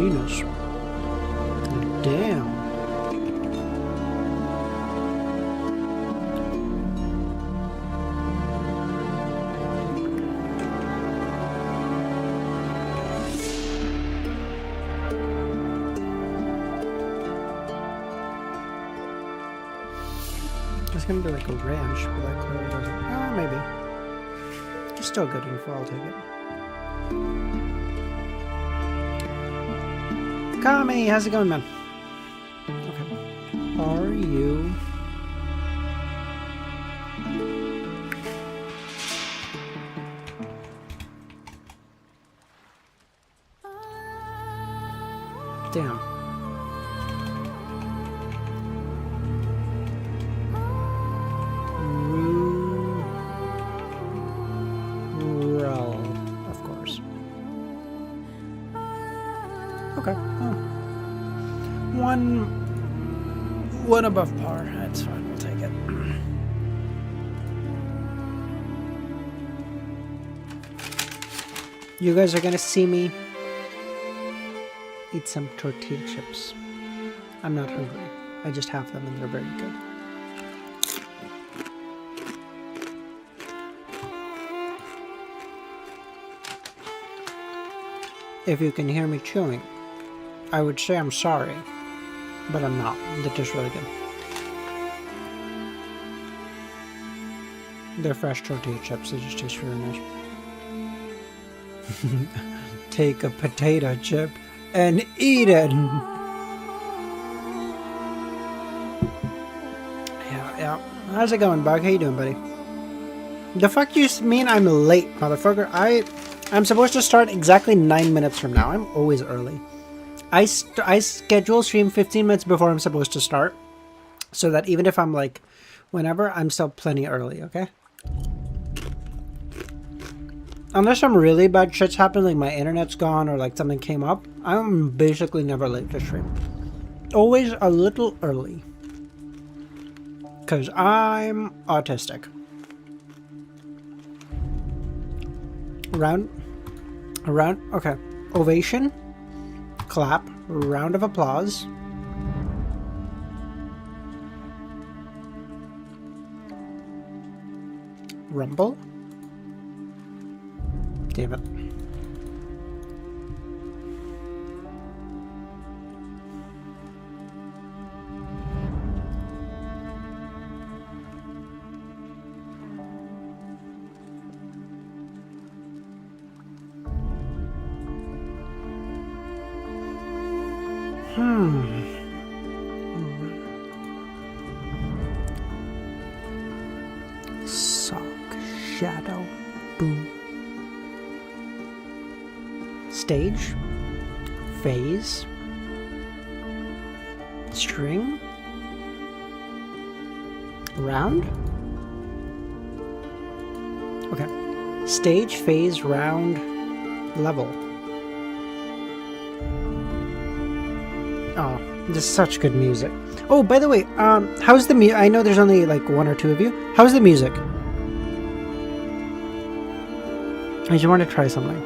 penis. Damn. It's gonna be like a ranch, but that clearly doesn't. Maybe. It's still good info, I'll take it. Kami, how's it going, man? Okay. Are you... Damn. Of course. Okay. One above par. That's fine. We'll take it. You guys are gonna see me eat some tortilla chips. I'm not hungry. I just have them and they're very good. If you can hear me chewing, I would say I'm sorry, but I'm not. They're just really good. They're fresh tortilla chips. They just taste really nice. Take a potato chip and eat it. Yeah. How's it going, Bug? How you doing, buddy? The fuck you mean I'm late, motherfucker? I'm supposed to start exactly 9 minutes from now. I'm always early. I schedule stream 15 minutes before I'm supposed to start, so that even if I'm like, whenever, I'm still plenty early, okay? Unless some really bad shit's happened, like my internet's gone or like something came up, I'm basically never late to stream. Always a little early. Because I'm autistic. Round, okay. Ovation, clap, round of applause. Rumble. Damn it. Sock, shadow, boom. Stage, phase, string, round. Okay. Stage, phase, round, level. Oh, this is such good music. Oh, by the way, how's the music? I know there's only like one or two of you. How's the music? I just want to try something.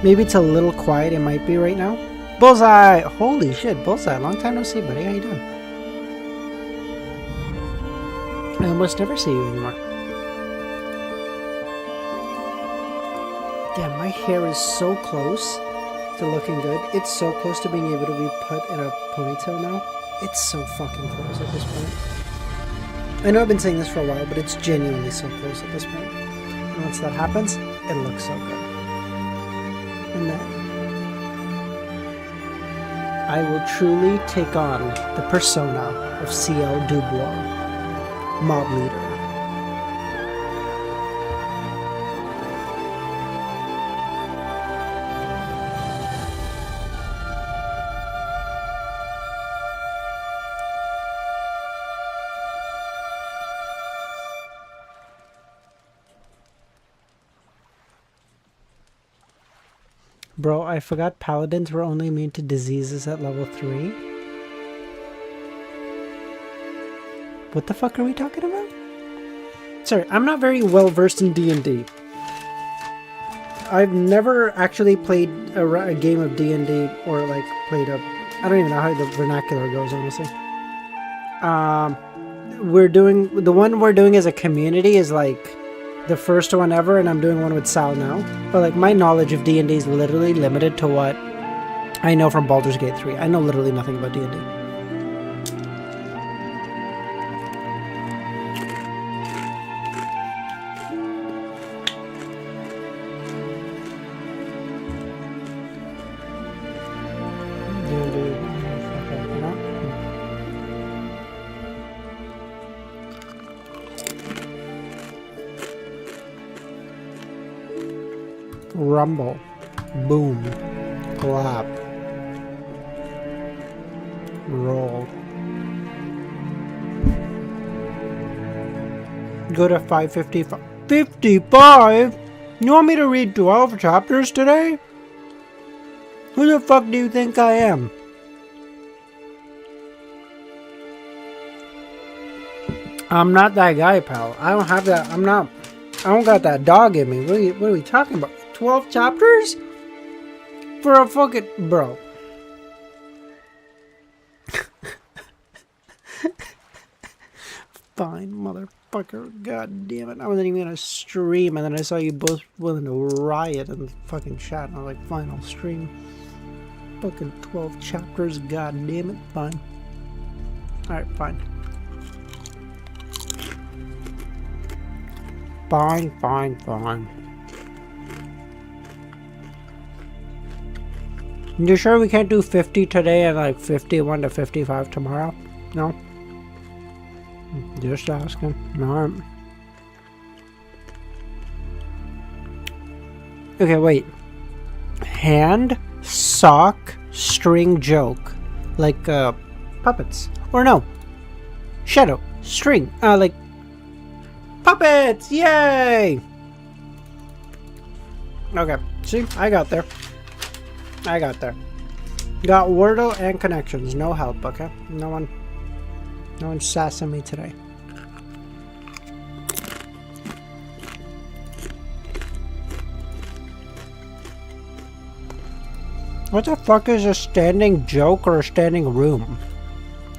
Maybe it's a little quiet. It might be right now. Bullseye! Holy shit, Bullseye. Long time no see, buddy. How you doing? I almost never see you anymore. Damn, my hair is so close to looking good. It's so close to being able to be put in a ponytail now. It's so fucking close at this point. I know I've been saying this for a while, but it's genuinely so close at this point. And once that happens, it looks so good. And then I will truly take on the persona of CL Dubois, mob leader. Bro, I forgot paladins were only immune to diseases at level 3. What the fuck are we talking about? Sorry, I'm not very well versed in D&D. I've never actually played a game of D&D or like played a. I don't even know how the vernacular goes, honestly. We're doing the one we're doing as a community is like the first one ever, and I'm doing one with Sal now. But like my knowledge of D&D is literally limited to what I know from Baldur's Gate 3. I know literally nothing about D&D. Rumble, boom, clap, roll. Go to 555. 55? You want me to read 12 chapters today? Who the fuck do you think I am? I'm not that guy, pal. I don't have that. I don't got that dog in me. What are we talking about? 12 chapters? For a fucking... Bro. Fine, motherfucker. God damn it. I wasn't even gonna stream, and then I saw you both willing to riot in the fucking chat, and I was like, fine, I'll stream. Fucking 12 chapters. God damn it. Fine. Alright, fine. Fine. You sure we can't do 50 today and like 51 to 55 tomorrow? No? Just asking. Alright. Okay, wait. Hand, sock, string, joke. Like, puppets. Or no. Shadow, string. Like, puppets! Yay! Okay, see? I got there. Got Wordle and connections. No help, okay? No one's sassing me today. What the fuck is a standing joke or a standing room?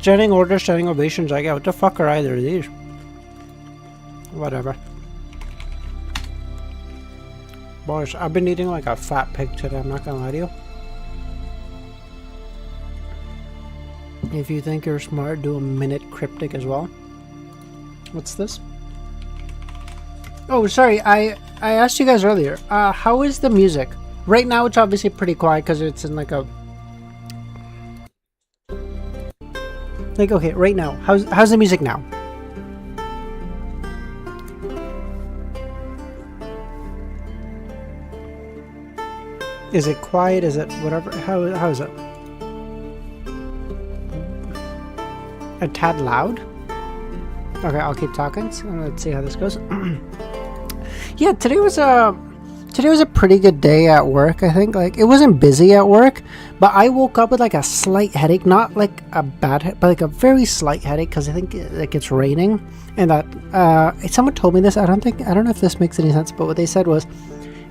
Standing order, standing ovations, I get. What the fuck are either of these? Whatever. Boys, I've been eating like a fat pig today, I'm not gonna lie to you. If you think you're smart, do a minute cryptic as well. What's this? Oh, sorry, I asked you guys earlier, how is the music? Right now it's obviously pretty quiet because it's in like a... Like, okay, right now, how's the music now? Is it quiet? Is it whatever? How is it? A tad loud? Okay, I'll keep talking. So let's see how this goes. Yeah, today was a pretty good day at work, I think. Like, it wasn't busy at work, but I woke up with like a slight headache, not like a bad headache, but like a very slight headache because I think like it's raining, and that someone told me this. I don't know if this makes any sense, but what they said was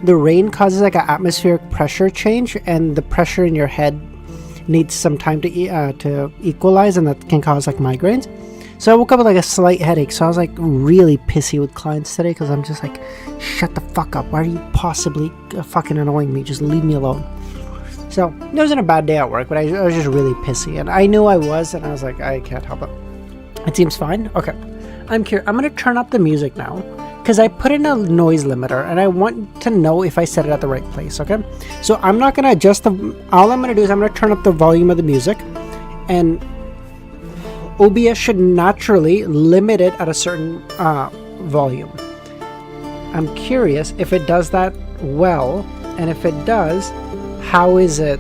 the rain causes like an atmospheric pressure change, and the pressure in your head needs some time to equalize, and that can cause like migraines. So I woke up with like a slight headache, so I was like really pissy with clients today because I'm just like, shut the fuck up, why are you possibly fucking annoying me, just leave me alone. So it wasn't a bad day at work, but I was just really pissy, and I knew I was, and I was like, I can't help it. It seems fine. Okay, I'm curious. I'm gonna turn up the music now because I put in a noise limiter, and I want to know if I set it at the right place. Okay, so I'm not gonna adjust all I'm gonna do is I'm gonna turn up the volume of the music, and OBS should naturally limit it at a certain volume. I'm curious if it does that well, and if it does, how is it?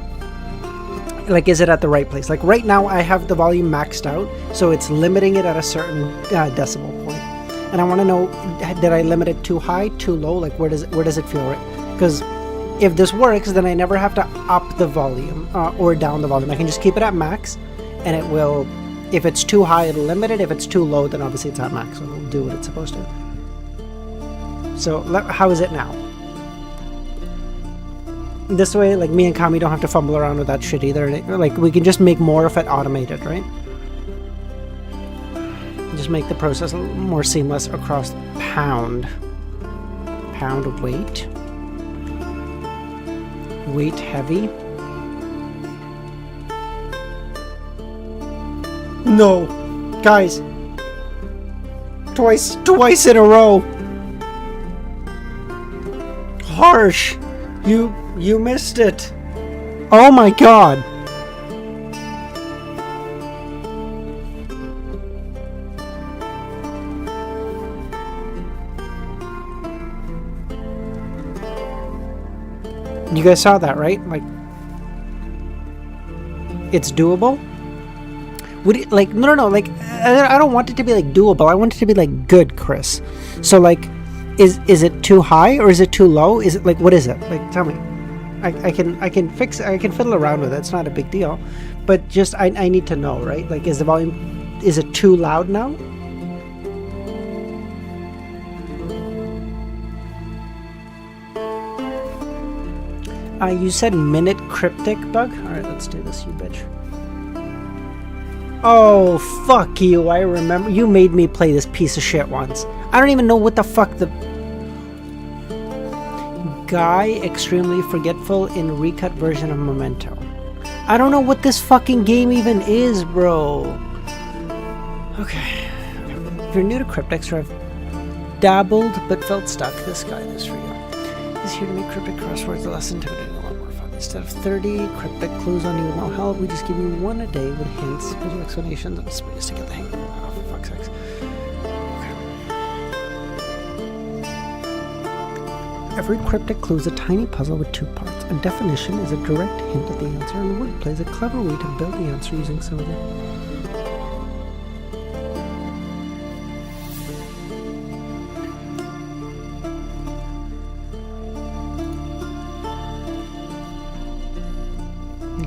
Like, is it at the right place? Like right now I have the volume maxed out, so it's limiting it at a certain decibel point. And I want to know, did I limit it too high, too low? Like where does it feel right? Because if this works, then I never have to up the volume or down the volume. I can just keep it at max, and it will. If it's too high, it'll limit it. If it's too low, then obviously it's at max, so it'll do what it's supposed to. So how is it now? This way, like, me and Kami don't have to fumble around with that shit either. Like, we can just make more of it automated, right? Just make the process a little more seamless across pound. Pound weight. Weight heavy. No! Guys! Twice in a row! Harsh! You missed it! Oh my god! You guys saw that, right? Like, it's doable? Would it, like, no, like, I don't want it to be, like, doable. I want it to be, like, good, Chris. So, like, is it too high or is it too low? Is it, like, what is it? Like, tell me. I can fix it. I can fiddle around with it. It's not a big deal. But just, I need to know, right? Like, is the volume, is it too loud now? You said minute cryptic bug? Alright, let's do this, you bitch. Oh, fuck you. I remember. You made me play this piece of shit once. I don't even know what the fuck the... Guy extremely forgetful in recut version of Memento. I don't know what this fucking game even is, bro. Okay. If you're new to cryptics or have dabbled but felt stuck, this guide is for you. He's here to make cryptic crosswords less intimidating and a lot more fun. Instead of 30 cryptic clues on you with no help, we just give you one a day with hints, visual explanations, and space to get the hang of it. Oh, for fuck's sakes. Okay. Every cryptic clue is a tiny puzzle with two parts. A definition is a direct hint at the answer, and wordplay is a clever way to build the answer using symbols.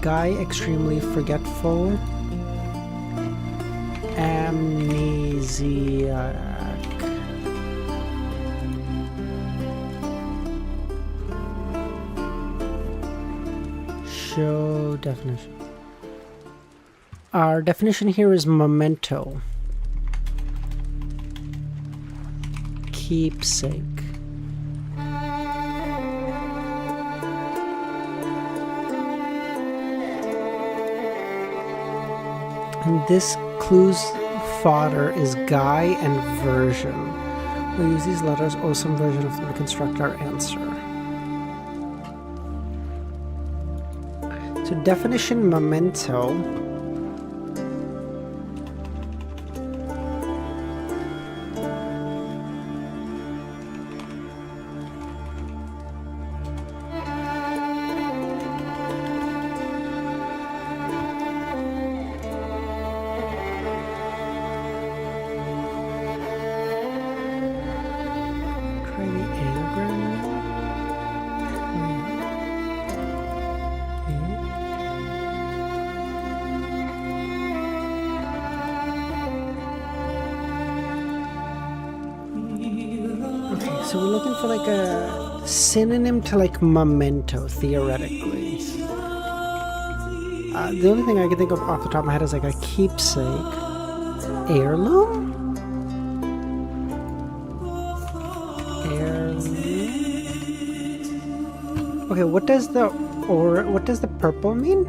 Guy extremely forgetful. Amnesiac. Show definition. Our definition here is memento. Keepsake. And this clue's fodder is guy and version. We'll use these letters or some version of them to construct our answer. So definition memento. So we're looking for like a synonym to like memento, theoretically. The only thing I can think of off the top of my head is like a keepsake. Heirloom? Heirloom? Okay, what does the purple mean?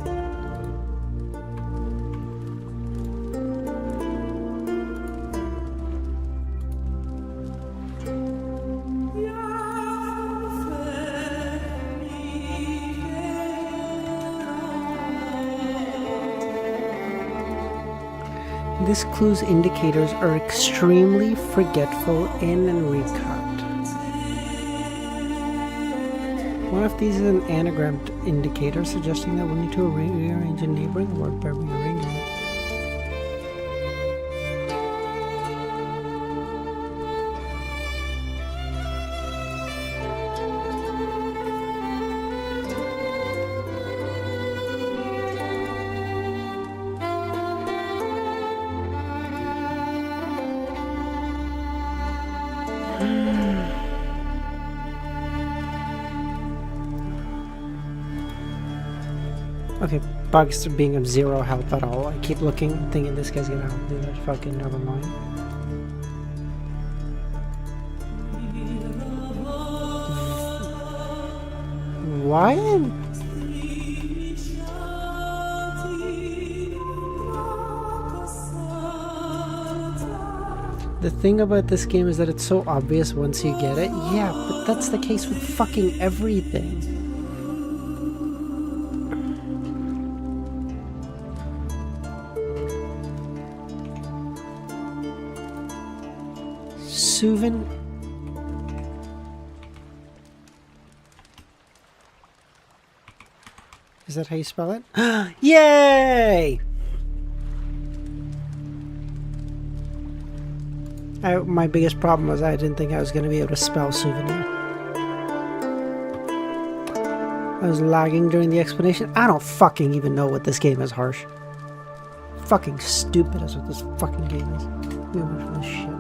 This clue's indicators are extremely forgetful in and recut. One of these is an anagrammed indicator suggesting that we'll need to rearrange a neighboring word by rearranging it. Okay, Bugs being of zero help at all. I keep looking, thinking this guy's gonna help me, but fucking never mind. Why? The thing about this game is that it's so obvious once you get it. Yeah, but that's the case with fucking everything. Suvin. Is that how you spell it? Yay! My biggest problem was I didn't think I was going to be able to spell souvenir. I was lagging during the explanation. I don't fucking even know what this game is, Harsh. Fucking stupid is what this fucking game is. You know this shit.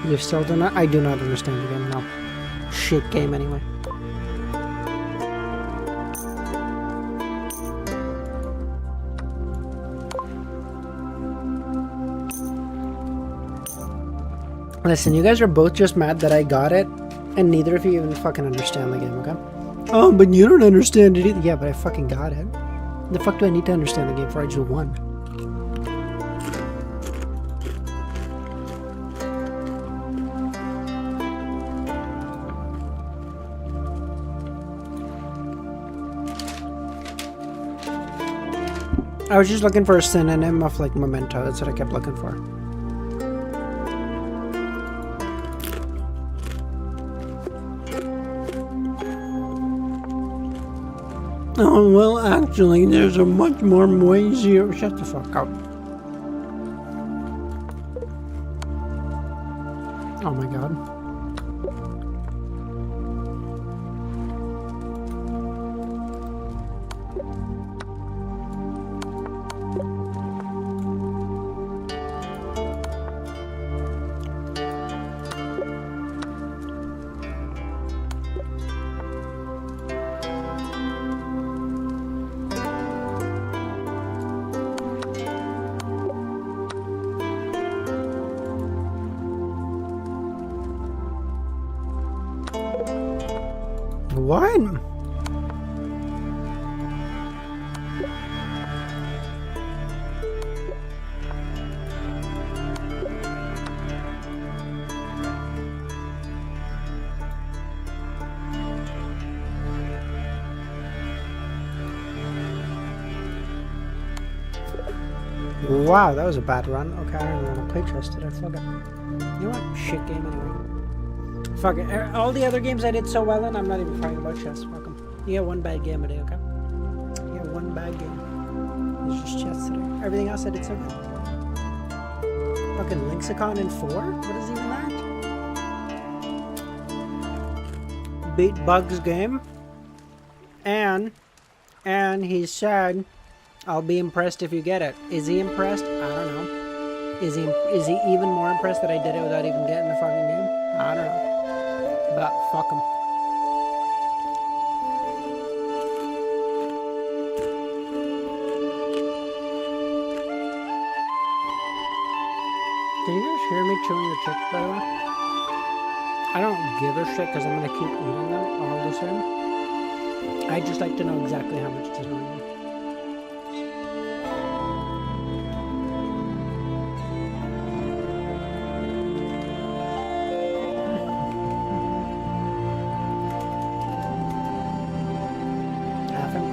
You still do not? I do not understand the game, no. Shit game anyway. Listen, you guys are both just mad that I got it, and neither of you even fucking understand the game, okay? Oh, but you don't understand it either. Yeah, but I fucking got it. The fuck do I need to understand the game for? I just won. I was just looking for a synonym of like memento. That's what I kept looking for. Oh, well, actually, there's a much more noisier. Shut the fuck up. Oh my god. What? Wow, that was a bad run. Okay, I don't want to play chess today. Fuck it. You know what? Shit game anyway. Fuck it. All the other games I did so well in, I'm not even crying about chess. Fuck them. You get one bad game a day, okay? You get one bad game. It's just chess today. Everything else I did so good. Fucking Lexicon in 4? What is even that? Beat Bugs game. And he said, I'll be impressed if you get it. Is he impressed? I don't know. Is he even more impressed that I did it without even getting the fucking game? I don't know. But fuck him. Can you guys hear me chewing the chips, by the way? I don't give a shit because I'm going to keep eating them all the same. I just like to know exactly how much to know.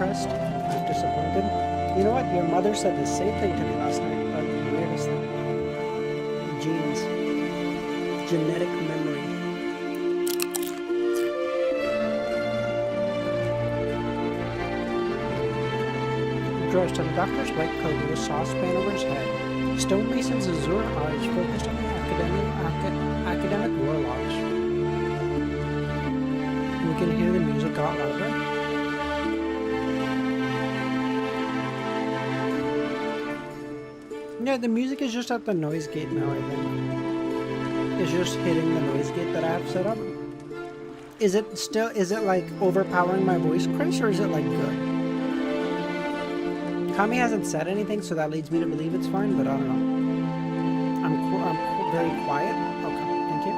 I'm disappointed. You know what? Your mother said the same thing to me last night about the weirdest thing. Genes. Genetic memory. Drives to the doctor's white coat with a saucepan over his head. Stonemason's azure eyes focused on the academic warlocks. We can hear the music got louder. Yeah, the music is just at the noise gate now, I think. It's just hitting the noise gate that I have set up. Is it like overpowering my voice, Chris, or is it like good? Kami hasn't said anything, so that leads me to believe it's fine, but I don't know. I'm very quiet. Okay, thank you.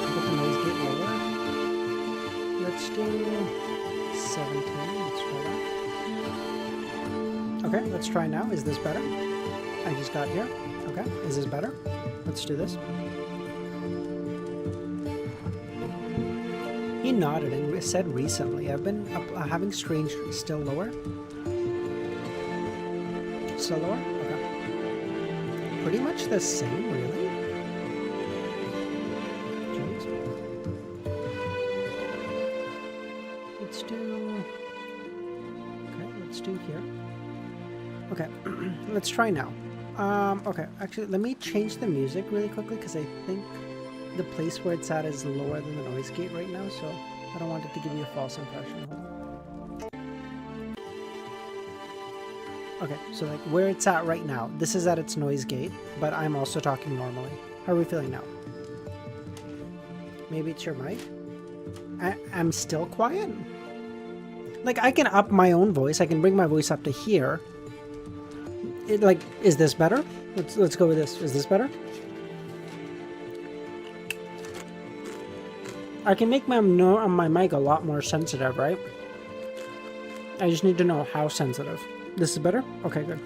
Put the noise gate lower. Let's do 17. Let's try that. Okay, let's try now. Is this better? I just got here. Okay, is this better? Let's do this. He nodded and said recently, I've been having strange... Still lower? Still lower? Okay. Pretty much the same, really? Jeez. Let's do... Okay, let's do here. Okay, let's try now. Okay, actually, let me change the music really quickly, because I think the place where it's at is lower than the noise gate right now, so I don't want it to give you a false impression. Okay, so like where it's at right now, this is at its noise gate, but I'm also talking normally. How are we feeling now? Maybe it's your mic? I'm still quiet? Like, I can up my own voice, I can bring my voice up to here. Is this better? Let's go with this. Is this better? I can make my mic a lot more sensitive, right? I just need to know how sensitive. This is better? Okay, good.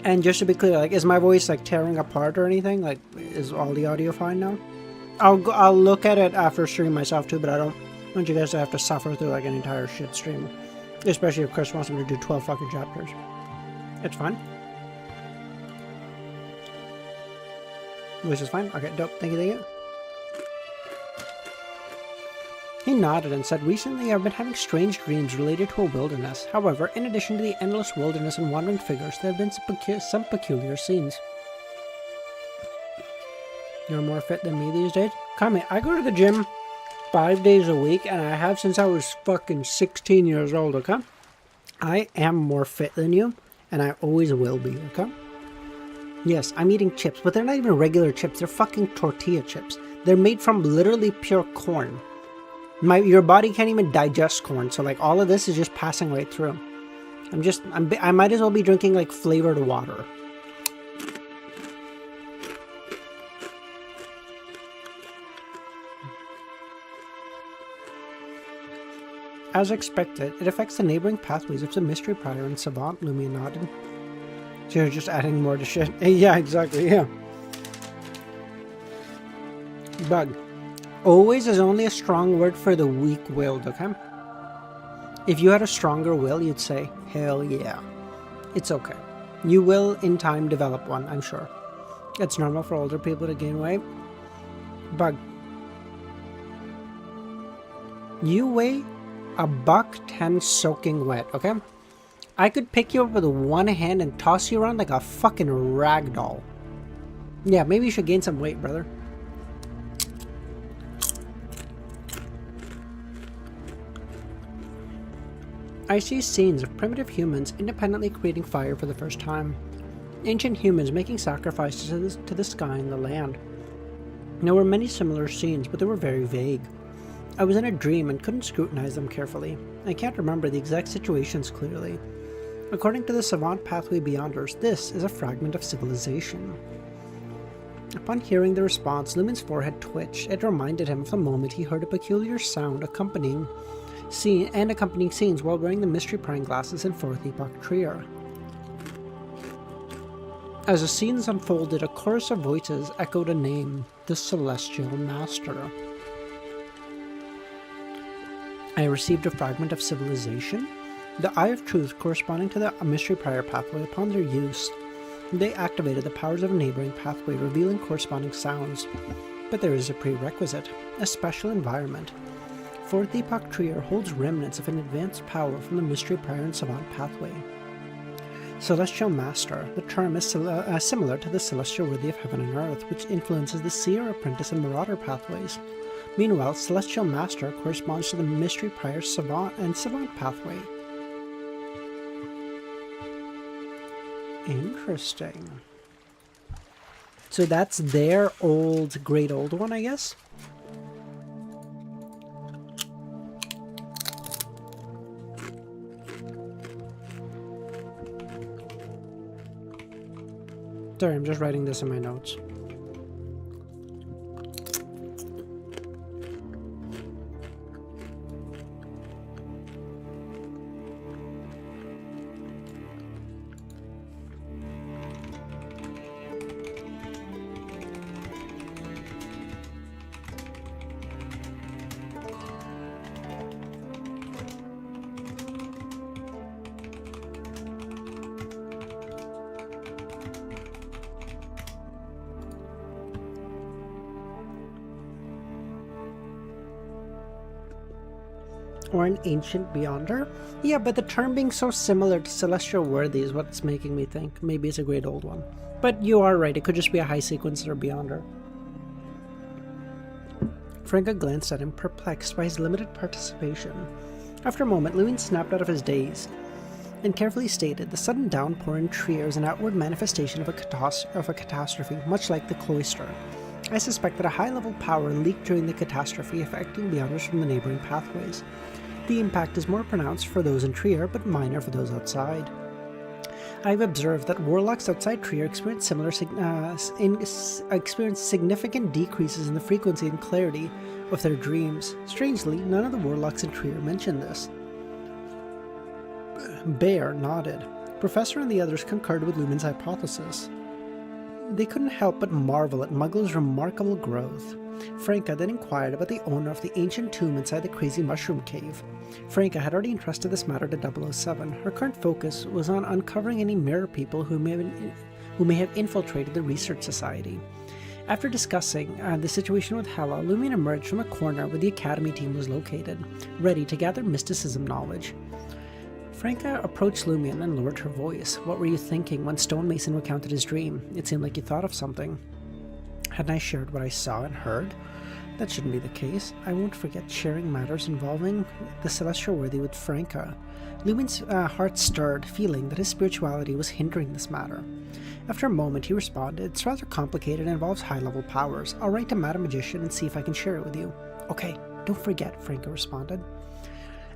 And just to be clear, like, is my voice like tearing apart or anything? Like, is all the audio fine now? I'll look at it after stream myself too, but I don't want you guys to have to suffer through like an entire shit stream, especially if Chris wants me to do 12 fucking chapters. It's fine. Voice is fine? Okay, dope. Thank you. He nodded and said, recently I've been having strange dreams related to a wilderness. However, in addition to the endless wilderness and wandering figures, there have been some peculiar scenes. You're more fit than me these days? Kami, I go to the gym 5 days a week, and I have since I was fucking 16 years old, okay? I am more fit than you, and I always will be, okay? Yes, I'm eating chips, but they're not even regular chips. They're fucking tortilla chips. They're made from literally pure corn. Your body can't even digest corn, so like all of this is just passing right through. I might as well be drinking like flavored water. As expected, it affects the neighboring pathways of the Mystery Prior and Savant, Lumia nodded. So you're just adding more to shit. Yeah, exactly, yeah. Bug. Always is only a strong word for the weak-willed, okay? If you had a stronger will, you'd say, hell yeah. It's okay. You will, in time, develop one, I'm sure. It's normal for older people to gain weight. Bug. You weigh $110 soaking wet, okay? I could pick you up with one hand and toss you around like a fucking rag doll. Yeah, maybe you should gain some weight, brother. I see scenes of primitive humans independently creating fire for the first time. Ancient humans making sacrifices to the sky and the land. There were many similar scenes, but they were very vague. I was in a dream and couldn't scrutinize them carefully. I can't remember the exact situations clearly. According to the Savant Pathway Beyonders, this is a fragment of civilization. Upon hearing the response, Lumen's forehead twitched. It reminded him of the moment he heard a peculiar sound accompanying scenes while wearing the mystery prying glasses in 4th Epoch Trier. As the scenes unfolded, a chorus of voices echoed a name, the Celestial Master. I received a fragment of civilization? The Eye of Truth corresponding to the mystery prior pathway. Upon their use, they activated the powers of a neighboring pathway, revealing corresponding sounds. But there is a prerequisite, a special environment. Fourth Epoch Trier holds remnants of an advanced power from the Mystery Prior and Savant pathway. Celestial Master. The term is similar to the Celestial Worthy of Heaven and Earth, which influences the Seer, Apprentice, and Marauder pathways. Meanwhile, Celestial Master corresponds to the Mystery Prior Savant and Savant pathway. Interesting. So that's their great old one, I guess? Sorry, I'm just writing this in my notes. Or an ancient beyonder? Yeah, but the term being so similar to Celestial Worthy is what's making me think maybe it's a great old one. But you are right, it could just be a high sequencer or beyonder. Franca glanced at him, perplexed by his limited participation. After a moment, Lewin snapped out of his daze and carefully stated, the sudden downpour in Trier is an outward manifestation of a catastrophe, much like the cloister. I suspect that a high-level power leaked during the catastrophe, affecting beyonders from the neighboring pathways. The impact is more pronounced for those in Trier, but minor for those outside. I've observed that warlocks outside Trier experience significant decreases in the frequency and clarity of their dreams. Strangely, none of the warlocks in Trier mentioned this. Bear nodded. Professor and the others concurred with Lumen's hypothesis. They couldn't help but marvel at Muggle's remarkable growth. Franca then inquired about the owner of the ancient tomb inside the crazy mushroom cave. Franca had already entrusted this matter to 007. Her current focus was on uncovering any mirror people who may have infiltrated the research society. After discussing the situation with Hela, Lumion emerged from a corner where the Academy team was located, ready to gather mysticism knowledge. Franca approached Lumion and lowered her voice. What were you thinking when Stonemason recounted his dream? It seemed like you thought of something. Hadn't I shared what I saw and heard? That shouldn't be the case. I won't forget sharing matters involving the Celestial Worthy with Franca. Lumion's heart stirred, feeling that his spirituality was hindering this matter. After a moment, he responded, it's rather complicated and involves high-level powers. I'll write to Madam Magician and see if I can share it with you. Okay, don't forget, Franca responded.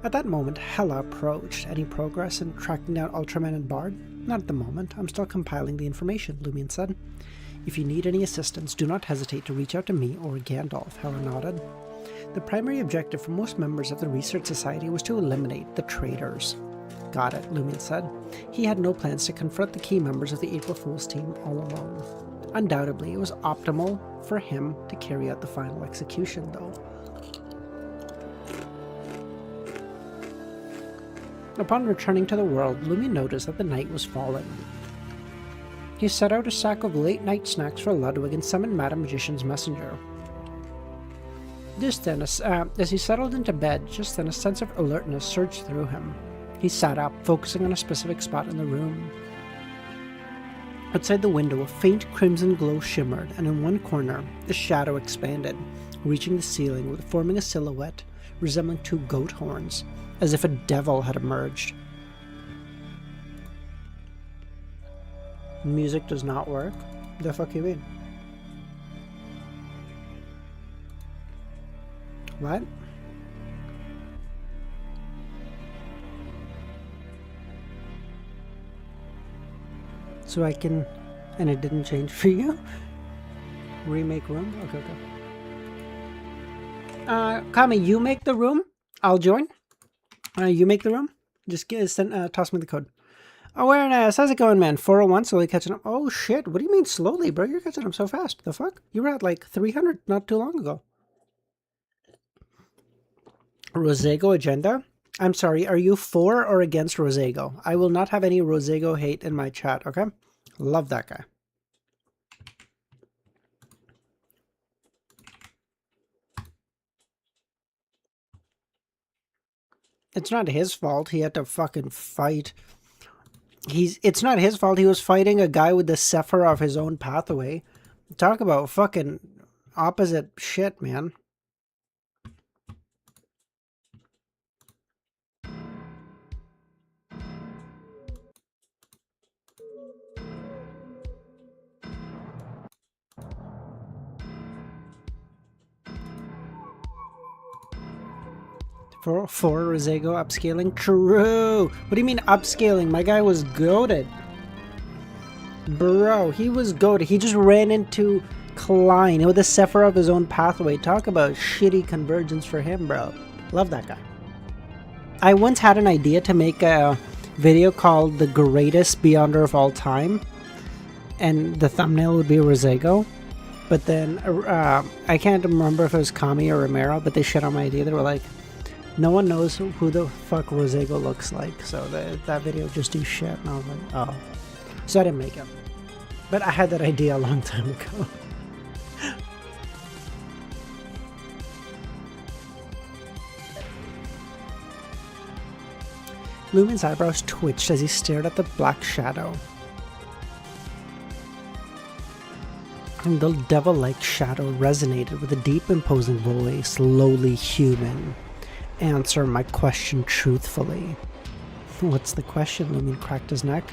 At that moment, Hela approached. Any progress in tracking down Ultraman and Bard? Not at the moment. I'm still compiling the information, Lumion said. If you need any assistance, do not hesitate to reach out to me or Gandalf, Hela nodded. The primary objective for most members of the Research Society was to eliminate the traitors. Got it, Lumion said. He had no plans to confront the key members of the April Fool's team all alone. Undoubtedly, it was optimal for him to carry out the final execution, though. Upon returning to the world, Lumion noticed that the night was falling. He set out a sack of late-night snacks for Ludwig and summoned Madam Magician's messenger. Just then, as he settled into bed, just then a sense of alertness surged through him. He sat up, focusing on a specific spot in the room. Outside the window, a faint crimson glow shimmered, and in one corner, a shadow expanded, reaching the ceiling, forming a silhouette resembling two goat horns, as if a devil had emerged. Music does not work? The fuck you mean? What? So I can... and it didn't change for you? Remake room? Okay, okay. Kami, you make the room? I'll join. You make the room? Just toss me the code. Awareness, how's it going, man? 401, slowly catching up. Oh shit, what do you mean slowly, bro? You're catching up so fast. The fuck? You were at like 300 not too long ago. Rosego agenda? I'm sorry, are you for or against Rosego? I will not have any Rosego hate in my chat, okay? Love that guy. It's not his fault he had to fucking fight. It's not his fault he was fighting a guy with the Sephira of his own pathway. Talk about fucking opposite shit, man. For Rosego upscaling? True! What do you mean upscaling? My guy was goated. Bro, he was goated. He just ran into Klein with the Sephira of his own pathway. Talk about shitty convergence for him, bro. Love that guy. I once had an idea to make a video called The Greatest Beyonder of All Time. And the thumbnail would be Rosego. But then, I can't remember if it was Kami or Romero, but they shit on my idea. They were like, no one knows who the fuck Rosego looks like, so that video just do shit. And I was like, oh. So I didn't make it. But I had that idea a long time ago. Lumen's eyebrows twitched as he stared at the black shadow. And the devil-like shadow resonated with a deep, imposing voice, lowly human. Answer my question truthfully. What's the question? Lumen cracked his neck.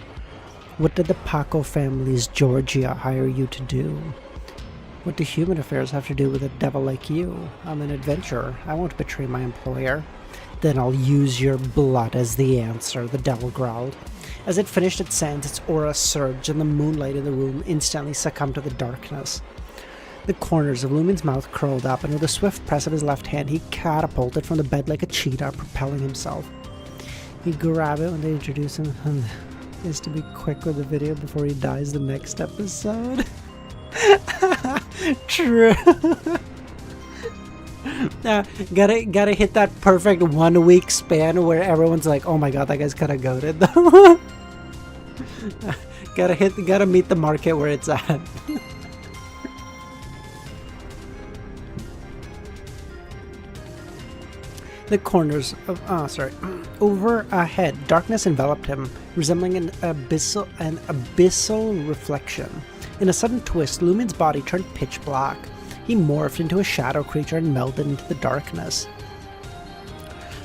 What did the Paco family's Georgia hire you to do? What do human affairs have to do with a devil like you? I'm an adventurer. I won't betray my employer. Then I'll use your blood as the answer, the devil growled. As it finished its sentence, its aura surged, and the moonlight in the room instantly succumbed to the darkness. The corners of Lumen's mouth curled up, and with a swift press of his left hand, he catapulted from the bed like a cheetah, propelling himself. He grabbed it when they introduced him, and is to be quick with the video before he dies the next episode. True. Gotta hit that perfect 1 week span where everyone's like, oh my god, that guy's kinda goated though. Gotta meet the market where it's at. The corners of over ahead, darkness enveloped him, resembling an abyssal reflection. In a sudden twist, Lumen's body turned pitch black. He morphed into a shadow creature and melded into the darkness.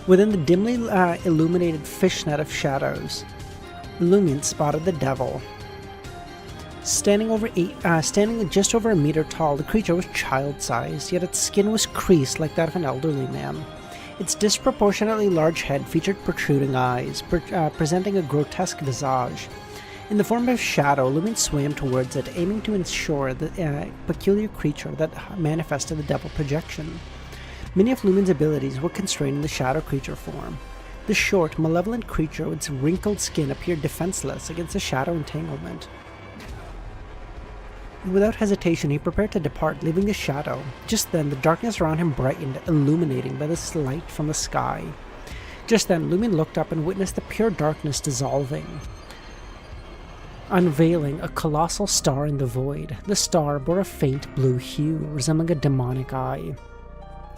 Within the dimly illuminated fishnet of shadows, Lumen spotted the devil. Standing just over a meter tall, the creature was child-sized, yet its skin was creased like that of an elderly man. Its disproportionately large head featured protruding eyes, presenting a grotesque visage. In the form of shadow, Lumen swam towards it, aiming to ensure the peculiar creature that manifested the devil projection. Many of Lumen's abilities were constrained in the shadow creature form. The short, malevolent creature with its wrinkled skin appeared defenseless against the shadow entanglement. Without hesitation, he prepared to depart, leaving the shadow. Just then, the darkness around him brightened, illuminating by this light from the sky. Just then, Lumen looked up and witnessed the pure darkness dissolving, unveiling a colossal star in the void. The star bore a faint blue hue, resembling a demonic eye.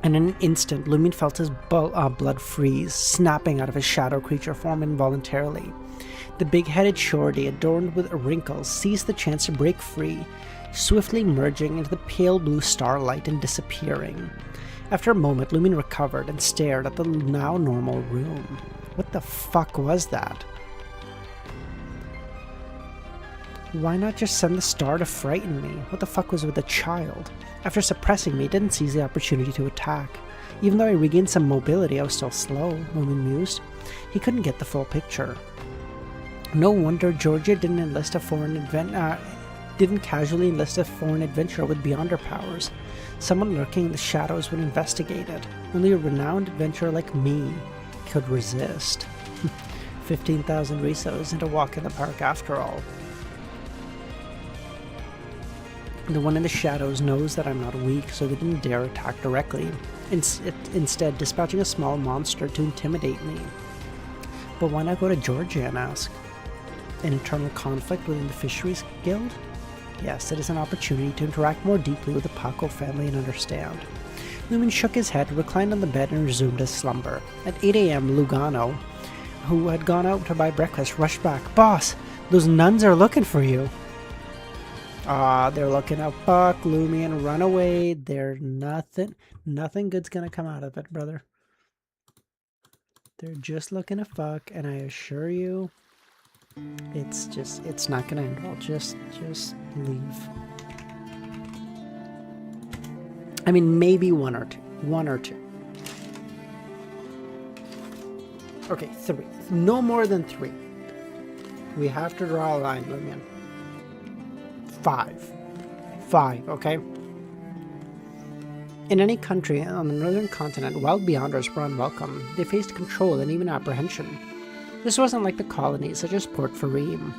And in an instant, Lumen felt his blood freeze, snapping out of his shadow creature form involuntarily. The big-headed shorty, adorned with wrinkles, seized the chance to break free, swiftly merging into the pale blue starlight and disappearing. After a moment, Lumen recovered and stared at the now normal room. What the fuck was that? Why not just send the star to frighten me? What the fuck was with the child? After suppressing me, it didn't seize the opportunity to attack. Even though I regained some mobility, I was still slow, Lumen mused. He couldn't get the full picture. No wonder Georgia didn't casually enlist a foreign adventurer with Beyonder powers. Someone lurking in the shadows would investigate it. Only a renowned adventurer like me could resist. 15,000 Riso isn't a walk in the park after all. The one in the shadows knows that I'm not weak, so they didn't dare attack directly, instead dispatching a small monster to intimidate me. But why not go to Georgia and ask? An internal conflict within the Fisheries Guild? Yes, it is an opportunity to interact more deeply with the Paco family and understand. Lumen shook his head, reclined on the bed, and resumed his slumber. At 8 a.m., Lugano, who had gone out to buy breakfast, rushed back. "Boss, those nuns are looking for you." Ah, they're looking to fuck Lumion, run away. They're nothing good's gonna come out of it, brother. They're just looking to fuck, and I assure you, it's not gonna end well. Just leave. I mean, maybe one or two. Okay, 3. No more than 3. We have to draw a line, Lumion. 5, okay? In any country on the northern continent, wild beyonders were unwelcome. They faced control and even apprehension. This wasn't like the colonies, such as Port Farim.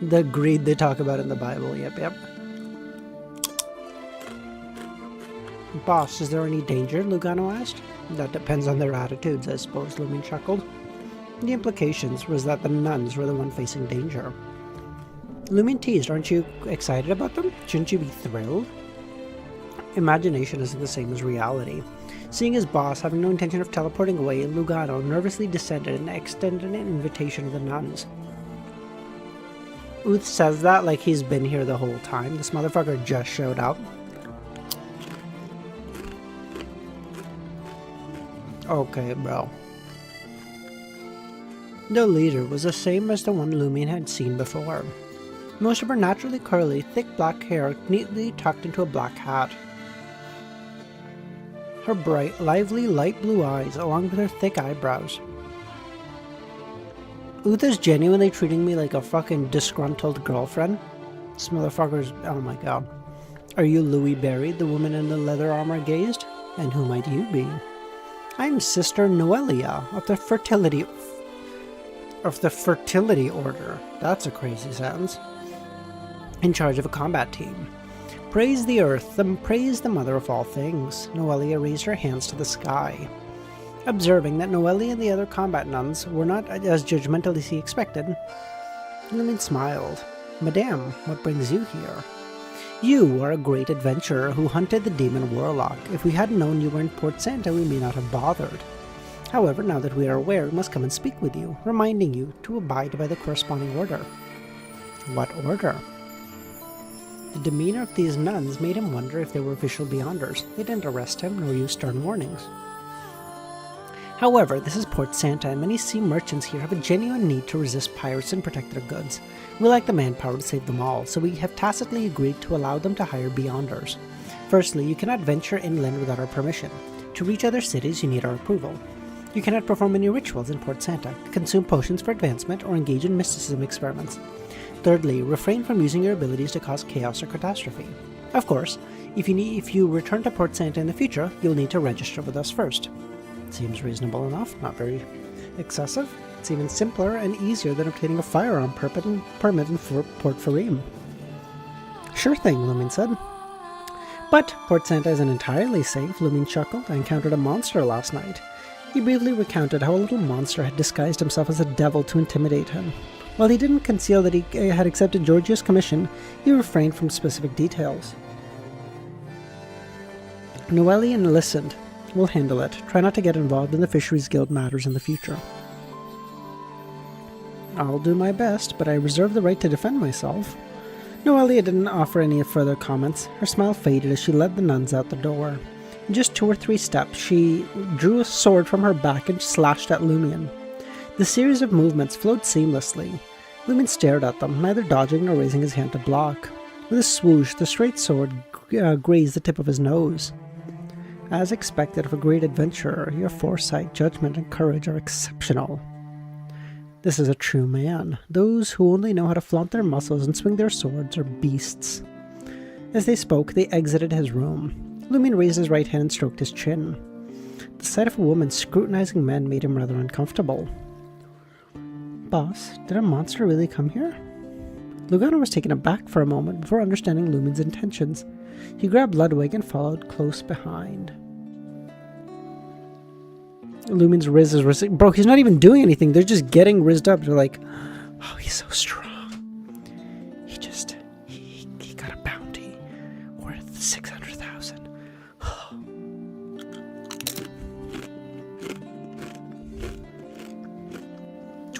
The greed they talk about in the Bible, yep. "Boss, is there any danger?" Lugano asked. "That depends on their attitudes, I suppose," Lumion chuckled. The implications was that the nuns were the one facing danger. Lumion teased, "Aren't you excited about them? Shouldn't you be thrilled?" Imagination isn't the same as reality. Seeing his boss having no intention of teleporting away, Lugano nervously descended and extended an invitation to the nuns. Uth says that like he's been here the whole time. This motherfucker just showed up. Okay, bro. The leader was the same as the one Lumion had seen before. Most of her naturally curly, thick black hair neatly tucked into a black hat. Her bright, lively, light blue eyes, along with her thick eyebrows. Uth is genuinely treating me like a fucking disgruntled girlfriend. This motherfucker's... oh my god. "Are you Louis Berry?" the woman in the leather armor gazed. "And who might you be?" "I'm Sister Noelia of the Fertility Order." That's a crazy sentence. "In charge of a combat team. Praise the earth, praise the mother of all things." Noelia raised her hands to the sky. Observing that Noelia and the other combat nuns were not as judgmental as he expected, Lumion smiled. "Madame, what brings you here?" "You are a great adventurer who hunted the demon warlock. If we hadn't known you were in Port Santa, we may not have bothered. However, now that we are aware, we must come and speak with you, reminding you to abide by the corresponding order." "What order?" The demeanor of these nuns made him wonder if they were official beyonders. They didn't arrest him, nor use stern warnings. However, this is Port Santa, and many sea merchants here have a genuine need to resist pirates and protect their goods. We lack the manpower to save them all, so we have tacitly agreed to allow them to hire beyonders. Firstly, you cannot venture inland without our permission. To reach other cities, you need our approval. You cannot perform any rituals in Port Santa, consume potions for advancement, or engage in mysticism experiments. Thirdly, refrain from using your abilities to cause chaos or catastrophe. Of course, if you return to Port Santa in the future, you'll need to register with us first. Seems reasonable enough, not very excessive. It's even simpler and easier than obtaining a firearm permit in Port Farim. "Sure thing," Lumion said. "But Port Santa isn't entirely safe," Lumion chuckled. "I encountered a monster last night." He briefly recounted how a little monster had disguised himself as a devil to intimidate him. While he didn't conceal that he had accepted Georgia's commission, he refrained from specific details. Noelian listened. "We'll handle it. Try not to get involved in the Fisheries Guild matters in the future." "I'll do my best, but I reserve the right to defend myself." Noelia didn't offer any further comments. Her smile faded as she led the nuns out the door. In just 2 or 3 steps, she drew a sword from her back and slashed at Lumion. The series of movements flowed seamlessly. Lumion stared at them, neither dodging nor raising his hand to block. With a swoosh, the straight sword grazed the tip of his nose. As expected of a great adventurer, your foresight, judgment, and courage are exceptional. This is a true man. Those who only know how to flaunt their muscles and swing their swords are beasts. As they spoke, they exited his room. Lumion raised his right hand and stroked his chin. The sight of a woman scrutinizing men made him rather uncomfortable. "Boss, did a monster really come here?" Lugano was taken aback for a moment before understanding Lumion's intentions. He grabbed Ludwig and followed close behind. Lumion's Riz is rizzing. Bro, he's not even doing anything. They're just getting rizzed up. They're like, "Oh, he's so strong. He got a bounty worth 600,000.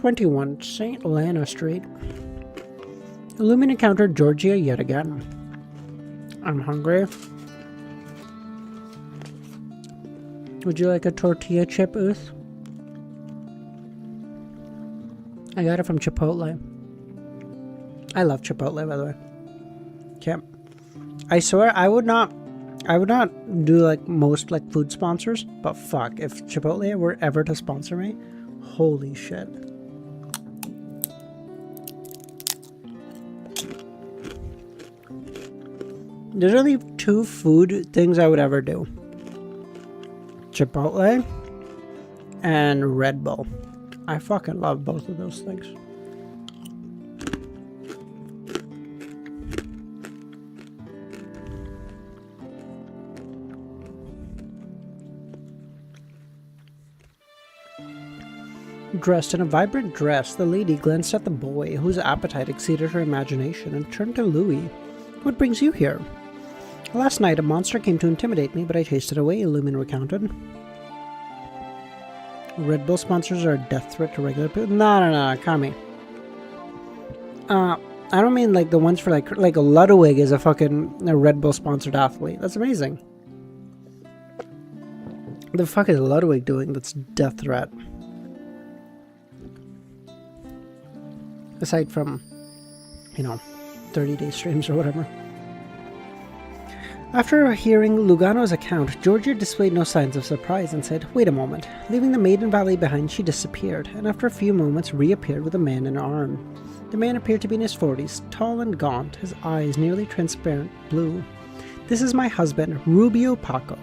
21 St. Lana Street. Lumen encountered Georgia yet again. I'm hungry. Would you like a tortilla chip, Uth? I got it from Chipotle. I love Chipotle, by the way. Okay. I swear I would not do like most like food sponsors, but fuck, if Chipotle were ever to sponsor me, holy shit. There's only two food things I would ever do. Chipotle and Red Bull. I fucking love both of those things. Dressed in a vibrant dress, the lady glanced at the boy, whose appetite exceeded her imagination, and turned to Louis. What brings you here? Last night, a monster came to intimidate me, but I chased it away, Lumen recounted. Red Bull sponsors are a death threat to regular people? No, Kami. I don't mean like the ones for like a Ludwig is a Red Bull sponsored athlete. That's amazing. The fuck is Ludwig doing that's death threat? Aside from, 30-day streams or whatever. After hearing Lugano's account, Georgia displayed no signs of surprise and said, "Wait a moment." Leaving the Maiden Valley behind, she disappeared, and after a few moments reappeared with a man in her arm. The man appeared to be in his 40s, tall and gaunt, his eyes nearly transparent blue. "This is my husband, Rubio Paco,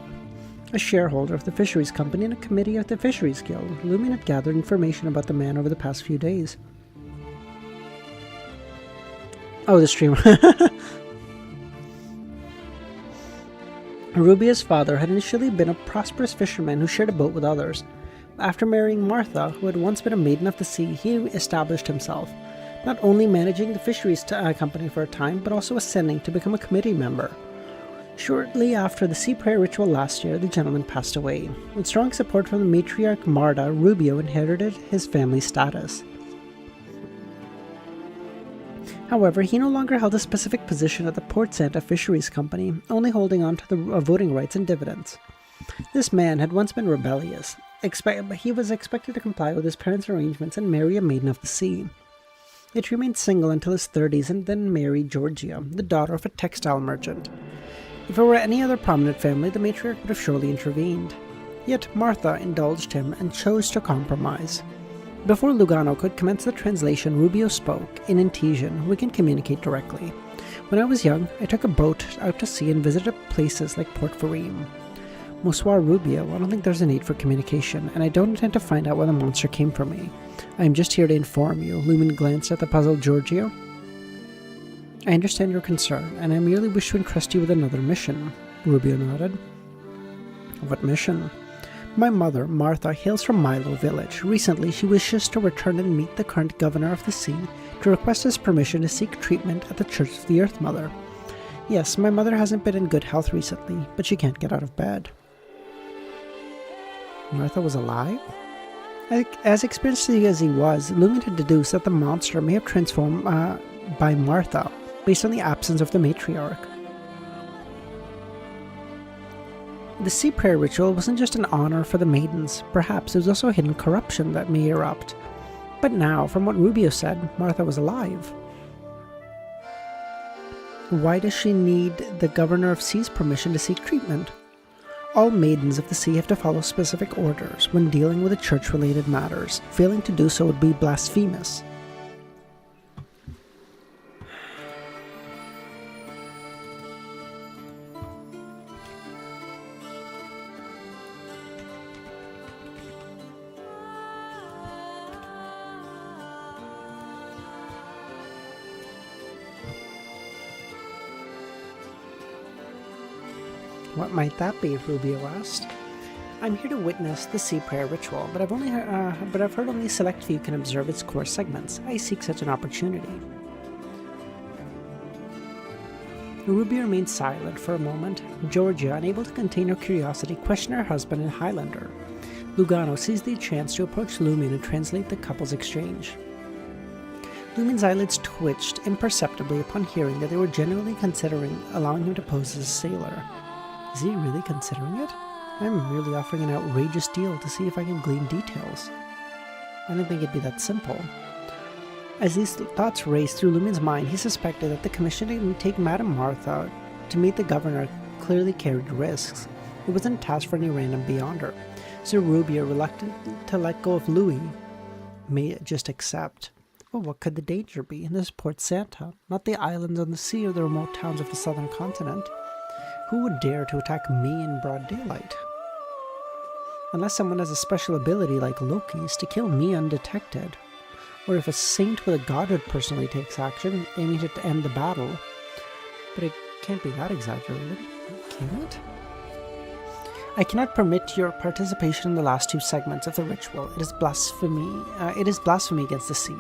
a shareholder of the Fisheries Company and a committee of the Fisheries Guild." Lumen had gathered information about the man over the past few days. Oh, the streamer. Rubio's father had initially been a prosperous fisherman who shared a boat with others. After marrying Martha, who had once been a maiden of the sea, he established himself, not only managing the fisheries company for a time, but also ascending to become a committee member. Shortly after the sea prayer ritual last year, the gentleman passed away. With strong support from the matriarch Marta, Rubio inherited his family status. However, he no longer held a specific position at the Port Santa Fisheries Company, only holding on to the voting rights and dividends. This man had once been rebellious, but he was expected to comply with his parents' arrangements and marry a maiden of the sea. Yet he remained single until his 30s and then married Georgia, the daughter of a textile merchant. If it were any other prominent family, the matriarch would have surely intervened. Yet Martha indulged him and chose to compromise. Before Lugano could commence the translation, Rubio spoke. In Intesian, we can communicate directly. When I was young, I took a boat out to sea and visited places like Port Farim. Bonsoir, Rubio. I don't think there's a need for communication, and I don't intend to find out where the monster came from me. I am just here to inform you. Lumen glanced at the puzzled Giorgio. I understand your concern, and I merely wish to entrust you with another mission. Rubio nodded. What mission? My mother, Martha, hails from Milo village. Recently, she wishes to return and meet the current governor of the sea to request his permission to seek treatment at the Church of the Earth Mother. Yes, my mother hasn't been in good health recently, but she can't get out of bed. Martha was alive? As experienced as he was, Lumen had deduced that the monster may have transformed by Martha, based on the absence of the matriarch. The sea prayer ritual wasn't just an honor for the maidens, perhaps it was also a hidden corruption that may erupt. But now, from what Rubio said, Martha was alive. Why does she need the Governor of Sea's permission to seek treatment? All maidens of the sea have to follow specific orders when dealing with church-related matters. Failing to do so would be blasphemous. What might that be? Rubio asked. I'm here to witness the sea prayer ritual, but I've heard only a select few can observe its core segments. I seek such an opportunity. Rubio remained silent for a moment. Georgia, unable to contain her curiosity, questioned her husband in Highlander. Lugano seized the chance to approach Lumion and translate the couple's exchange. Lumion's eyelids twitched imperceptibly upon hearing that they were genuinely considering allowing him to pose as a sailor. Is he really considering it? I'm merely offering an outrageous deal to see if I can glean details. I didn't think it'd be that simple. As these thoughts raced through Lumion's mind, he suspected that the commission to take Madame Martha to meet the governor clearly carried risks. It wasn't a task for any random beyonder, so Rubio, reluctant to let go of Louis, may just accept. Well, what could the danger be? In this Port Santa, not the islands on the sea or the remote towns of the southern continent. Who would dare to attack me in broad daylight? Unless someone has a special ability like Loki's to kill me undetected. Or if a saint with a godhood personally takes action, aiming to end the battle. But it can't be that exaggerated, can it? I cannot permit your participation in the last two segments of the ritual. It is blasphemy. Against the sea.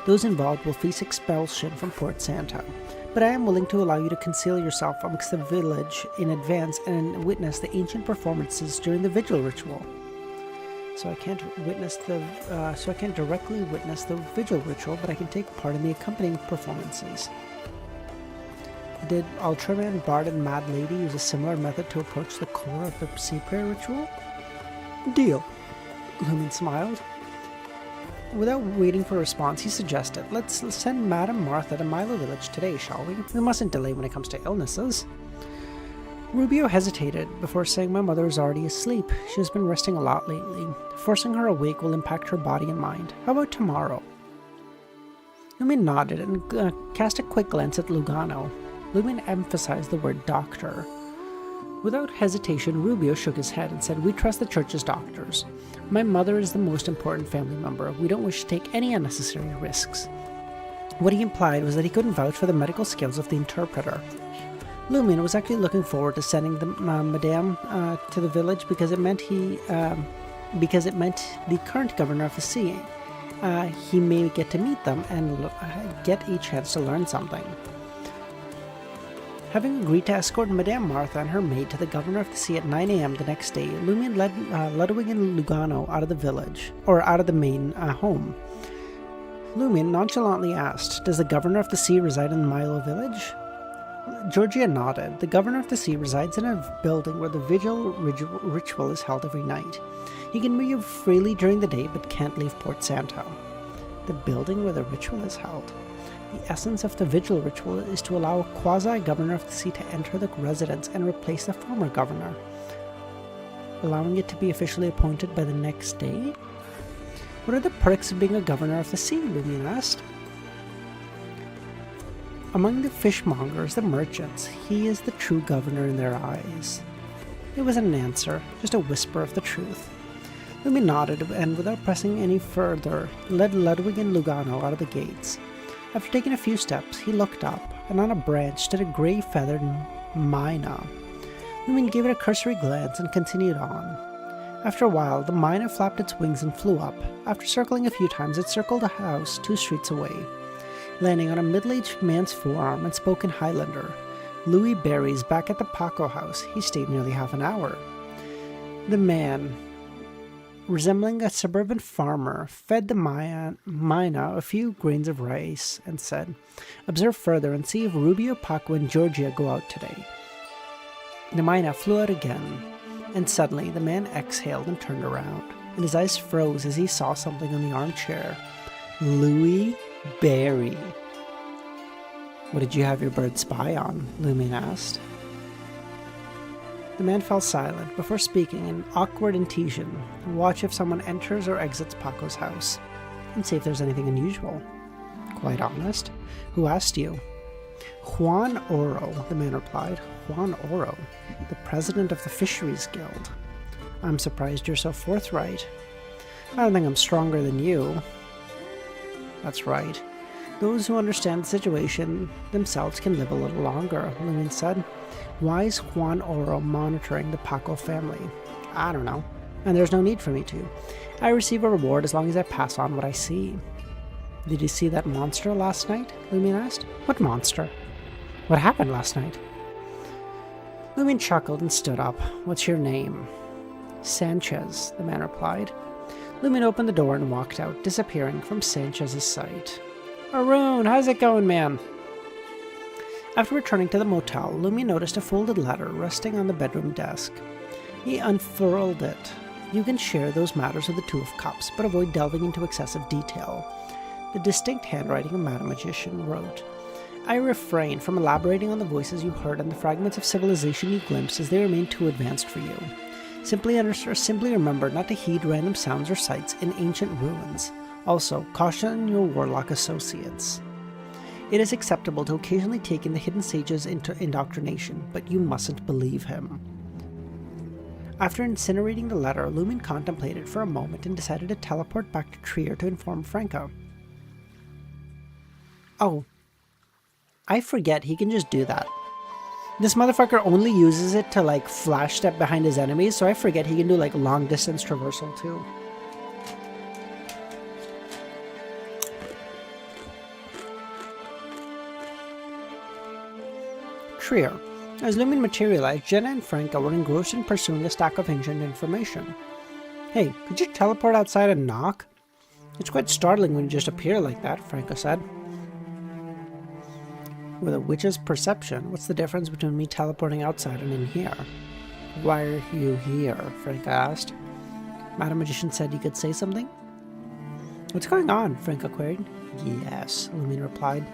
Those involved will face expulsion from Port Santa. But I am willing to allow you to conceal yourself amongst the village in advance and witness the ancient performances during the vigil ritual. So I can't directly witness the vigil ritual, but I can take part in the accompanying performances. Did Ultraman, Bard, and Mad Lady use a similar method to approach the core of the sea prayer ritual? Deal. Lumion smiled. Without waiting for a response, he suggested, let's send Madame Martha to Milo Village today, shall we? We mustn't delay when it comes to illnesses. Rubio hesitated before saying, my mother is already asleep. She has been resting a lot lately. Forcing her awake will impact her body and mind. How about tomorrow? Lumion nodded and cast a quick glance at Lugano. Lumion emphasized the word doctor. Without hesitation, Rubio shook his head and said, we trust the church's doctors. My mother is the most important family member. We don't wish to take any unnecessary risks. What he implied was that he couldn't vouch for the medical skills of the interpreter. Lumion was actually looking forward to sending the Madame to the village because it meant the current governor of the sea. He may get to meet them and get a chance to learn something. Having agreed to escort Madame Martha and her maid to the governor of the sea at 9 a.m. the next day, Lumion led Ludwig and Lugano out of the village, or out of the main home. Lumion nonchalantly asked, does the governor of the sea reside in Milo Village? Georgia nodded. The governor of the sea resides in a building where the vigil ritual is held every night. He can move freely during the day but can't leave Port Santa. The building where the ritual is held. The essence of the vigil ritual is to allow a quasi-governor of the sea to enter the residence and replace the former governor, allowing it to be officially appointed by the next day? What are the perks of being a governor of the sea? Lumion asked. Among the fishmongers, the merchants, he is the true governor in their eyes. It wasn't an answer, just a whisper of the truth. Lumion nodded and, without pressing any further, led Ludwig and Lugano out of the gates. After taking a few steps, he looked up, and on a branch stood a grey-feathered myna. Lumion gave it a cursory glance and continued on. After a while, the myna flapped its wings and flew up. After circling a few times, it circled a house 2 streets away, landing on a middle-aged man's forearm and spoke in Highlander. Louis Barry's back at the Paco house. He stayed nearly half an hour. The man, resembling a suburban farmer, fed the myna a few grains of rice and said, observe further and see if Rubio, Paco, and Georgia go out today. The myna flew out again, and suddenly the man exhaled and turned around, and his eyes froze as he saw something on the armchair. Louis Barry. What did you have your bird spy on? Lumion asked. The man fell silent before speaking in awkward intonation. Watch if someone enters or exits Paco's house, and see if there's anything unusual. Quite honest. Who asked you? Juan Oro, the man replied. Juan Oro, the president of the Fisheries Guild. I'm surprised you're so forthright. I don't think I'm stronger than you. That's right. Those who understand the situation themselves can live a little longer, Lumion said. Why is Juan Oro monitoring the Paco family? I don't know, and there's no need for me to. I receive a reward as long as I pass on what I see. Did you see that monster last night? Lumion asked. What monster? What happened last night? Lumion chuckled and stood up. What's your name? Sanchez, the man replied. Lumen opened the door and walked out, disappearing from Sanchez's sight. Arun, how's it going, man? After returning to the motel, Lumen noticed a folded letter resting on the bedroom desk. He unfurled it. You can share those matters with the Two of Cups, but avoid delving into excessive detail. The distinct handwriting of Madame Magician wrote, I refrain from elaborating on the voices you heard and the fragments of civilization you glimpsed as they remain too advanced for you. Simply remember not to heed random sounds or sights in ancient ruins. Also, caution your warlock associates. It is acceptable to occasionally take in the hidden sage's indoctrination, but you mustn't believe him. After incinerating the letter, Lumen contemplated for a moment and decided to teleport back to Trier to inform Franca. Oh, I forget he can just do that. This motherfucker only uses it to like flash step behind his enemies, so I forget he can do like long distance traversal too. Trier. As Lumen materialized, Jenna and Franca were engrossed in pursuing a stack of ancient information. Hey, could you teleport outside and knock? It's quite startling when you just appear like that, Franca said. With a witch's perception, what's the difference between me teleporting outside and in here? Why are you here? Franca asked. Madame Magician said you could say something? What's going on? Franca queried. Yes, Lumen replied.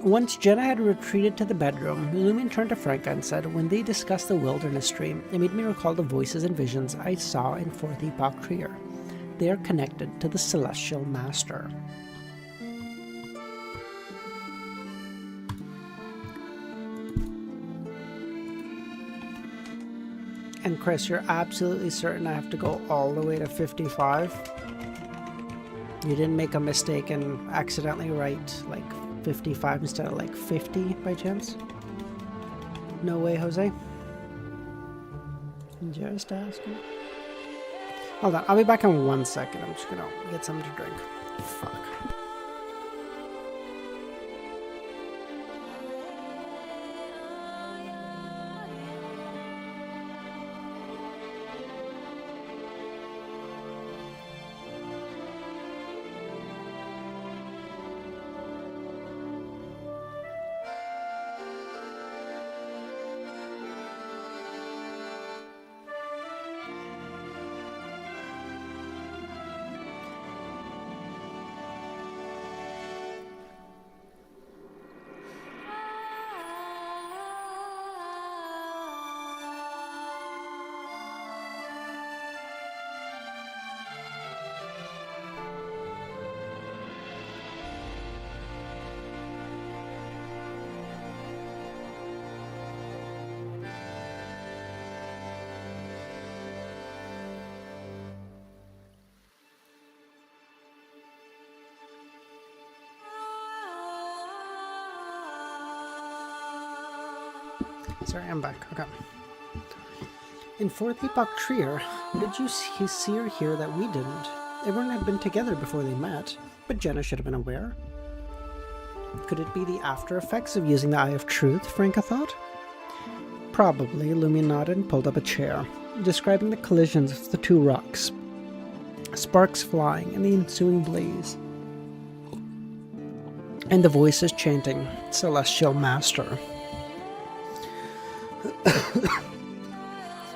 Once Jenna had retreated to the bedroom, Lumen turned to Franca and said, when they discussed the wilderness stream, it made me recall the voices and visions I saw in 4th Epoch Trier. They are connected to the Celestial Master. And Chris, you're absolutely certain I have to go all the way to 55? You didn't make a mistake and accidentally write like 55 instead of like 50 by chance? No way, Jose. Just asking. Hold on, I'll be back in 1 second. I'm just gonna get something to drink. Fuck. Sorry, I'm back. Okay. In 4th Epoch Trier, what did you see or hear that we didn't? Everyone had been together before they met, but Jenna should have been aware. Could it be the after effects of using the Eye of Truth, Franca thought? Probably, Lumen nodded and pulled up a chair, describing the collisions of the two rocks, sparks flying and the ensuing blaze, and the voices chanting, Celestial Master.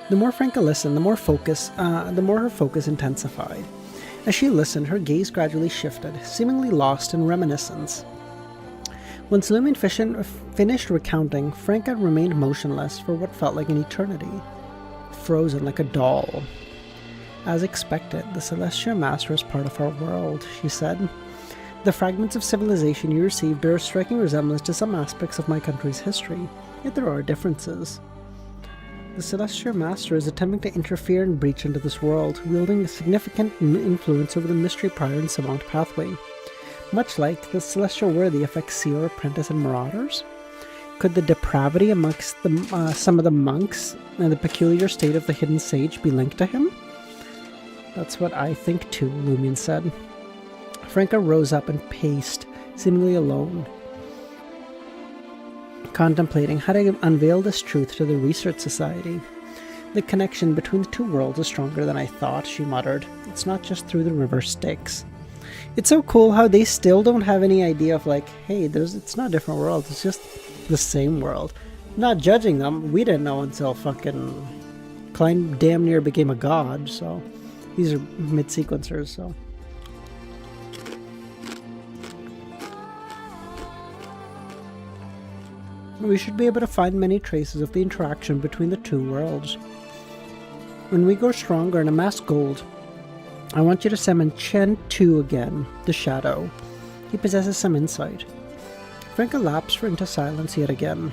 The more Franca listened, the more her focus intensified. As she listened, her gaze gradually shifted, seemingly lost in reminiscence. Once Lumen finished recounting, Franca remained motionless for what felt like an eternity, frozen like a doll. As expected, the Celestial Master is part of our world, she said. The fragments of civilization you received bear a striking resemblance to some aspects of my country's history, yet there are differences. The Celestial Master is attempting to interfere and breach into this world, wielding a significant influence over the Mystery Prior and Savant pathway. Much like the Celestial Worthy affects Seer, Apprentice, and Marauders? Could the depravity amongst some of the monks and the peculiar state of the Hidden Sage be linked to him? That's what I think too, Lumen said. Franca rose up and paced, seemingly alone, contemplating how to unveil this truth to the Research Society. The connection between the two worlds is stronger than I thought, she muttered. It's not just through the river Styx. It's so cool how they still don't have any idea of like, hey, it's not different worlds, it's just the same world. Not judging them, we didn't know until fucking Klein damn near became a god, so these are mid-sequencers, so. We should be able to find many traces of the interaction between the two worlds. When we grow stronger and amass gold, I want you to summon Chen Tu again, the Shadow. He possesses some insight. Franca lapsed into silence yet again.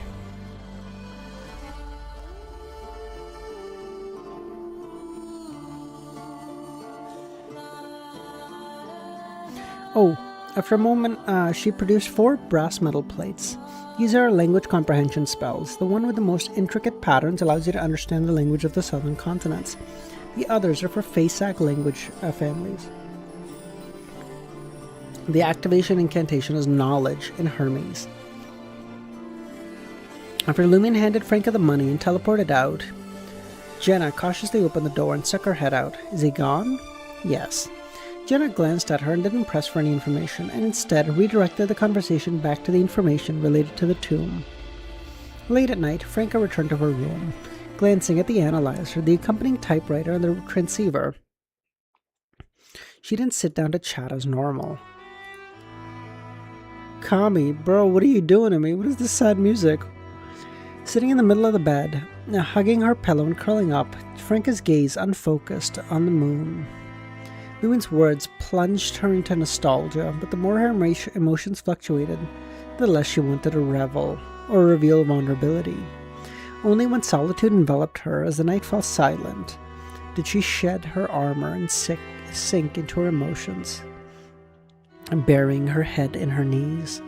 Oh, after a moment, she produced 4 brass metal plates. These are language comprehension spells. The one with the most intricate patterns allows you to understand the language of the southern continents. The others are for Faesac language families. The activation incantation is Knowledge in Hermes. After Lumion handed Franca the money and teleported out, Jenna cautiously opened the door and stuck her head out. Is he gone? Yes. Jenna glanced at her and didn't press for any information, and instead redirected the conversation back to the information related to the tomb. Late at night, Franca returned to her room, glancing at the analyzer, the accompanying typewriter, and the transceiver. She didn't sit down to chat as normal. Kami, bro, what are you doing to me? What is this sad music? Sitting in the middle of the bed, hugging her pillow and curling up, Franca's gaze unfocused on the moon. Lumin's words plunged her into nostalgia, but the more her emotions fluctuated, the less she wanted to revel or reveal vulnerability. Only when solitude enveloped her as the night fell silent did she shed her armor and sink into her emotions, burying her head in her knees.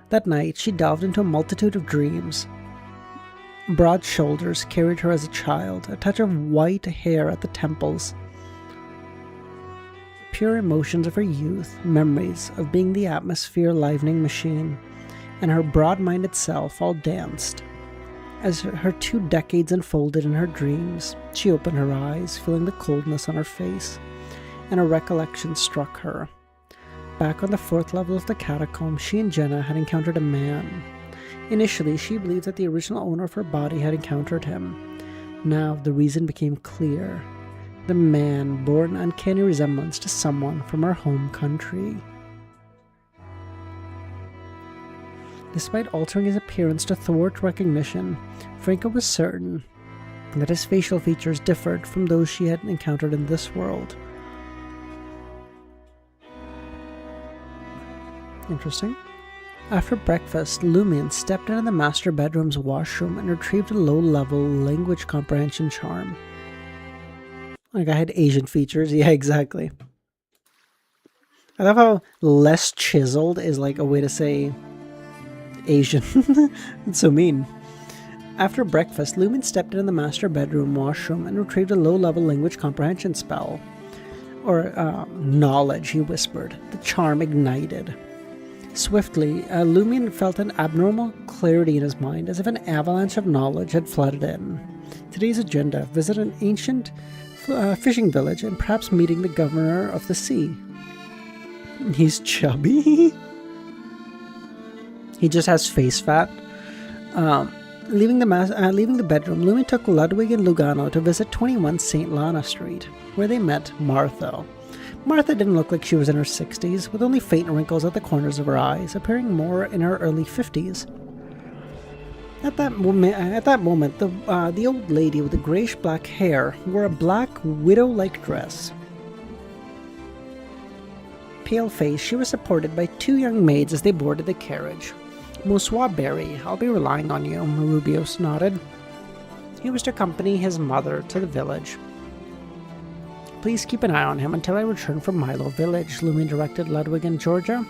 That night she delved into a multitude of dreams. Broad shoulders carried her as a child, a touch of white hair at the temples. Pure emotions of her youth, memories of being the atmosphere-livening machine, and her broad-minded self all danced. As her 2 decades unfolded in her dreams, she opened her eyes, feeling the coldness on her face, and a recollection struck her. Back on the 4th level of the catacomb, she and Jenna had encountered a man. Initially, she believed that the original owner of her body had encountered him. Now, the reason became clear. The man bore an uncanny resemblance to someone from her home country. Despite altering his appearance to thwart recognition, Franca was certain that his facial features differed from those she had encountered in this world. Interesting. After breakfast, Lumion stepped into the master bedroom's washroom and retrieved a low-level language comprehension charm. Like I had Asian features. Yeah, exactly. I love how less chiseled is like a way to say Asian. It's so mean. After breakfast, Lumion stepped into the master bedroom washroom and retrieved a low-level language comprehension spell. Or, knowledge, he whispered. The charm ignited. Swiftly, Lumion felt an abnormal clarity in his mind, as if an avalanche of knowledge had flooded in. Today's agenda: visit an ancient fishing village and perhaps meeting the governor of the sea. He's chubby. He just has face fat. Leaving the bedroom, Lumion took Ludwig and Lugano to visit 21 St. Lana Street, where they met Martha. Martha didn't look like she was in her 60s, with only faint wrinkles at the corners of her eyes, appearing more in her early 50s. At that moment, the old lady with the grayish-black hair wore a black widow-like dress. Pale-faced, she was supported by 2 young maids as they boarded the carriage. Monsieur Barry, I'll be relying on you, Rubius nodded. He was to accompany his mother to the village. Please keep an eye on him until I return from Milo Village, Lumion directed Ludwig and Georgia.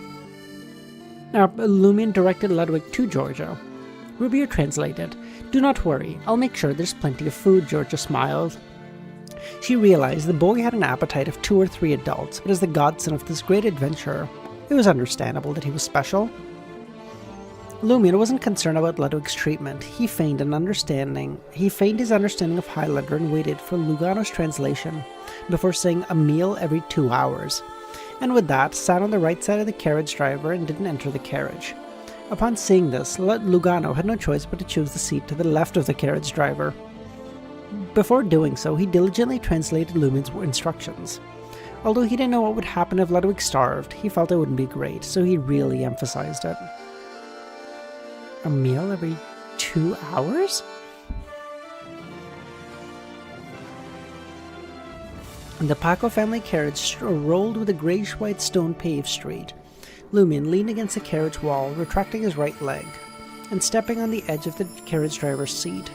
Lumion directed Ludwig to Georgia. Rubio translated. Do not worry, I'll make sure there's plenty of food, Georgia smiled. She realized the boy had an appetite of 2 or 3 adults, but as the godson of this great adventure, it was understandable that he was special. Lumion wasn't concerned about Ludwig's treatment. He feigned his understanding of Highlander and waited for Lugano's translation before saying a meal every 2 hours. And with that, sat on the right side of the carriage driver and didn't enter the carriage. Upon seeing this, Lugano had no choice but to choose the seat to the left of the carriage driver. Before doing so, he diligently translated Lumion's instructions. Although he didn't know what would happen if Ludwig starved, he felt it wouldn't be great, so he really emphasized it. A meal every 2 hours? The Paco family carriage rolled with a greyish-white stone-paved street. Lumion leaned against the carriage wall, retracting his right leg, and stepping on the edge of the carriage driver's seat.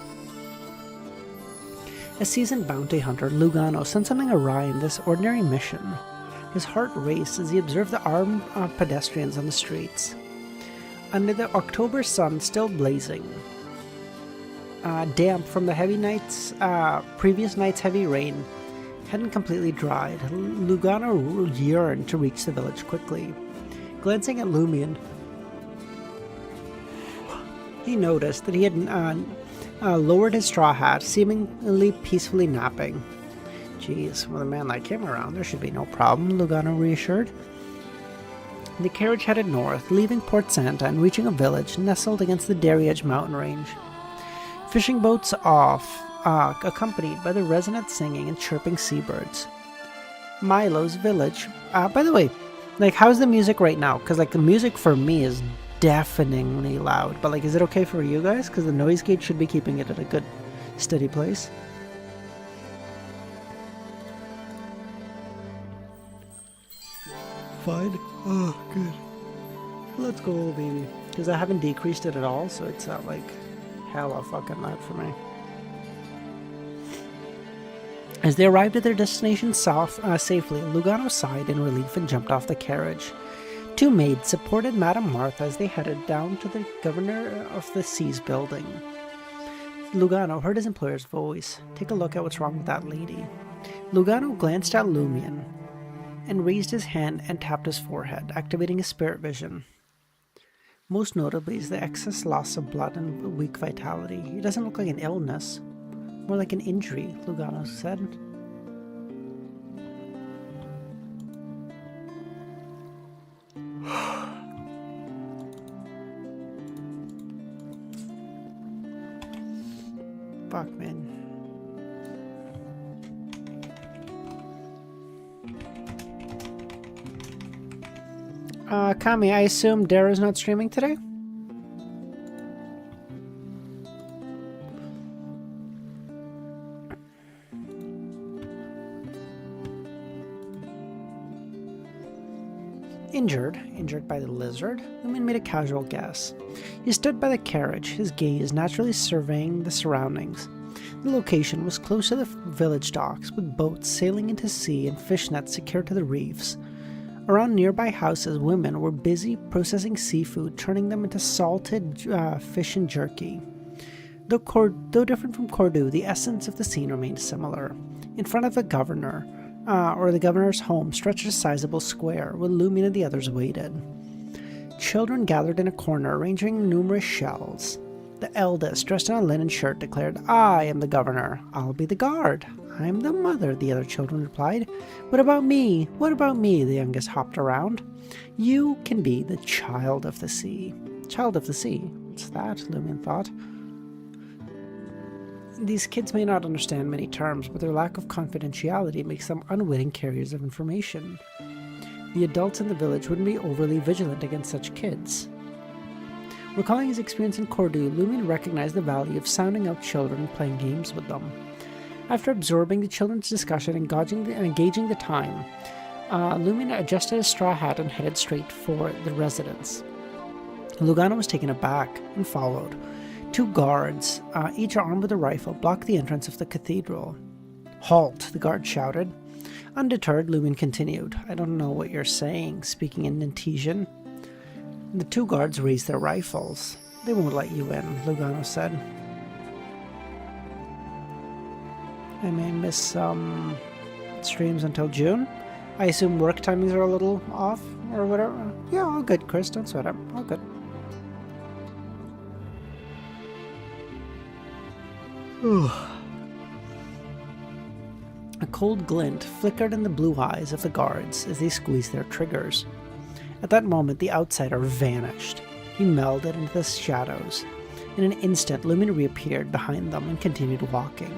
A seasoned bounty hunter, Lugano sensed something awry in this ordinary mission. His heart raced as he observed the armed pedestrians on the streets. Under the October sun still blazing, damp from the previous night's heavy rain hadn't completely dried. Lugano yearned to reach the village quickly. Glancing at Lumion, he noticed that he had lowered his straw hat, seemingly peacefully napping. Jeez, with a man like him around, there should be no problem, Lugano reassured. The carriage headed north, leaving Port Santa and reaching a village nestled against the Darriedge mountain range. Fishing boats off, accompanied by the resonant singing and chirping seabirds. Milo's village. By the way, like, how's the music right now? Because, like, the music for me is deafeningly loud. But, like, is it okay for you guys? Because the noise gauge should be keeping it at a good, steady place. Fine. Oh, good. Let's go, baby. Because I haven't decreased it at all, so it's not, like, hella fucking loud for me. As they arrived at their destination safely, Lugano sighed in relief and jumped off the carriage. Two maids supported Madame Martha as they headed down to the Governor of the Seas building. Lugano heard his employer's voice. Take a look at what's wrong with that lady. Lugano glanced at Lumion and raised his hand and tapped his forehead, activating his spirit vision. Most notably is the excess loss of blood and weak vitality. It doesn't look like an illness. More like an injury, Lugano said. Fuck, man. Kami, I assume Dara's not streaming today? Injured by the lizard, Lumion made a casual guess. He stood by the carriage, his gaze naturally surveying the surroundings. The location was close to the village docks, with boats sailing into sea and fish nets secured to the reefs. Around nearby houses, women were busy processing seafood, turning them into salted fish and jerky. Though different from Cordoue, the essence of the scene remained similar. In front of the governor, the governor's home, stretched a sizable square, where Lumion and the others waited. Children gathered in a corner, arranging numerous shells. The eldest, dressed in a linen shirt, declared, "I am the governor. I'll be the guard." "I'm the mother," the other children replied. "What about me? What about me?" The youngest hopped around. "You can be the child of the sea." Child of the sea? What's that? Lumion thought. These kids may not understand many terms, but their lack of confidentiality makes them unwitting carriers of information. The adults in the village wouldn't be overly vigilant against such kids. Recalling his experience in Cordoue, Lumion recognized the value of sounding out children and playing games with them. After absorbing the children's discussion and gauging the time, Lumion adjusted his straw hat and headed straight for the residence. Lugano was taken aback and followed. Two guards, each armed with a rifle, blocked the entrance of the cathedral. "Halt!" the guard shouted. Undeterred, Lumion continued. "I don't know what you're saying," speaking in Nantesian. The two guards raised their rifles. "They won't let you in," Lugano said. I may miss some streams until June. I assume work timings are a little off or whatever. Yeah, all good, Chris. Don't sweat it. All good. A cold glint flickered in the blue eyes of the guards as they squeezed their triggers. At that moment, the outsider vanished. He melded into the shadows. In an instant, Lumen reappeared behind them and continued walking,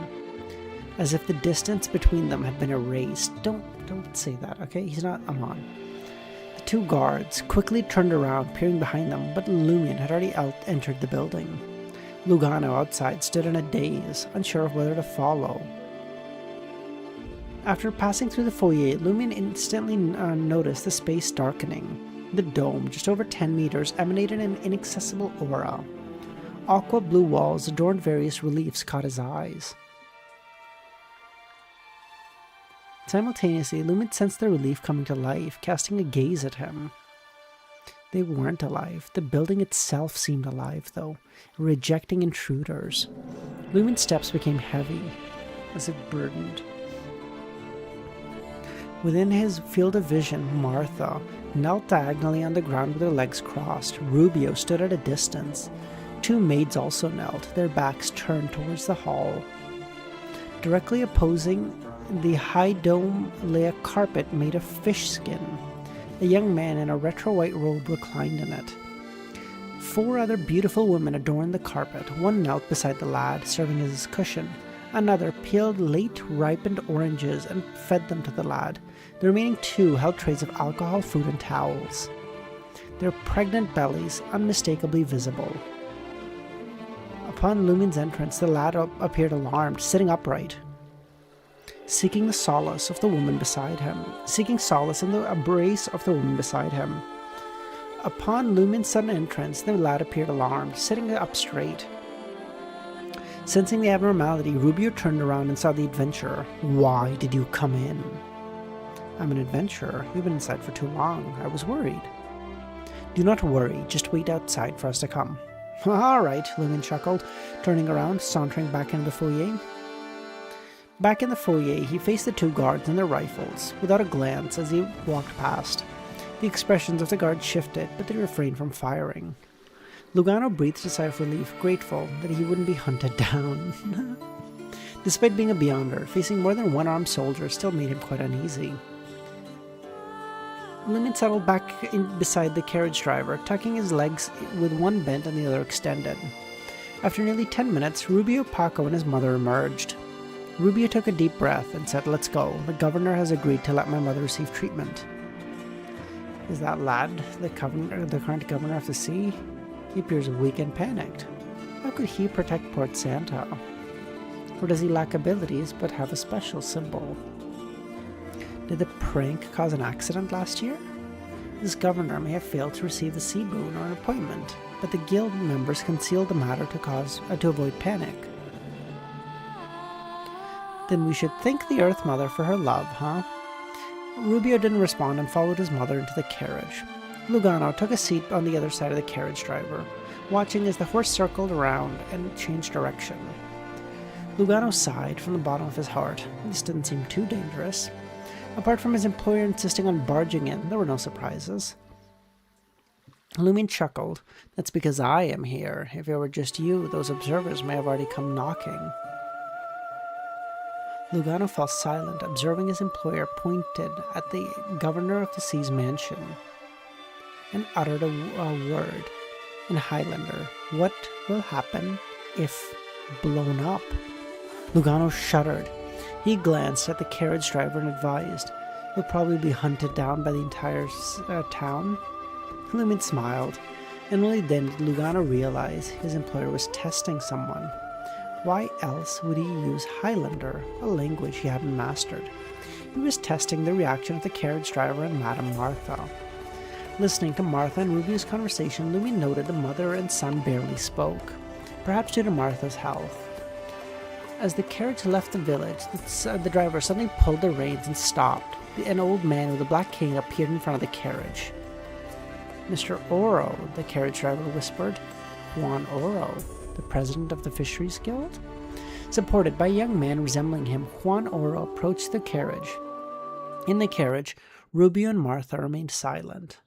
as if the distance between them had been erased. Don't say that, okay? He's not Amon. The two guards quickly turned around, peering behind them, but Lumion had already entered the building. Lugano outside stood in a daze, unsure of whether to follow. After passing through the foyer, Lumion instantly noticed the space darkening. The dome, just over 10 meters, emanated an inaccessible aura. Aqua blue walls adorned various reliefs caught his eyes. Simultaneously, Lumen sensed the relief coming to life, casting a gaze at him. They weren't alive. The building itself seemed alive, though, rejecting intruders. Lumen's steps became heavy, as if burdened. Within his field of vision, Martha knelt diagonally on the ground with her legs crossed. Rubio stood at a distance. Two maids also knelt, their backs turned towards the hall. Directly opposing the high dome lay a carpet made of fish skin. A young man in a retro white robe reclined in it. Four other beautiful women adorned the carpet. One knelt beside the lad, serving as his cushion. Another peeled late ripened oranges and fed them to the lad. The remaining two held trays of alcohol, food, and towels, their pregnant bellies unmistakably visible. Upon Lumen's entrance, the lad appeared alarmed, sitting upright, seeking the solace of the woman beside him, seeking solace in the embrace of the woman beside him. Upon Lumen's sudden entrance, the lad appeared alarmed, sitting up straight. Sensing the abnormality, Rubio turned around and saw the adventurer. "Why did you come in?" "I'm an adventurer. We've been inside for too long. I was worried." "Do not worry. Just wait outside for us to come." "All right," Lumen chuckled, turning around, sauntering back into the foyer. Back in the foyer, he faced the two guards and their rifles, without a glance as he walked past. The expressions of the guards shifted, but they refrained from firing. Lugano breathed a sigh of relief, grateful that he wouldn't be hunted down. Despite being a Beyonder, facing more than one armed soldier still made him quite uneasy. Lumen settled back beside the carriage driver, tucking his legs with one bent and the other extended. After nearly 10 minutes, Rubio, Paco, and his mother emerged. Rubio took a deep breath and said, "Let's go. The governor has agreed to let my mother receive treatment." Is that lad the current governor of the sea? He appears weak and panicked. How could he protect Port Santa? Or does he lack abilities but have a special symbol? Did the prank cause an accident last year? This governor may have failed to receive the sea boon or an appointment, but the guild members concealed the matter to avoid panic. Then we should thank the Earth Mother for her love, huh? Rubio didn't respond and followed his mother into the carriage. Lugano took a seat on the other side of the carriage driver, watching as the horse circled around and changed direction. Lugano sighed from the bottom of his heart. This didn't seem too dangerous. Apart from his employer insisting on barging in, there were no surprises. Lumen chuckled. "That's because I am here. If it were just you, those observers may have already come knocking." Lugano fell silent, observing his employer pointed at the governor of the sea's mansion, and uttered a word in Highlander. "What will happen if blown up?" Lugano shuddered. He glanced at the carriage driver and advised, "You'll probably be hunted down by the entire town." Lumen smiled, and only then did Lugano realize his employer was testing someone. Why else would he use Highlander, a language he hadn't mastered? He was testing the reaction of the carriage driver and Madame Martha. Listening to Martha and Rubio's conversation, Louis noted the mother and son barely spoke, perhaps due to Martha's health. As the carriage left the village, the driver suddenly pulled the reins and stopped. An old man with a black cane appeared in front of the carriage. "Mr. Oro," the carriage driver whispered. "Juan Oro, the president of the Fisheries Guild?" Supported by a young man resembling him, Juan Oro approached the carriage. In the carriage, Rubio and Martha remained silent.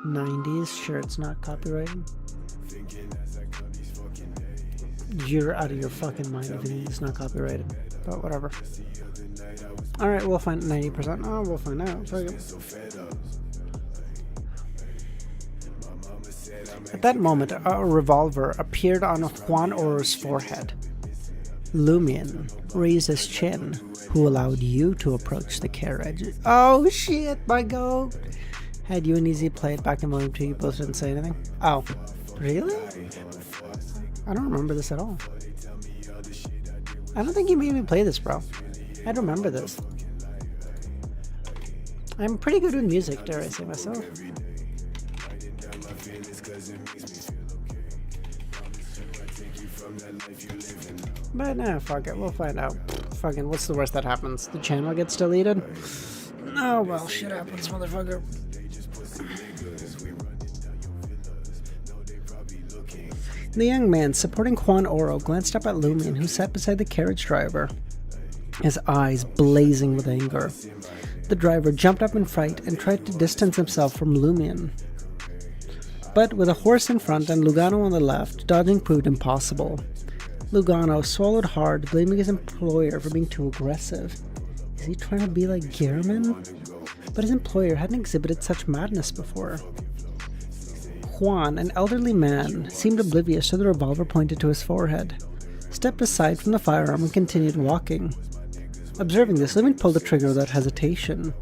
90s, sure, it's not copyrighted. You're out of your fucking mind if you think it's not copyrighted, but whatever. Alright, we'll find 90%. Oh, we'll find out. At that moment, a revolver appeared on Juan Oro's forehead. Lumion raised his chin. Who allowed you to approach the carriage? Oh shit, my goat! Had you and Easy played back in Volume 2, you both didn't say anything? Oh, really? I don't remember this at all. I don't think you made me play this, bro. I don't remember this. I'm pretty good with music, dare I say myself. But nah, fuck it, we'll find out. Fucking, what's the worst that happens? The channel gets deleted? Oh well, shit happens, motherfucker. The young man supporting Juan Oro glanced up at Lumion, who sat beside the carriage driver, his eyes blazing with anger. The driver jumped up in fright and tried to distance himself from Lumion. But with a horse in front and Lugano on the left, dodging proved impossible. Lugano swallowed hard, blaming his employer for being too aggressive. Is he trying to be like Gehrman? But his employer hadn't exhibited such madness before. Juan, an elderly man, seemed oblivious to the revolver pointed to his forehead, stepped aside from the firearm and continued walking. Observing this, Lumion pulled the trigger without hesitation,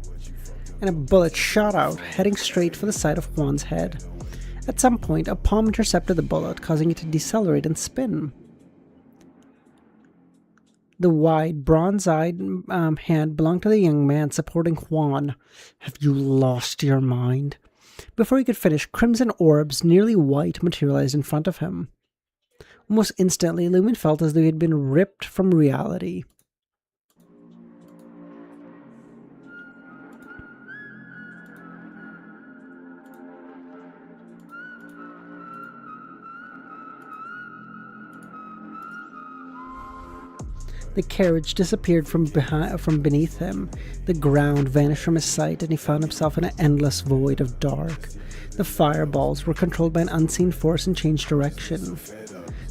and a bullet shot out, heading straight for the side of Juan's head. At some point, a palm intercepted the bullet, causing it to decelerate and spin. The wide, bronze-eyed hand belonged to the young man supporting Juan. Have you lost your mind? Before he could finish, crimson orbs, nearly white, materialized in front of him. Almost instantly, Lumion felt as though he had been ripped from reality. The carriage disappeared from beneath him. The ground vanished from his sight, and he found himself in an endless void of dark. The fireballs were controlled by an unseen force and changed direction.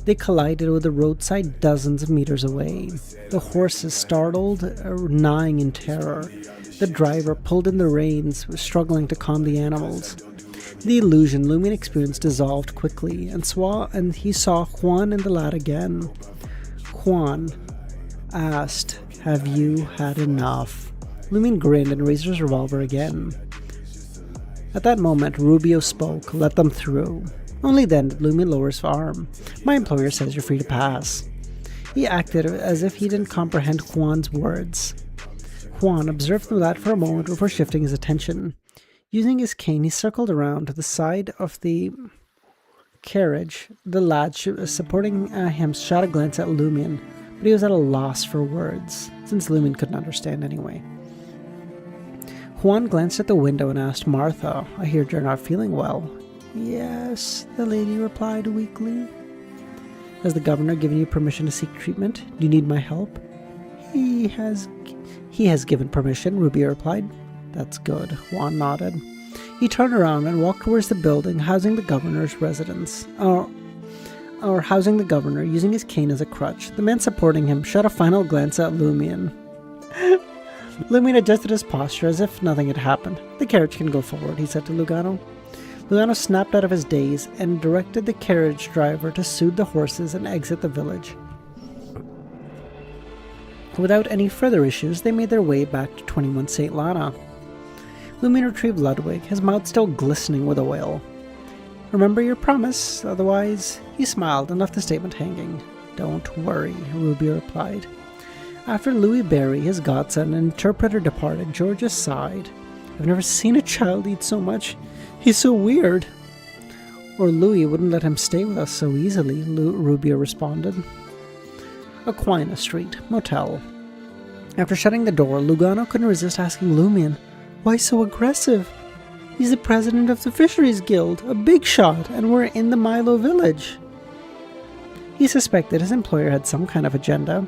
They collided with the roadside dozens of meters away. The horses startled, gnawing in terror. The driver pulled in the reins, struggling to calm the animals. The illusion Lumion experienced dissolved quickly, and he saw Juan and the lad again. Juan asked, "Have you had enough?" Lumion grinned and raised his revolver again. At that moment, Rubio spoke, "Let them through." Only then did Lumion lower his arm. "My employer says you're free to pass." He acted as if he didn't comprehend Juan's words. Juan observed the lad for a moment before shifting his attention. Using his cane, he circled around to the side of the carriage. The lad supporting him shot a glance at Lumion, but he was at a loss for words, since Lumion couldn't understand anyway. Juan glanced at the window and asked, "Martha, I hear you're not feeling well." "Yes," the lady replied weakly. "Has the governor given you permission to seek treatment? Do you need my help?" He has given permission," Rubio replied. "That's good," Juan nodded. He turned around and walked towards the building housing the governor's residence. Or housing the governor, using his cane as a crutch. The man supporting him shot a final glance at Lumion. Lumion adjusted his posture as if nothing had happened. "The carriage can go forward," he said to Lugano. Lugano snapped out of his daze and directed the carriage driver to soothe the horses and exit the village. Without any further issues, they made their way back to 21 St. Lana. Lumion retrieved Ludwig, his mouth still glistening with oil. "Remember your promise, otherwise..." He smiled and left the statement hanging. "Don't worry," Rubio replied. After Louis Barry, his godson and interpreter departed, Georgia sighed. "I've never seen a child eat so much. He's so weird." "Or Louis wouldn't let him stay with us so easily," Rubio responded. Aquinas Street, motel. After shutting the door, Lugano couldn't resist asking Lumion, "Why so aggressive? He's the president of the Fisheries Guild, a big shot, and we're in the Milo village." He suspected his employer had some kind of agenda.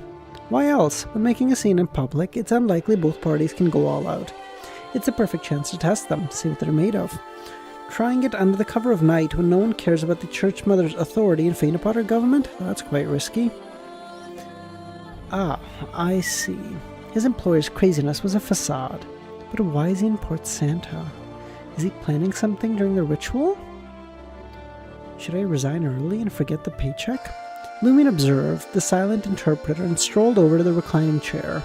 Why else? When making a scene in public, it's unlikely both parties can go all out. It's a perfect chance to test them, see what they're made of. Trying it under the cover of night when no one cares about the Church Mother's authority and faint upon her government? That's quite risky. Ah, I see. His employer's craziness was a facade. But why is he in Port Santa? Is he planning something during the ritual? Should I resign early and forget the paycheck? Lumion observed the silent interpreter and strolled over to the reclining chair.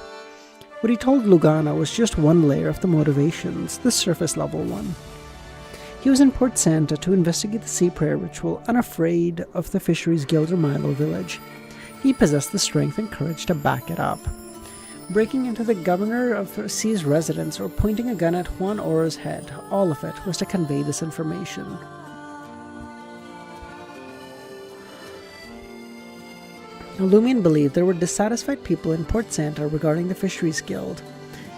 What he told Lugano was just one layer of the motivations, the surface level one. He was in Port Santa to investigate the sea prayer ritual, unafraid of the Fisheries Guild or Milo village. He possessed the strength and courage to back it up. Breaking into the governor of Sea's residence or pointing a gun at Juan Oro's head, all of it was to convey this information. Lumion believed there were dissatisfied people in Port Santa regarding the Fisheries Guild.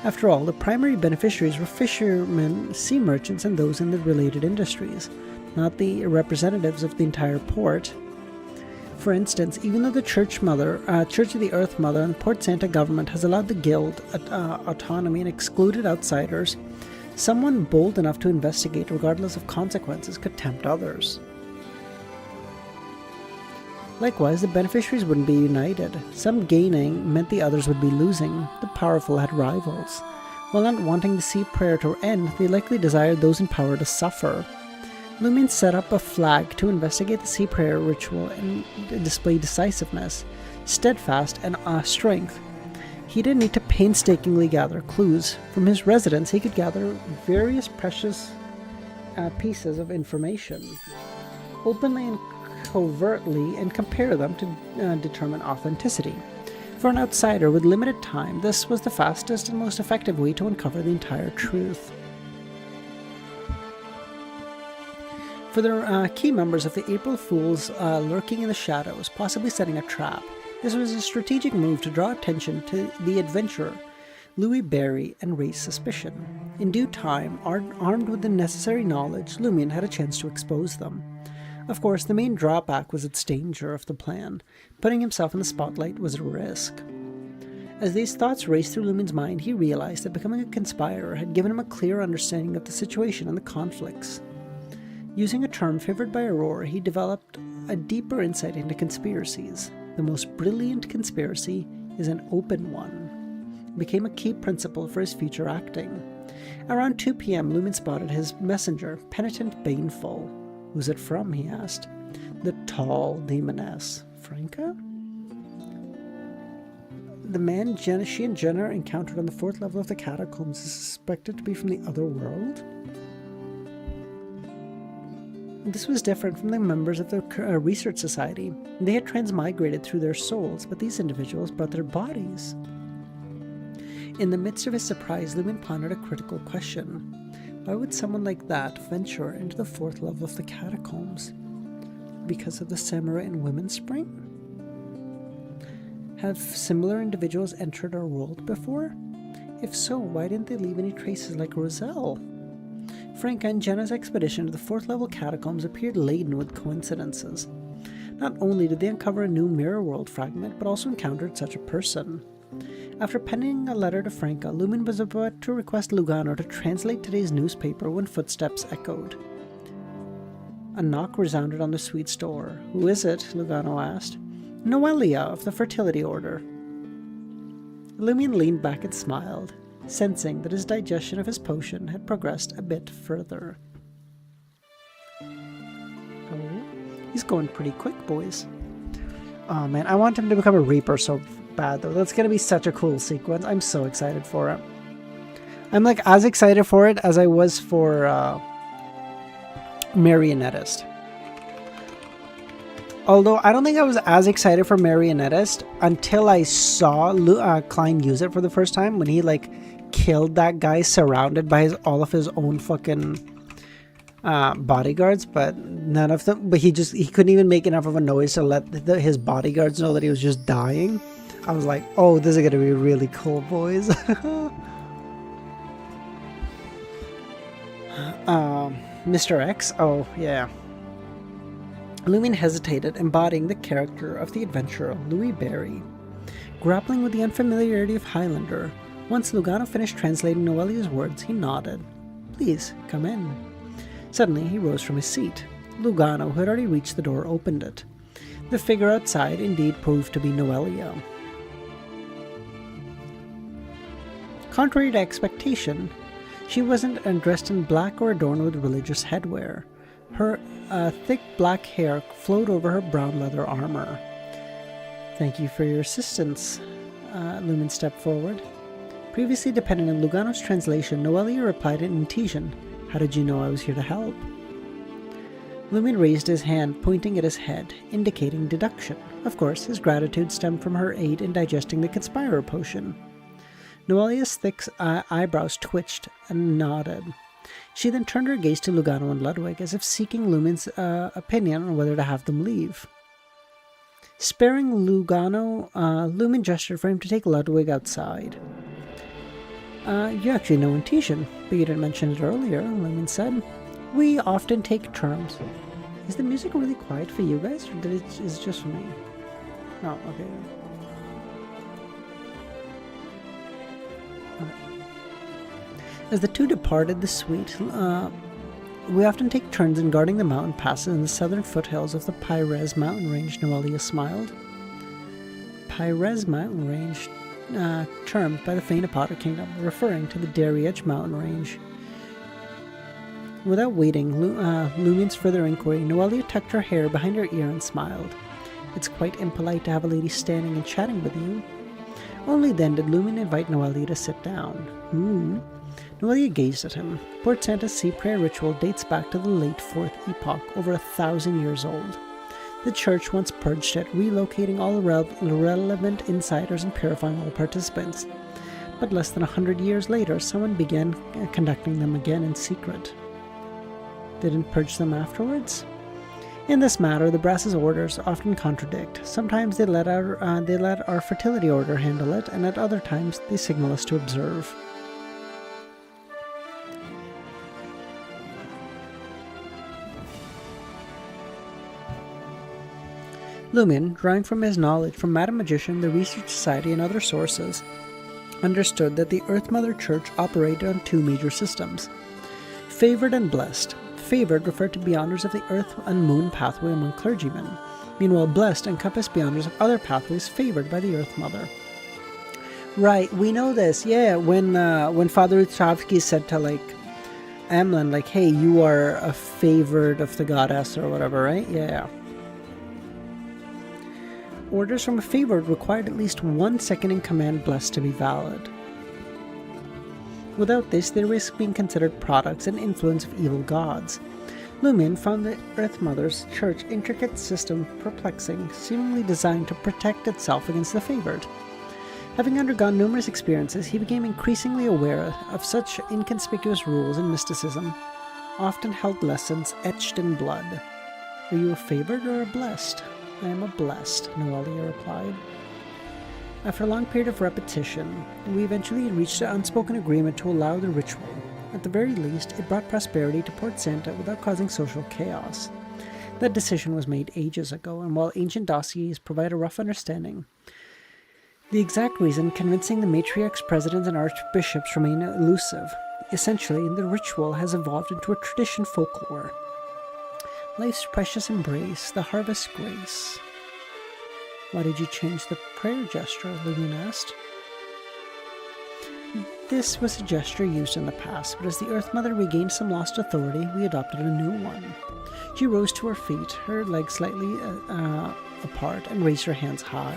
After all, the primary beneficiaries were fishermen, sea merchants, and those in the related industries, not the representatives of the entire port. For instance, even though the Church of the Earth Mother and Port Santa government has allowed the guild autonomy and excluded outsiders, someone bold enough to investigate regardless of consequences could tempt others. Likewise, the beneficiaries wouldn't be united. Some gaining meant the others would be losing. The powerful had rivals. While not wanting the sea prayer to end, they likely desired those in power to suffer. Lumion set up a flag to investigate the sea prayer ritual and display decisiveness, steadfast, and strength. He didn't need to painstakingly gather clues. From his residence, he could gather various precious pieces of information, openly and covertly, and compare them to determine authenticity. For an outsider with limited time, this was the fastest and most effective way to uncover the entire truth. For the key members of the April Fools lurking in the shadows, possibly setting a trap, this was a strategic move to draw attention to the adventurer, Louis Barry, and raise suspicion. In due time, armed with the necessary knowledge, Lumion had a chance to expose them. Of course, the main drawback was its danger of the plan. Putting himself in the spotlight was a risk. As these thoughts raced through Lumion's mind, he realized that becoming a conspirer had given him a clear understanding of the situation and the conflicts. Using a term favored by Aurora, he developed a deeper insight into conspiracies. The most brilliant conspiracy is an open one. It became a key principle for his future acting. Around 2 p.m., Lumion spotted his messenger, Penitent Baneful. Who's it from, he asked. The tall demoness. Franca? The man she and Jenna encountered on the 4th level of the catacombs is suspected to be from the other world? This was different from the members of the research society. They had transmigrated through their souls, but these individuals brought their bodies. In the midst of his surprise, Lumion pondered a critical question. Why would someone like that venture into the 4th level of the catacombs? Because of the samurai and women's spring? Have similar individuals entered our world before? If so, why didn't they leave any traces like Roselle? Franca and Jenna's expedition to the 4th level catacombs appeared laden with coincidences. Not only did they uncover a new mirror world fragment, but also encountered such a person. After penning a letter to Franca, Lumion was about to request Lugano to translate today's newspaper when footsteps echoed. A knock resounded on the suite's door. "Who is it?" Lugano asked. "Noelia of the Fertility Order." Lumion leaned back and smiled, sensing that his digestion of his potion had progressed a bit further. Oh, he's going pretty quick, boys. Oh man, I want him to become a Reaper so bad though. That's gonna be such a cool sequence. I'm so excited for it. I'm like as excited for it as I was for Marionettist. Although I don't think I was as excited for Marionettist until I saw Klein use it for the first time when he like killed that guy surrounded by all of his own fucking bodyguards, but none of them. But he couldn't even make enough of a noise to let his bodyguards know that he was just dying. I was like, oh, this is gonna be really cool, boys. Mr. X? Oh, yeah. Lumion hesitated, embodying the character of the adventurer Louis Barry. Grappling with the unfamiliarity of Highlander, once Lugano finished translating Noelia's words, he nodded. "Please, come in." Suddenly, he rose from his seat. Lugano, who had already reached the door, opened it. The figure outside indeed proved to be Noelia. Contrary to expectation, she wasn't dressed in black or adorned with religious headwear. Her thick black hair flowed over her brown leather armor. "Thank you for your assistance." Lumen stepped forward. Previously dependent on Lugano's translation, Noelia replied in Intesian, "How did you know I was here to help?" Lumen raised his hand, pointing at his head, indicating deduction. Of course, his gratitude stemmed from her aid in digesting the Conspirer potion. Noelia's thick eyebrows twitched and nodded. She then turned her gaze to Lugano and Ludwig, as if seeking Lumen's opinion on whether to have them leave. Sparing Lugano, Lumen gestured for him to take Ludwig outside. "You actually know Intesian, but you didn't mention it earlier," Lumen said. "We often take terms." Is the music really quiet for you guys, or is it just for me? No, okay. As the two departed the suite, we often take turns in guarding the mountain passes in the southern foothills of the Pyrez mountain range, Noelia smiled. Pyrez mountain range, termed by the Phaenopoda Kingdom, referring to the Dariedge mountain range. Without waiting Lumen's further inquiry, Noelia tucked her hair behind her ear and smiled. "It's quite impolite to have a lady standing and chatting with you." Only then did Lumen invite Noelia to sit down. Noelia gazed at him. Port Santa's sea prayer ritual dates back to the late 4th epoch, over 1,000 years old. The church once purged it, relocating all irrelevant insiders and purifying all participants. But less than 100 years later, someone began conducting them again in secret. They didn't purge them afterwards? In this matter, the brass's orders often contradict. Sometimes they let our fertility order handle it, and at other times they signal us to observe. Lumen, drawing from his knowledge from Madame Magician, the Research Society, and other sources, understood that the Earth Mother Church operated on two major systems: favored and blessed. Favored referred to beyonders of the Earth and Moon pathway among clergymen. Meanwhile, blessed encompassed beyonders of other pathways favored by the Earth Mother. Right, we know this. Yeah, when Father Uchovsky said to Emlyn, "Hey, you are a favored of the goddess," or whatever, right? Yeah. Orders from a favored required at least one second-in-command blessed to be valid. Without this, they risk being considered products and influence of evil gods. Lumen found the Earth Mother's Church intricate system perplexing, seemingly designed to protect itself against the favored. Having undergone numerous experiences, he became increasingly aware of such inconspicuous rules in mysticism, often held lessons etched in blood. "Are you a favored or a blessed?" "I am a blessed," Noelia replied. After a long period of repetition, we eventually reached an unspoken agreement to allow the ritual. At the very least, it brought prosperity to Port Santa without causing social chaos. That decision was made ages ago, and while ancient dossiers provide a rough understanding, the exact reason convincing the matriarchs, presidents, and archbishops remain elusive. Essentially, the ritual has evolved into a tradition folklore. Life's precious embrace, the harvest grace. "Why did you change the prayer gesture?" Lumen asked. This was a gesture used in the past, but as the Earth Mother regained some lost authority, we adopted a new one. She rose to her feet, her legs slightly apart, and raised her hands high.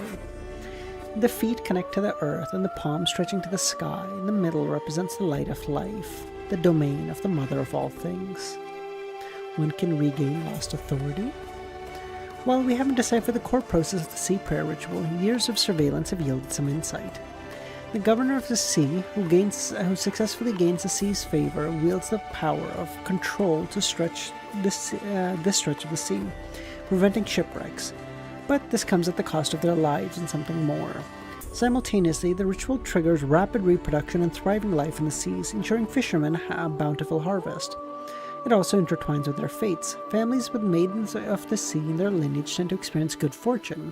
The feet connect to the earth, and the palms stretching to the sky. In the middle represents the light of life, the domain of the Mother of all things. One can regain lost authority? While we haven't deciphered the core process of the sea prayer ritual, years of surveillance have yielded some insight. The governor of the sea, who successfully gains the sea's favor, wields the power of control to stretch this stretch of the sea, preventing shipwrecks. But this comes at the cost of their lives and something more. Simultaneously, the ritual triggers rapid reproduction and thriving life in the seas, ensuring fishermen a bountiful harvest. It also intertwines with their fates. Families with maidens of the sea in their lineage tend to experience good fortune.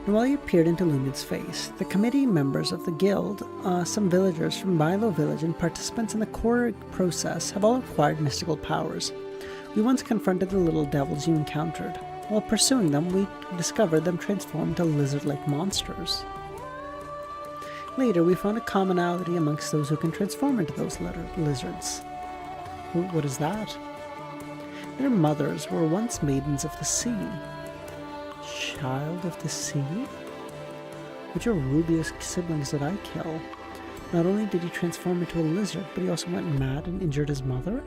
Noelia peered into Lumin's face. The committee members of the guild, some villagers from Milo village, and participants in the core process have all acquired mystical powers. We once confronted the little devils you encountered. While pursuing them, we discovered them transformed into lizard-like monsters. Later, we found a commonality amongst those who can transform into those lizards. What is that? Their mothers were once maidens of the sea. Child of the sea? Which of Rubio's siblings did I kill? Not only did he transform into a lizard, but he also went mad and injured his mother?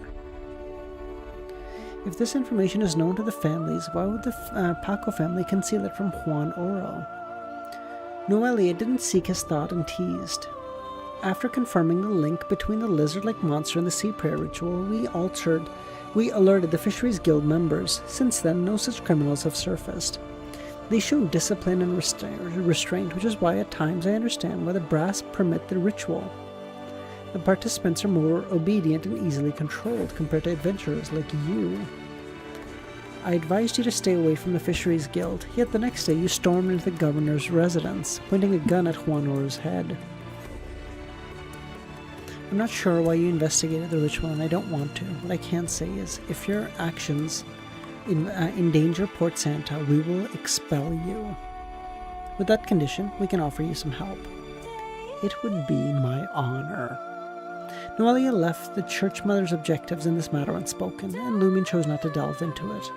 If this information is known to the families, why would the Paco family conceal it from Juan Oro? Noelia didn't seek his thought and teased. After confirming the link between the lizard-like monster and the sea prayer ritual, we alerted the Fisheries Guild members. Since then, no such criminals have surfaced. They show discipline and restraint, which is why at times I understand why the brass permit the ritual. The participants are more obedient and easily controlled compared to adventurers like you. I advised you to stay away from the Fisheries Guild, yet the next day you stormed into the governor's residence, pointing a gun at Juan Oro's head. I'm not sure why you investigated the ritual, and I don't want to. What I can say is, if your actions endanger Port Santa, we will expel you. With that condition, we can offer you some help. It would be my honor. Noelia left the Church Mother's objectives in this matter unspoken, and Lumin chose not to delve into it.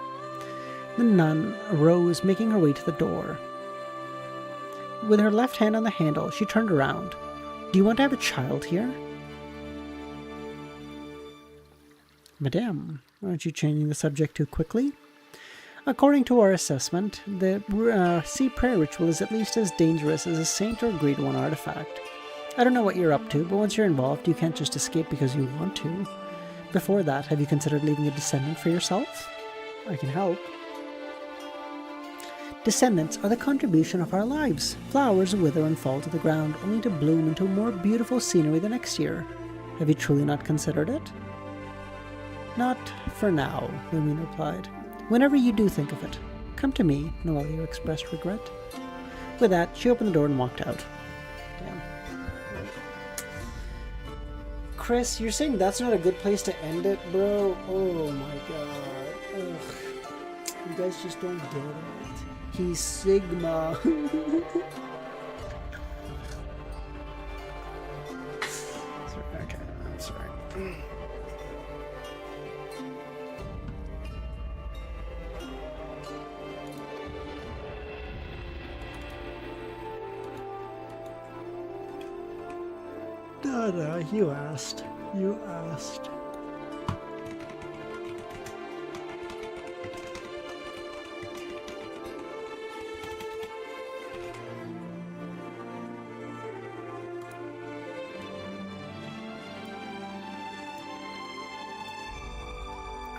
The nun arose, making her way to the door. With her left hand on the handle, she turned around. Do you want to have a child here? Madame, aren't you changing the subject too quickly? According to our assessment, the sea prayer ritual is at least as dangerous as a saint or grade 1 artifact. I don't know what you're up to, but once you're involved, you can't just escape because you want to. Before that, have you considered leaving a descendant for yourself? I can help. Descendants are the contribution of our lives. Flowers wither and fall to the ground, only to bloom into more beautiful scenery the next year. Have you truly not considered it? Not for now, Lumin replied. Whenever you do think of it, come to me, Noelia expressed regret. With that, she opened the door and walked out. Damn. Chris, you're saying that's not a good place to end it, bro? Oh my god. Ugh. You guys just don't get it. He's Sigma. Okay, I'm sorry. No, you asked. You asked.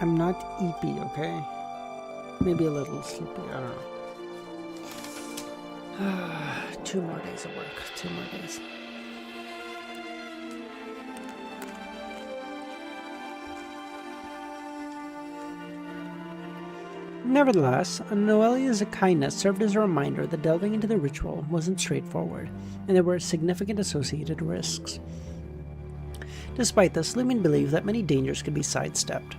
I'm not eepy, okay? Maybe a little sleepy, I don't know. 2 more days of work. 2 more days. Nevertheless, Noelia's kindness served as a reminder that delving into the ritual wasn't straightforward, and there were significant associated risks. Despite this, Lumin believed that many dangers could be sidestepped.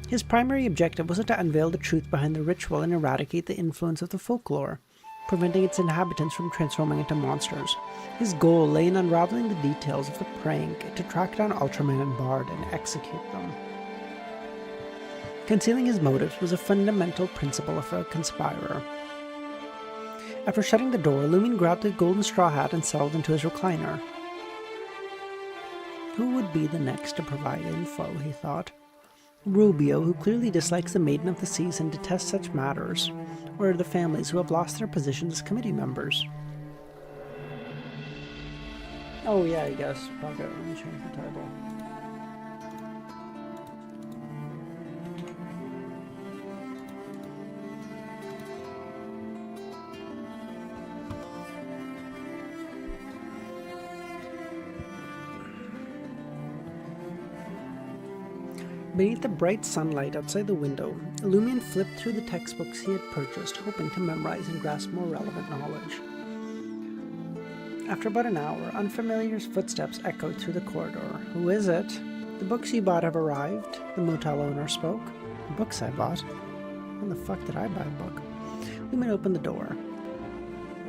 His primary objective was to unveil the truth behind the ritual and eradicate the influence of the folklore, preventing its inhabitants from transforming into monsters. His goal lay in unraveling the details of the prank to track down Ultraman and Bard and execute them. Concealing his motives was a fundamental principle of a conspirer. After shutting the door, Lumin grabbed a golden straw hat and settled into his recliner. Who would be the next to provide info, he thought. Rubio, who clearly dislikes the Maiden of the Seas and detests such matters, or the families who have lost their positions as committee members. Oh yeah, I guess. Okay, let me change the title. Beneath the bright sunlight outside the window, Lumion flipped through the textbooks he had purchased, hoping to memorize and grasp more relevant knowledge. After about an hour, unfamiliar footsteps echoed through the corridor. "Who is it?" "The books you bought have arrived," the motel owner spoke. "The books I bought? When the fuck did I buy a book?" Lumion opened the door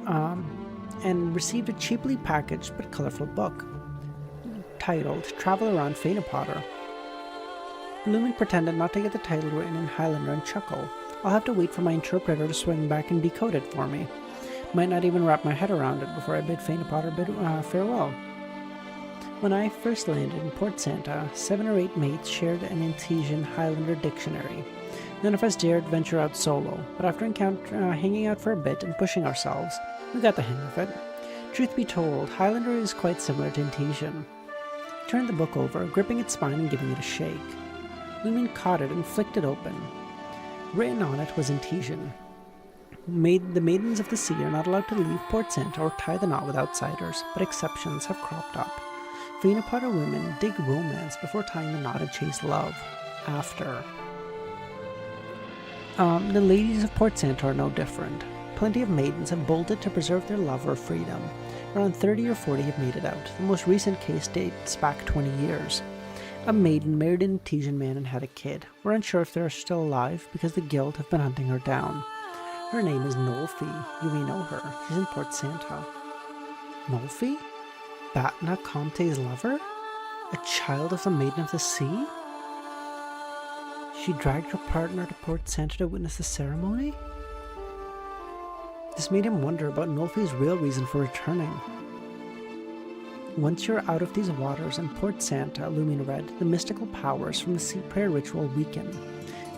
and received a cheaply packaged but colorful book titled Travel Around Fainapotter. Lumion pretended not to get the title written in Highlander and chuckle. "I'll have to wait for my interpreter to swing back and decode it for me. Might not even wrap my head around it before I bid Fainapotter farewell." When I first landed in Port Santa, 7 or 8 mates shared an Intesian Highlander dictionary. None of us dared venture out solo, but after hanging out for a bit and pushing ourselves, we got the hang of it. Truth be told, Highlander is quite similar to Intesian. I turned the book over, gripping its spine and giving it a shake. Lumion caught it and flicked it open. Written on it was Intesian. The maidens of the sea are not allowed to leave Port Santa or tie the knot with outsiders, but exceptions have cropped up. Fainapotter women dig romance before tying the knot and chase love after. The ladies of Port Santa are no different. Plenty of maidens have bolted to preserve their love or freedom. Around 30 or 40 have made it out. The most recent case dates back 20 years. A maiden married an Intesian man and had a kid. We're unsure if they're still alive because the guild have been hunting her down. Her name is Nolfi. You may know her. She's in Port Santa. Nolfi? Batna Comte's lover? A child of the Maiden of the Sea? She dragged her partner to Port Santa to witness the ceremony? This made him wonder about Nolfi's real reason for returning. Once you're out of these waters in Port Santa, Lumion read, the mystical powers from the sea prayer ritual weaken.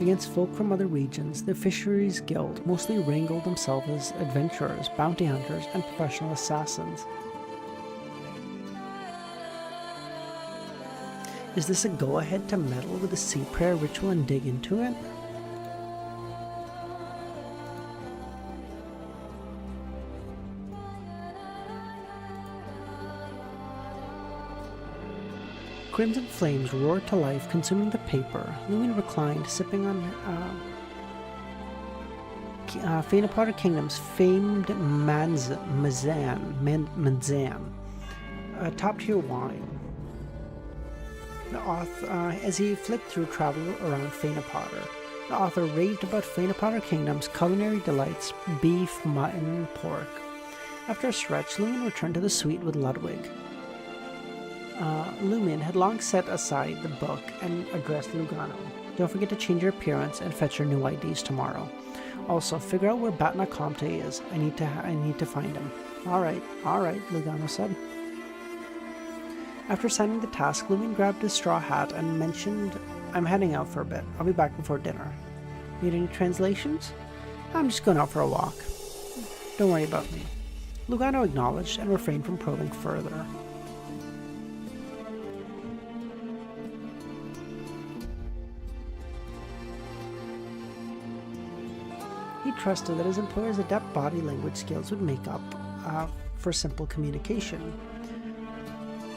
Against folk from other regions, the Fisheries Guild mostly wrangled themselves as adventurers, bounty hunters, and professional assassins. Is this a go-ahead to meddle with the sea prayer ritual and dig into it? Crimson flames roared to life, consuming the paper. Lumion reclined, sipping on Fainapotter Kingdom's famed Manzan, a top-tier wine. The author, as he flipped through Travel Around Fainapotter, the author raved about Fainapotter Kingdom's culinary delights: beef, mutton, and pork. After a stretch, Lumion returned to the suite with Ludwig. Lumion had long set aside the book and addressed Lugano. "Don't forget to change your appearance and fetch your new IDs tomorrow. Also, figure out where Batna Comte is. I need to find him." All right, Lugano said. After signing the task, Lumion grabbed his straw hat and mentioned, "I'm heading out for a bit. I'll be back before dinner. Need any translations?" "I'm just going out for a walk. Don't worry about me." Lugano acknowledged and refrained from probing further. He trusted that his employer's adept body language skills would make up for simple communication.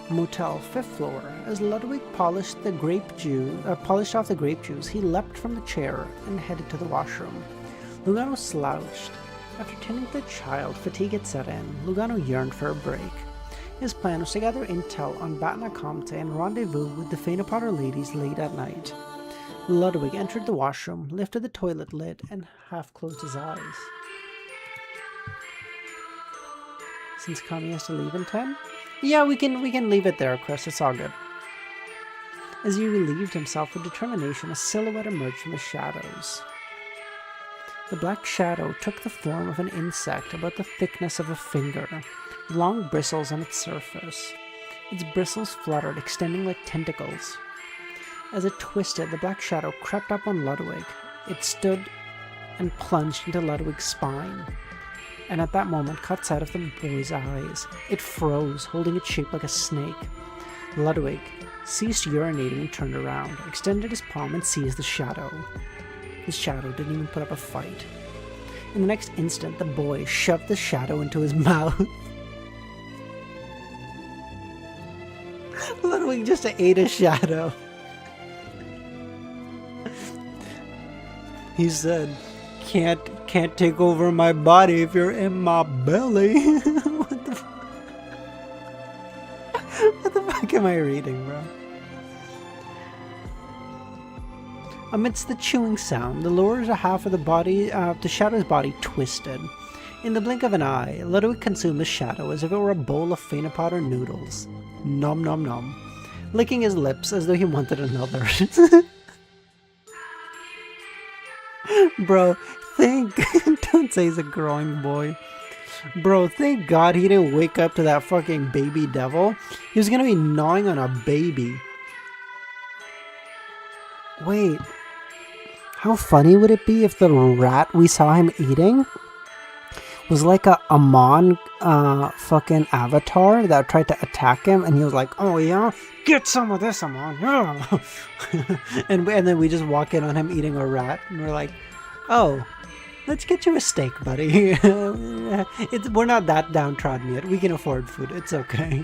Motel, 5th floor. As Ludwig polished off the grape juice, he leapt from the chair and headed to the washroom. Lugano slouched. After tending to the child, fatigue had set in. Lugano yearned for a break. His plan was to gather intel on Batna Comte and rendezvous with the Fainapotter ladies late at night. Ludwig entered the washroom, lifted the toilet lid, and half closed his eyes. Since Connie has to leave in 10? Yeah, we can leave it there, Chris. It's all good. As he relieved himself with determination, a silhouette emerged from the shadows. The black shadow took the form of an insect about the thickness of a finger, with long bristles on its surface. Its bristles fluttered, extending like tentacles. As it twisted, the black shadow crept up on Ludwig. It stood and plunged into Ludwig's spine, and at that moment caught sight of the boy's eyes. It froze, holding its shape like a snake. Ludwig ceased urinating and turned around, extended his palm and seized the shadow. The shadow didn't even put up a fight. In the next instant, the boy shoved the shadow into his mouth. Ludwig just ate a shadow. He said, can't take over my body if you're in my belly. What the fuck am I reading, bro? Amidst the chewing sound, the lower half of the shadow's body twisted. In the blink of an eye, Ludwig consumed the shadow as if it were a bowl of Fena Potter noodles. Nom nom nom. Licking his lips as though he wanted another. Bro, don't say he's a growing boy. Bro, thank God he didn't wake up to that fucking baby devil. He was gonna be gnawing on a baby. Wait. How funny would it be if the rat we saw him eating was like a Amon fucking avatar that tried to attack him, and he was like, oh yeah, get some of this, Amon. Yeah. and then we just walk in on him eating a rat, and we're like, oh, let's get you a steak, buddy. We're not that downtrodden yet. We can afford food. It's okay.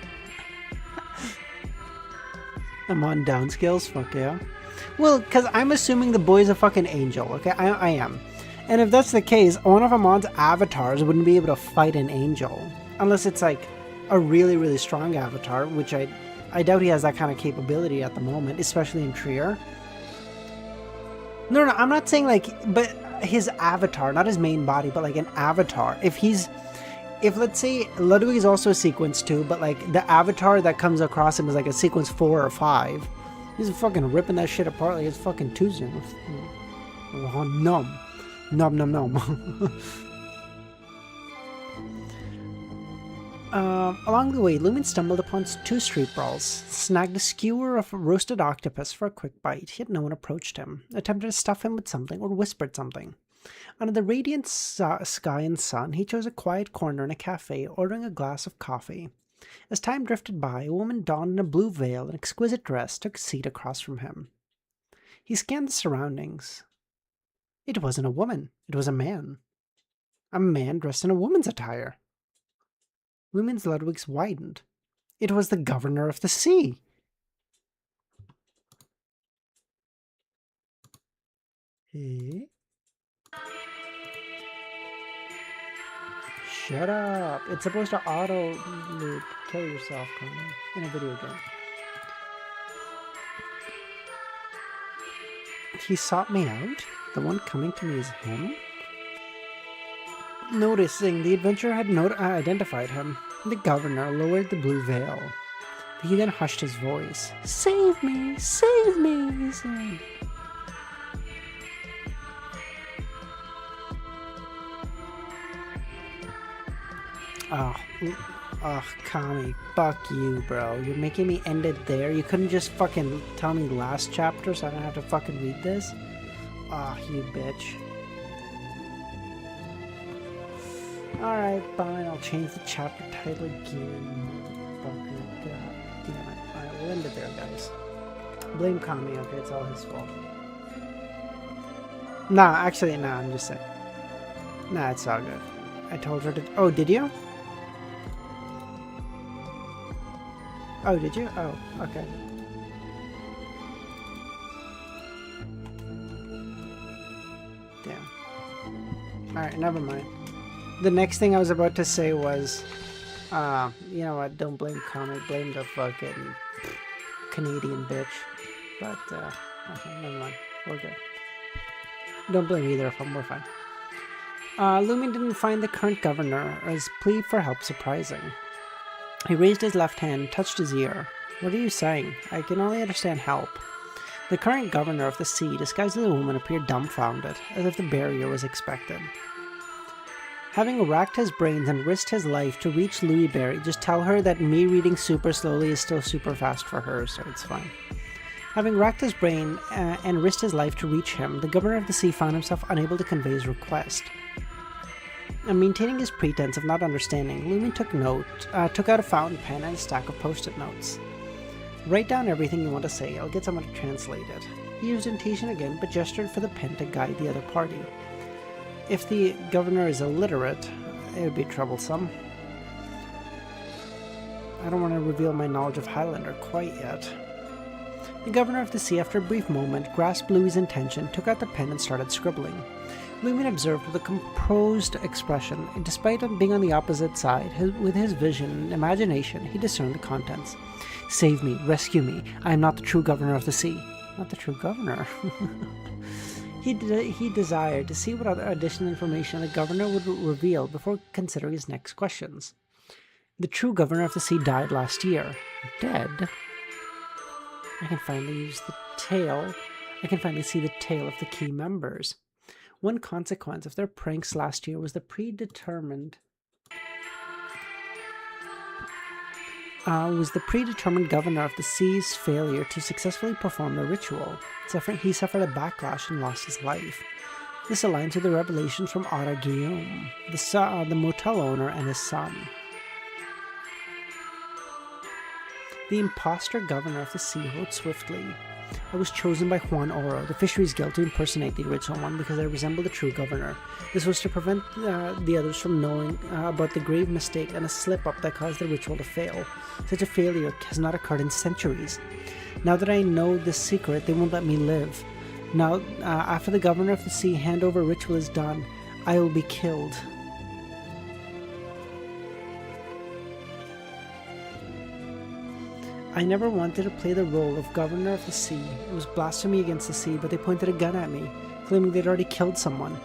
Amon downscales? Fuck yeah. Well, because I'm assuming the boy's a fucking angel, okay? I am. And if that's the case, one of Amon's avatars wouldn't be able to fight an angel. Unless it's like a really, really strong avatar, which I doubt he has that kind of capability at the moment, especially in Trier. No, I'm not saying like, but his avatar, not his main body, but like an avatar. If let's say Ludwig is also a sequence 2, but like the avatar that comes across him is like a sequence 4 or 5. He's fucking ripping that shit apart like it's fucking Tuesday. Oh, numb. Nom nom nom. Along the way, Lumen stumbled upon 2 street brawls, snagged a skewer of roasted octopus for a quick bite, yet no one approached him, attempted to stuff him with something, or whispered something. Under the radiant sky and sun, he chose a quiet corner in a cafe, ordering a glass of coffee. As time drifted by, a woman donned in a blue veil and exquisite dress took a seat across from him. He scanned the surroundings. It wasn't a woman. It was a man. A man dressed in a woman's attire. Lumen's Ludwig's widened. It was the governor of the sea. Hey. Shut up. It's supposed to auto-loop. Kill yourself, Connie, in a video game. He sought me out? The one coming to me is him? Noticing the adventurer had identified him, the governor lowered the blue veil. He then hushed his voice. Save me! He said. Oh, Kami, fuck you, bro. You're making me end it there. You couldn't just fucking tell me last chapter so I don't have to fucking read this? Oh, you bitch. Alright, fine. I'll change the chapter title again. Motherfucker. God damn it. Alright, we'll end it there, guys. Blame Kami, okay? It's all his fault. Nah, actually, nah, I'm just saying. Nah, it's all good. I told her to... Oh, did you? Oh, did you? Oh, okay. Damn. Alright, never mind. The next thing I was about to say was, you know what, don't blame Kami, blame the fucking Canadian bitch. But, okay, never mind. We're good. Don't blame either of them, we're fine. Lumen didn't find the current governor, or his plea for help surprising. He raised his left hand, touched his ear. What are you saying? I can only understand help. The current governor of the sea, disguised as a woman, appeared dumbfounded, as if the barrier was expected. Having racked his brains and risked his life to reach Louis Berry, just tell her that me reading super slowly is still super fast for her, so it's fine. Having racked his brain and risked his life to reach him, the governor of the sea found himself unable to convey his request. And maintaining his pretense of not understanding, Lumen took out a fountain pen and a stack of post-it notes. Write down everything you want to say, I'll get someone to translate it. He used intonation again, but gestured for the pen to guide the other party. If the governor is illiterate, it would be troublesome. I don't want to reveal my knowledge of Highlander quite yet. The governor of the sea, after a brief moment, grasped Louis's intention, took out the pen and started scribbling. Lumion observed with a composed expression. Despite being on the opposite side, with his vision and imagination, he discerned the contents. Save me, rescue me, I am not the true governor of the sea. Not the true governor. He desired to see what other additional information the governor would reveal before considering his next questions. The true governor of the sea died last year. Dead? I can finally see the tail of the key members. One consequence of their pranks last year was the predetermined governor of the sea's failure to successfully perform the ritual. He suffered a backlash and lost his life. This aligns with the revelations from Otto Guillaume, the motel owner, and his son. The imposter governor of the sea wrote swiftly. I was chosen by Juan Oro, the Fisheries Guild, to impersonate the original one because I resemble the true governor. This was to prevent the others from knowing about the grave mistake and a slip-up that caused the ritual to fail. Such a failure has not occurred in centuries. Now that I know this secret, they won't let me live. Now, after the governor of the sea handover ritual is done, I will be killed. I never wanted to play the role of governor of the sea. It was blasphemy against the sea, but they pointed a gun at me, claiming they'd already killed someone.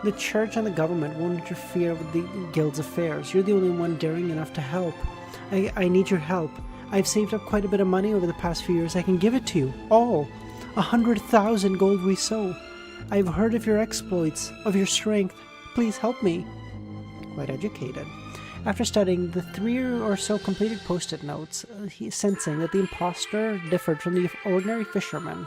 The church and the government won't interfere with the guild's affairs. You're the only one daring enough to help. I need your help. I've saved up quite a bit of money over the past few years. I can give it to you. All. 100,000 gold Ruisseau. I've heard of your exploits, of your strength. Please help me. Quite educated. After studying the 3 or so completed post-it notes, sensing that the impostor differed from the ordinary fisherman.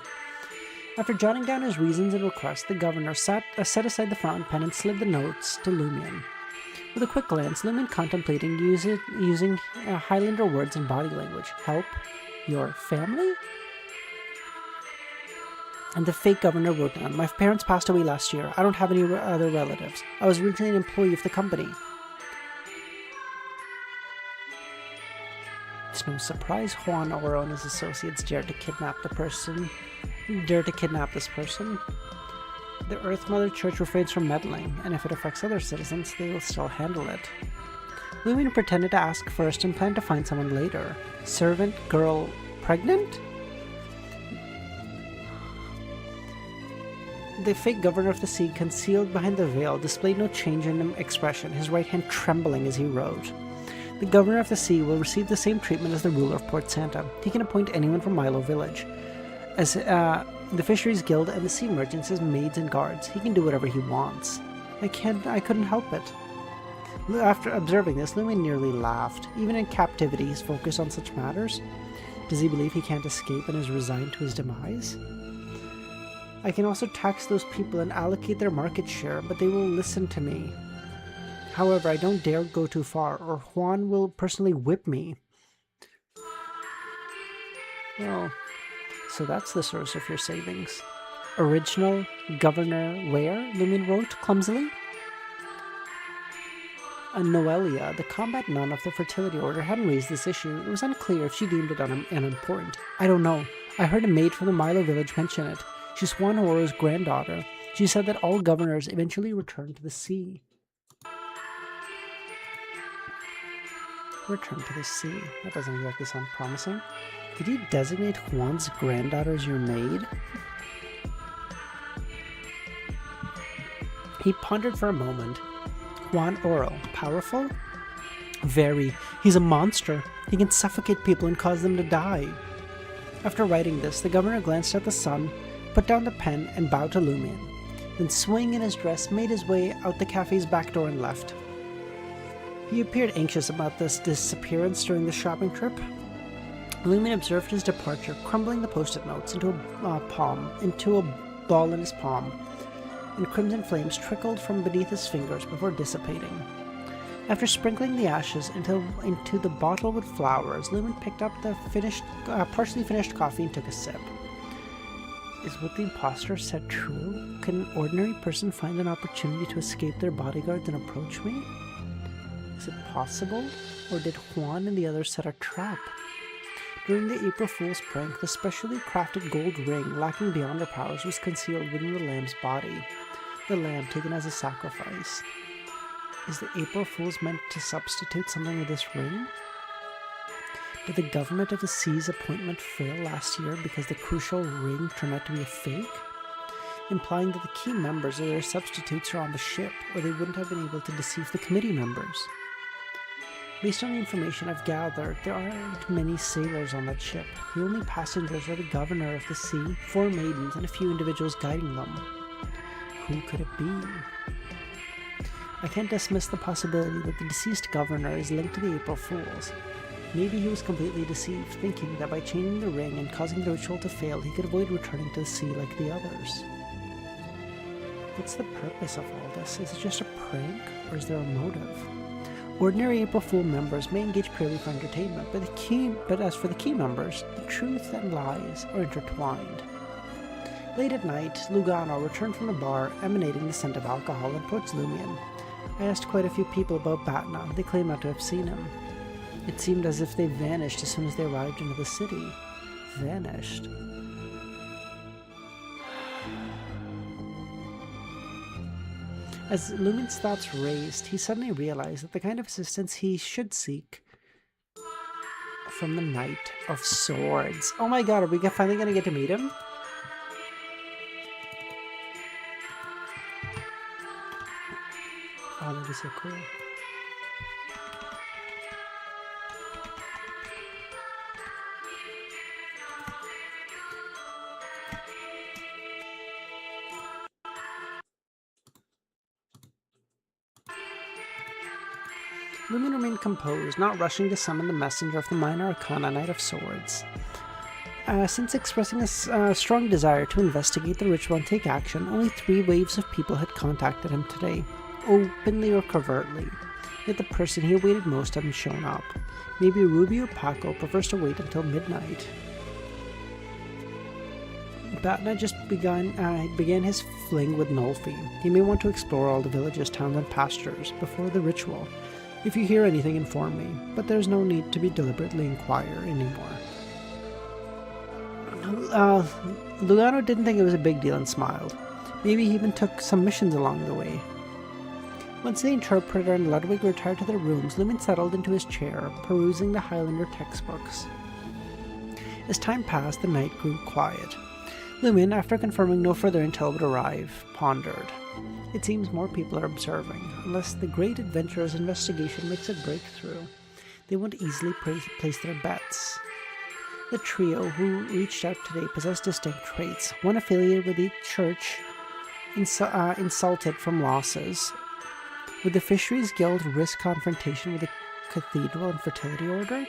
After jotting down his reasons and requests, the governor set aside the fountain pen and slid the notes to Lumion. With a quick glance, Lumion contemplating using Highlander words and body language. Help? Your family? And the fake governor wrote down, my parents passed away last year. I don't have any other relatives. I was originally an employee of the company. It's no surprise Juan Oro and his associates dared to kidnap this person. The Earth Mother Church refrains from meddling, and if it affects other citizens, they will still handle it. Lumion pretended to ask first and planned to find someone later. Servant, girl, pregnant? The fake governor of the sea, concealed behind the veil, displayed no change in expression, his right hand trembling as he wrote. The governor of the sea will receive the same treatment as the ruler of Port Santa. He can appoint anyone from Milo Village as the Fisheries Guild and the sea merchants as maids and guards. He can do whatever he wants. I couldn't help it. After observing this, Lumion nearly laughed. Even in captivity, he's focused on such matters. Does he believe he can't escape and is resigned to his demise? I can also tax those people and allocate their market share, but they will listen to me. However, I don't dare go too far, or Juan will personally whip me. Well, so that's the source of your savings. Original Governor where? Lumion wrote clumsily. Noelia, the combat nun of the Fertility Order, hadn't raised this issue. It was unclear if she deemed it unimportant. I don't know. I heard a maid from the Milo village mention it. She's Juan Oro's granddaughter. She said that all governors eventually return to the sea. Return to the sea. That doesn't exactly sound promising. Did you designate Juan's granddaughter as your maid? He pondered for a moment. Juan Oro, powerful? Very. He's a monster. He can suffocate people and cause them to die. After writing this, the governor glanced at the sun, put down the pen, and bowed to Lumion. Then, swinging in his dress, made his way out the cafe's back door and left. He appeared anxious about this disappearance during the shopping trip. Lumion observed his departure, crumbling the post-it notes into a ball in his palm, and crimson flames trickled from beneath his fingers before dissipating. After sprinkling the ashes into the bottle with flowers, Lumion picked up the partially finished coffee and took a sip. Is what the imposter said true? Can an ordinary person find an opportunity to escape their bodyguards and approach me? Is it possible? Or did Juan and the others set a trap? During the April Fool's prank, the specially crafted gold ring, lacking beyond her powers, was concealed within the lamb's body. The lamb taken as a sacrifice. Is the April Fool's meant to substitute something with this ring? Did the government of the sea's appointment fail last year because the crucial ring turned out to be a fake? Implying that the key members of their substitutes are on the ship, or they wouldn't have been able to deceive the committee members. Based on the information I've gathered, there aren't many sailors on that ship. The only passengers are the governor of the sea, 4 maidens, and a few individuals guiding them. Who could it be? I can't dismiss the possibility that the deceased governor is linked to the April Fools. Maybe he was completely deceived, thinking that by changing the ring and causing the ritual to fail, he could avoid returning to the sea like the others. What's the purpose of all this? Is it just a prank, or is there a motive? Ordinary April Fool members may engage purely for entertainment, but as for the key members, the truth and lies are intertwined. Late at night, Lugano returned from the bar, emanating the scent of alcohol, and approached Lumion. I asked quite a few people about Batna. They claimed not to have seen him. It seemed as if they vanished as soon as they arrived into the city. Vanished. As Lumin's thoughts raised, he suddenly realized that the kind of assistance he should seek from the Knight of Swords. Oh my god, are we finally going to get to meet him? Oh, that'd be so cool. Lumin remained composed, not rushing to summon the messenger of the Minor Arcana Knight of Swords. Since expressing a strong desire to investigate the ritual and take action, only 3 waves of people had contacted him today, openly or covertly. Yet the person he awaited most hadn't shown up. Maybe Ruby or Paco prefers to wait until midnight. Batna just began his fling with Nolfi. He may want to explore all the villages, towns, and pastures before the ritual. If you hear anything, inform me, but there's no need to be deliberately inquire anymore. Lugano didn't think it was a big deal and smiled. Maybe he even took some missions along the way. Once the interpreter and Ludwig retired to their rooms, Lumin settled into his chair, perusing the Highlander textbooks. As time passed, the night grew quiet. Lumin, after confirming no further intel would arrive, pondered. It seems more people are observing. Unless the great adventurer's investigation makes a breakthrough, they won't easily place their bets. The trio who reached out today possessed distinct traits. One affiliated with the church, insulted from losses. Would the Fisheries Guild risk confrontation with the Cathedral and Fertility Order?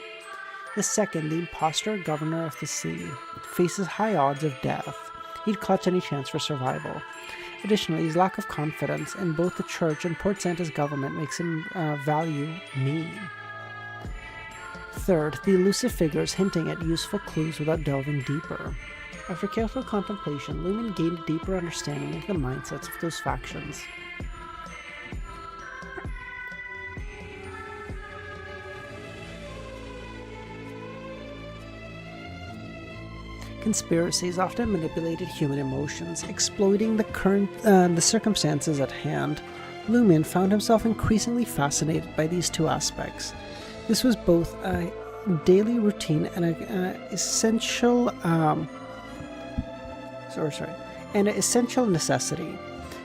The second, the impostor governor of the sea, faces high odds of death. He'd clutch any chance for survival. Additionally, his lack of confidence in both the church and Port Santa's government makes him value mean. Third, the elusive figures hinting at useful clues without delving deeper. After careful contemplation, Lumin gained a deeper understanding of the mindsets of those factions. Conspiracies often manipulated human emotions, exploiting the circumstances at hand. Lumin found himself increasingly fascinated by these 2 aspects. This was both a daily routine and an essential necessity.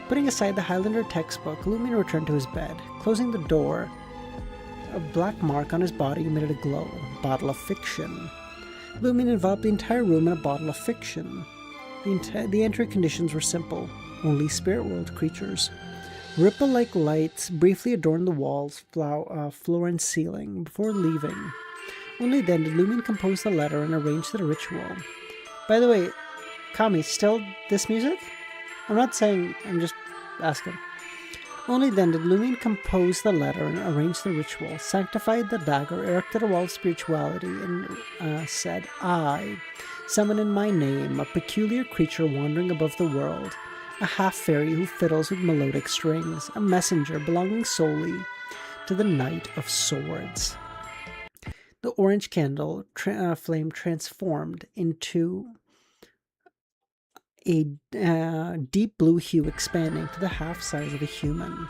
Putting aside the Highlander textbook, Lumin returned to his bed. Closing the door, a black mark on his body emitted a glow. Bottle of fiction. Lumin enveloped the entire room in a bottle of fiction. The entry conditions were simple. Only spirit world creatures. Ripple-like lights briefly adorned the walls, floor, and ceiling before leaving. Only then did Lumin compose the letter and arrange the ritual. By the way, Kami, still this music? I'm not saying, I'm just asking. Only then did Lumin compose the letter and arrange the ritual, sanctified the dagger, erected a wall of spirituality, and said, I summon in my name a peculiar creature wandering above the world, a half-fairy who fiddles with melodic strings, a messenger belonging solely to the Knight of Swords. The orange candle flame transformed into a deep blue hue expanding to the half size of a human.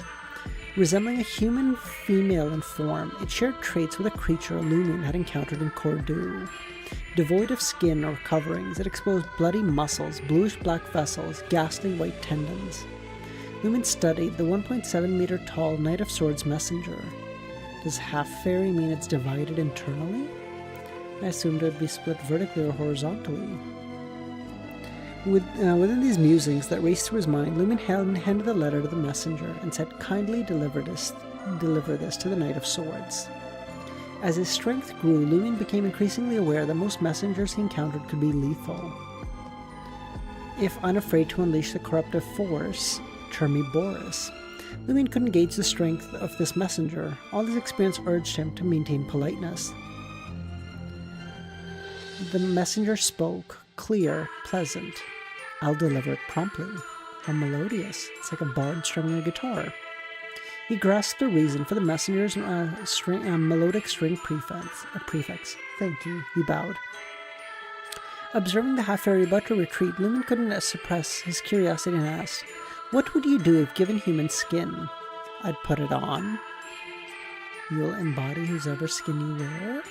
Resembling a human female in form, it shared traits with a creature Lumion had encountered in Cordu. Devoid of skin or coverings, it exposed bloody muscles, bluish-black vessels, ghastly white tendons. Lumion studied the 1.7-meter tall Knight of Swords messenger. Does half-fairy mean it's divided internally? I assumed it would be split vertically or horizontally. Within these musings that raced through his mind, Lumion handed the letter to the messenger and said, "Kindly deliver this to the Knight of Swords." As his strength grew, Lumion became increasingly aware that most messengers he encountered could be lethal. If unafraid to unleash the corruptive force, Boris, Lumion couldn't gauge the strength of this messenger. All his experience urged him to maintain politeness. The messenger spoke, clear, pleasant. "I'll deliver it promptly." How melodious. It's like a bard strumming a guitar. He grasped the reason for the messenger's melodic string prefix. "Thank you," he bowed. Observing the half-fairy about to retreat, Lumion couldn't suppress his curiosity and asked, "What would you do if given human skin?" "I'd put it on." "You'll embody whosever skin you wear?"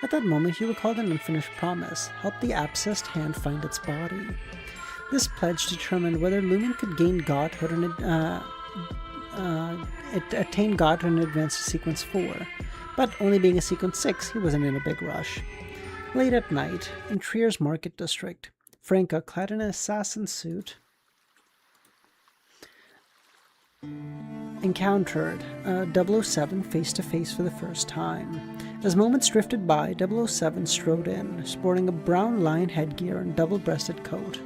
At that moment, he recalled an unfinished promise: help the abscessed hand find its body. This pledge determined whether Lumion could gain godhood and attain godhood and advance to Sequence 4. But only being a Sequence 6, he wasn't in a big rush. Late at night, in Trier's market district, Franca, clad in an assassin suit, encountered 007 face-to-face for the first time. As moments drifted by, 007 strode in, sporting a brown lion headgear and double-breasted coat.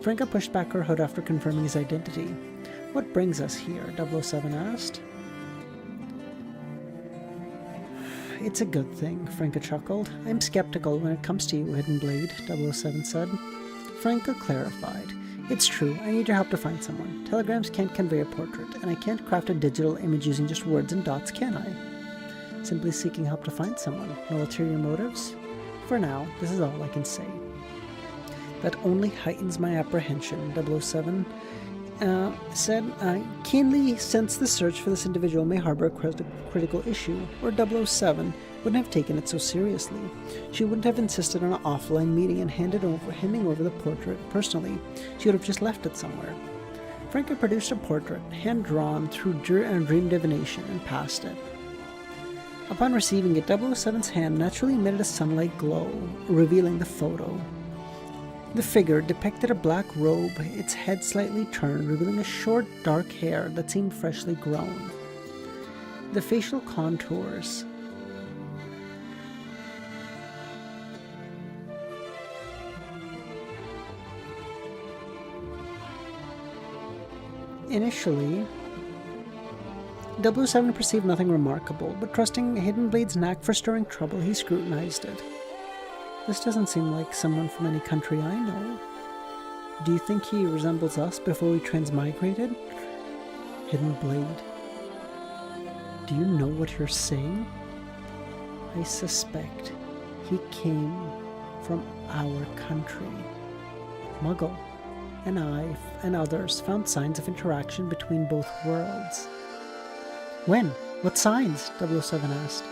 Franca pushed back her hood after confirming his identity. "What brings us here?" 007 asked. "It's a good thing," Franca chuckled. "I'm skeptical when it comes to you, Hidden Blade," 007 said. Franca clarified. "It's true, I need your help to find someone. Telegrams can't convey a portrait, and I can't craft a digital image using just words and dots, can I?" "Simply seeking help to find someone. No ulterior motives?" "For now, this is all I can say." "That only heightens my apprehension," 007 said. "I keenly sense the search for this individual may harbor a critical issue, or 007 wouldn't have taken it so seriously. She wouldn't have insisted on an offline meeting and handing over the portrait personally. She would have just left it somewhere." Franca produced a portrait, hand-drawn through dream divination, and passed it. Upon receiving it, 007's hand naturally emitted a sunlight glow, revealing the photo. The figure depicted a black robe, its head slightly turned, revealing a short, dark hair that seemed freshly grown. The facial contours initially, 007 perceived nothing remarkable, but trusting Hidden Blade's knack for stirring trouble, he scrutinized it. "This doesn't seem like someone from any country I know. Do you think he resembles us before we transmigrated?" "Hidden Blade, do you know what you're saying?" "I suspect he came from our country. Muggle and I and others found signs of interaction between both worlds." "When? What signs?" 007 asked.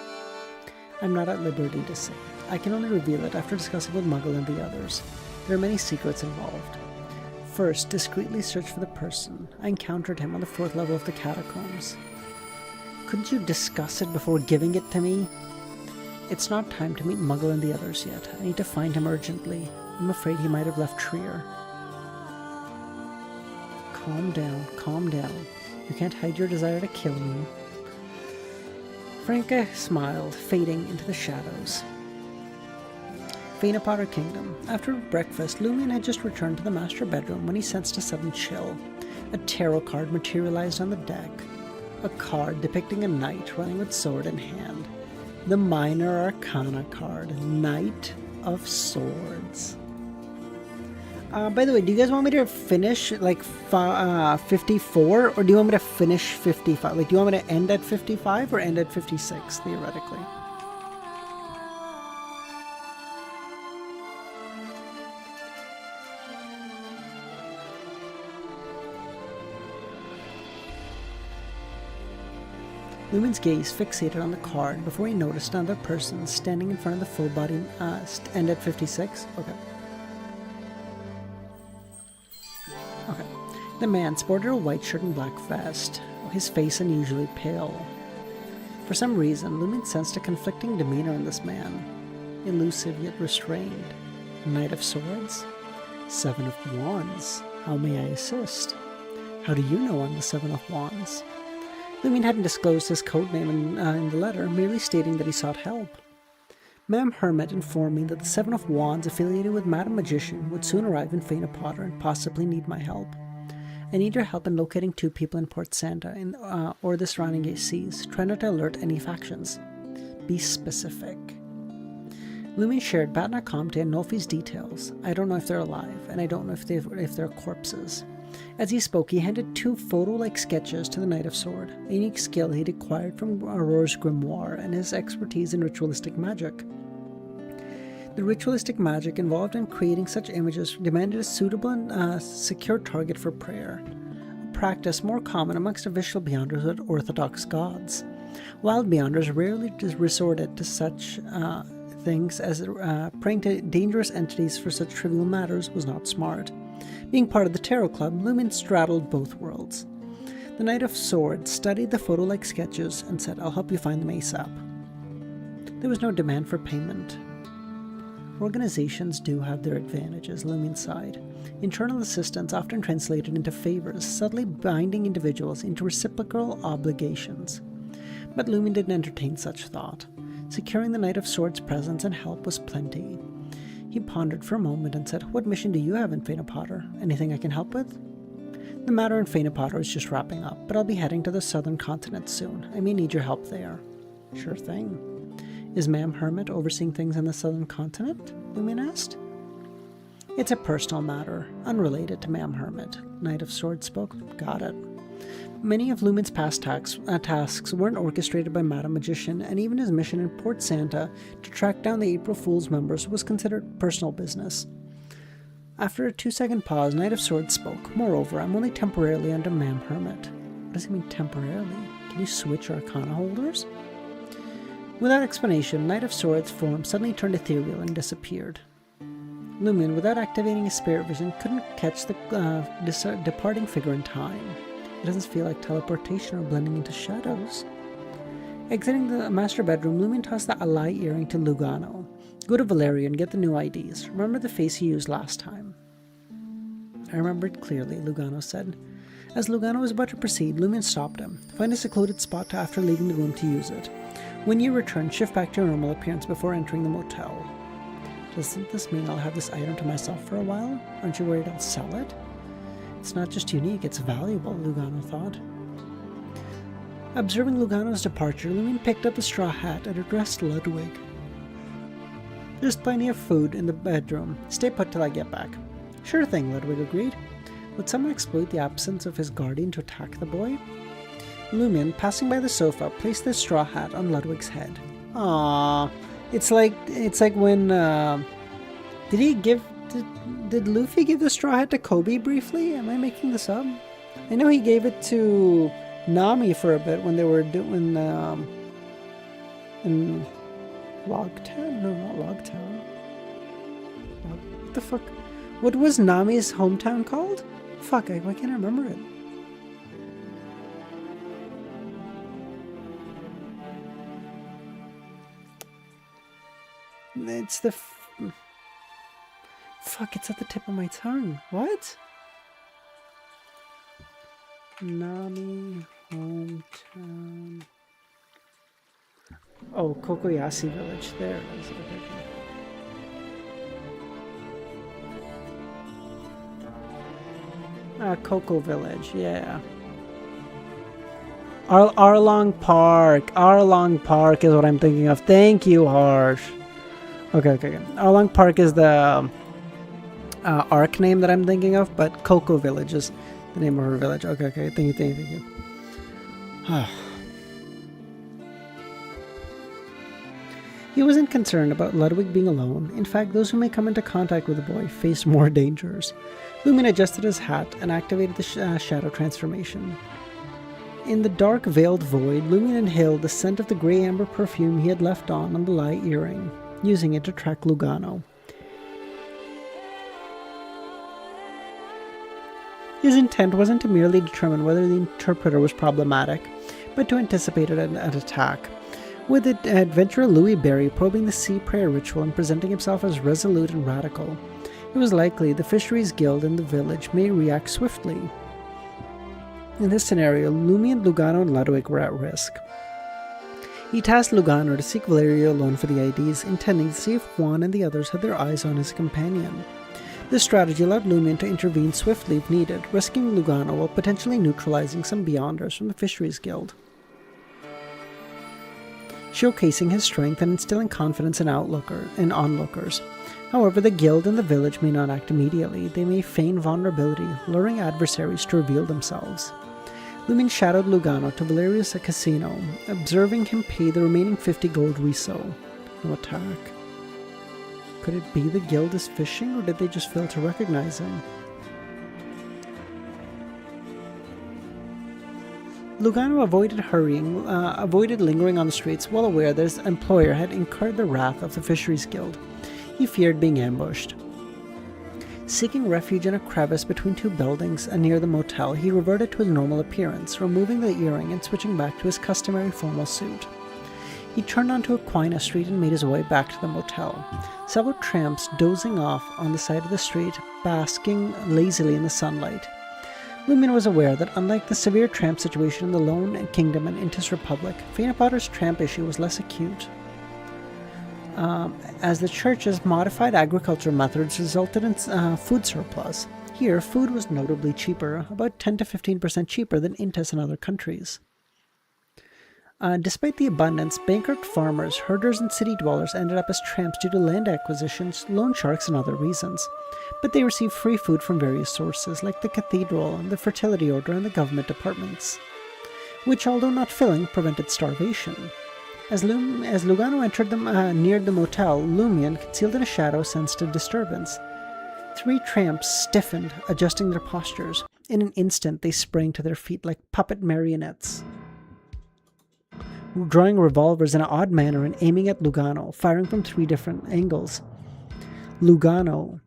"I'm not at liberty to say. I can only reveal it after discussing with Muggle and the others. There are many secrets involved. First, discreetly search for the person. I encountered him on the 4th level of the catacombs." "Couldn't you discuss it before giving it to me?" "It's not time to meet Muggle and the others yet. I need to find him urgently. I'm afraid he might have left Trier." Calm down, calm down. You can't hide your desire to kill me." Franca smiled, fading into the shadows. Fena Potter Kingdom. After breakfast, Lumion had just returned to the master bedroom when he sensed a sudden chill. A tarot card materialized on the deck. A card depicting a knight running with sword in hand. The Minor Arcana card, Knight of Swords. By the way, do you guys want me to finish like 54, or do you want me to finish 55? Like, do you want me to end at 55 or end at 56 theoretically? Lumen's gaze fixated on the card before he noticed another person standing in front of the full body end at 56. Okay. The man sported a white shirt and black vest, his face unusually pale. For some reason, Lumen sensed a conflicting demeanor in this man. Elusive yet restrained. Knight of Swords? Seven of Wands. How may I assist? How do you know I'm the Seven of Wands? Lumen hadn't disclosed his codename in the letter, merely stating that he sought help. Madame Hermit informed me that the Seven of Wands affiliated with Madame Magician would soon arrive in Faina Potter and possibly need my help. I need your help in locating 2 people in Port Santa or the surrounding seas. Try not to alert any factions. Be specific. Lumen shared Batna Comte and Nolfi's details. I don't know if they're alive, and I don't know if they're corpses. As he spoke, he handed 2 photo-like sketches to the Knight of Sword, a unique skill he'd acquired from Aurore's grimoire and his expertise in ritualistic magic. The ritualistic magic involved in creating such images demanded a suitable and secure target for prayer, a practice more common amongst official Beyonders with Orthodox gods. Wild Beyonders rarely resorted to such things as praying to dangerous entities for such trivial matters was not smart. Being part of the Tarot Club, Lumen straddled both worlds. The Knight of Swords studied the photo-like sketches and said, I'll help you find them ASAP. There was no demand for payment. Organizations do have their advantages, Lumen sighed. Internal assistance often translated into favors, subtly binding individuals into reciprocal obligations. But Lumen didn't entertain such thought. Securing the Knight of Swords' presence and help was plenty. He pondered for a moment and said, What mission do you have in Faina Potter? Anything I can help with? The matter in Faina Potter is just wrapping up, but I'll be heading to the southern continent soon. I may need your help there. Sure thing. Is Ma'am Hermit overseeing things in the southern continent? Lumen asked. It's a personal matter, unrelated to Ma'am Hermit. Knight of Swords spoke. Got it. Many of Lumen's past tasks weren't orchestrated by Madame Magician, and even his mission in Port Santa to track down the April Fool's members was considered personal business. After a 2-second pause, Knight of Swords spoke. Moreover, I'm only temporarily under Ma'am Hermit. What does he mean temporarily? Can you switch Arcana holders? Without explanation, Knight of Swords' form suddenly turned ethereal and disappeared. Lumen, without activating his spirit vision, couldn't catch the departing figure in time. It doesn't feel like teleportation or blending into shadows. Exiting the master bedroom, Lumen tossed the Alai earring to Lugano. Go to Valeria and get the new IDs. Remember the face he used last time. I remember it clearly, Lugano said. As Lugano was about to proceed, Lumen stopped him. Find a secluded spot after leaving the room to use it. When you return, shift back to your normal appearance before entering the motel. Doesn't this mean I'll have this item to myself for a while? Aren't you worried I'll sell it? It's not just unique, it's valuable, Lugano thought. Observing Lugano's departure, Lumen picked up a straw hat and addressed Ludwig. There's plenty of food in the bedroom. Stay put till I get back. Sure thing, Ludwig agreed. Would someone exploit the absence of his guardian to attack the boy? Lumen, passing by the sofa, placed the straw hat on Ludwig's head. Aww. It's like when, Did Luffy give the straw hat to Kobe briefly? Am I making this up? I know he gave it to Nami for a bit when they were doing in Logtown? No, not Logtown. What the fuck? What was Nami's hometown called? Fuck, why can't I remember it? It's the... Fuck, it's at the tip of my tongue. What? Nami hometown. Oh, Kokoyasi village. There it is. Okay. Coco village. Yeah. Arlong Park. Arlong Park is what I'm thinking of. Thank you, Harsh. Okay. Arlong Park is the arc name that I'm thinking of, but Coco Village is the name of her village. Okay. Thank you. He wasn't concerned about Ludwig being alone. In fact, those who may come into contact with the boy face more dangers. Lumen adjusted his hat and activated the shadow transformation. In the dark veiled void, Lumion inhaled the scent of the grey amber perfume he had left on the light earring, using it to track Lugano. His intent wasn't to merely determine whether the interpreter was problematic, but to anticipate an attack. With the adventurer Louis Berry probing the sea prayer ritual and presenting himself as resolute and radical, it was likely the Fisheries Guild in the village may react swiftly. In this scenario, Lumion, Lugano, and Ludwig were at risk. He tasked Lugano to seek Valerio alone for the IDs, intending to see if Juan and the others had their eyes on his companion. This strategy allowed Lumion to intervene swiftly if needed, rescuing Lugano while potentially neutralizing some Beyonders from the Fisheries Guild. Showcasing his strength and instilling confidence in onlookers. However, the guild and the village may not act immediately. They may feign vulnerability, luring adversaries to reveal themselves. Lumion shadowed Lugano to Valerius' casino, observing him pay the remaining 50 gold reso. No attack. Could it be the guild is fishing, or did they just fail to recognize him? Lugano avoided lingering on the streets, well aware that his employer had incurred the wrath of the Fisheries Guild. He feared being ambushed. Seeking refuge in a crevice between two buildings near the motel, he reverted to his normal appearance, removing the earring and switching back to his customary formal suit. He turned onto Aquinas Street and made his way back to the motel. Several tramps dozing off on the side of the street, basking lazily in the sunlight. Lumion was aware that unlike the severe tramp situation in the Lone Kingdom and Intis Republic, Faina Potter's tramp issue was less acute, as the church's modified agricultural methods resulted in food surplus. Here, food was notably cheaper, about 10 to 15% cheaper than Intis and other countries. Despite the abundance, bankrupt farmers, herders, and city dwellers ended up as tramps due to land acquisitions, loan sharks, and other reasons. But they received free food from various sources, like the cathedral, the fertility order, and the government departments, which, although not filling, prevented starvation. As Lugano entered near the motel, Lumion, concealed in a shadow, sensed a disturbance. 3 tramps stiffened, adjusting their postures. In an instant, they sprang to their feet like puppet marionettes, drawing revolvers in an odd manner and aiming at Lugano, firing from 3 different angles. Lugano,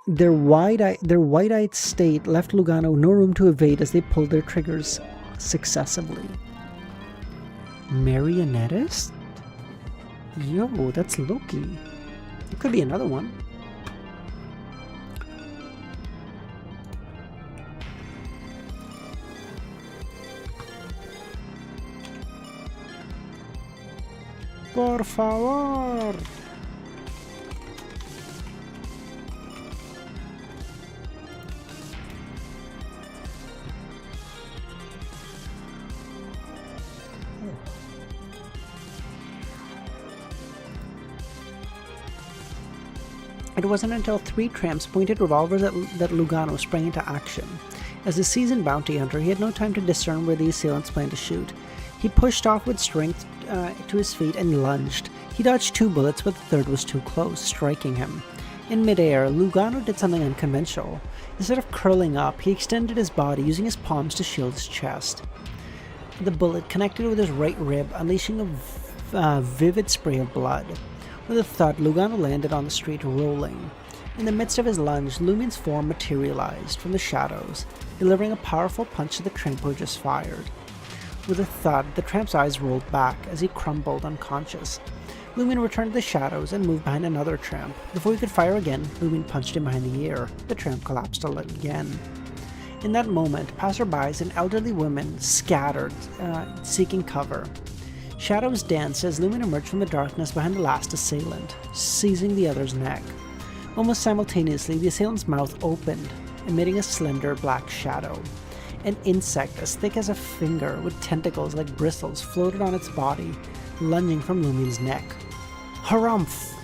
their wide-eyed state left Lugano no room to evade as they pulled their triggers successively. Marionettist? Yo, that's Loki. It could be another one. Por favor. It wasn't until 3 tramps pointed revolvers that Lugano sprang into action. As a seasoned bounty hunter, he had no time to discern where the assailants planned to shoot. He pushed off with strength to his feet and lunged. He dodged 2 bullets, but the third was too close, striking him. In midair, Lugano did something unconventional. Instead of curling up, he extended his body, using his palms to shield his chest. The bullet connected with his right rib, unleashing a vivid spray of blood. With a thud, Lugano landed on the street, rolling. In the midst of his lunge, Lumion's form materialized from the shadows, delivering a powerful punch to the tramp who had just fired. With a thud, the tramp's eyes rolled back as he crumbled unconscious. Lumion returned to the shadows and moved behind another tramp. Before he could fire again, Lumion punched him behind the ear. The tramp collapsed again. In that moment, passerbys and elderly women scattered, seeking cover. Shadows danced as Lumion emerged from the darkness behind the last assailant, seizing the other's neck. Almost simultaneously, the assailant's mouth opened, emitting a slender black shadow. An insect as thick as a finger with tentacles like bristles floated on its body, lunging from Lumion's neck. Harumph!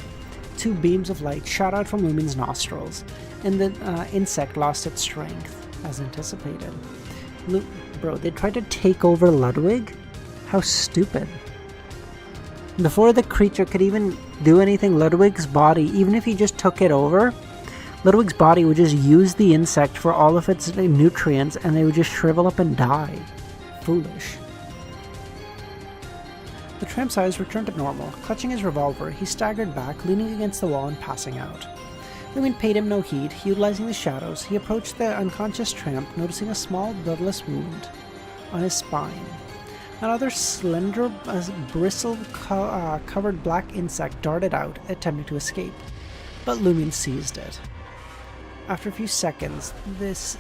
2 beams of light shot out from Lumion's nostrils, and the insect lost its strength, as anticipated. Bro, they tried to take over Ludwig? How stupid. Before the creature could even do anything, Ludwig's body, even if he just took it over, Ludwig's body would just use the insect for all of its nutrients and they would just shrivel up and die. Foolish. The tramp's eyes returned to normal. Clutching his revolver, he staggered back, leaning against the wall and passing out. Lumen paid him no heed. Utilizing the shadows, he approached the unconscious tramp, noticing a small, bloodless wound on his spine. Another slender, bristle-covered black insect darted out, attempting to escape, but Lumen seized it. After a few seconds, this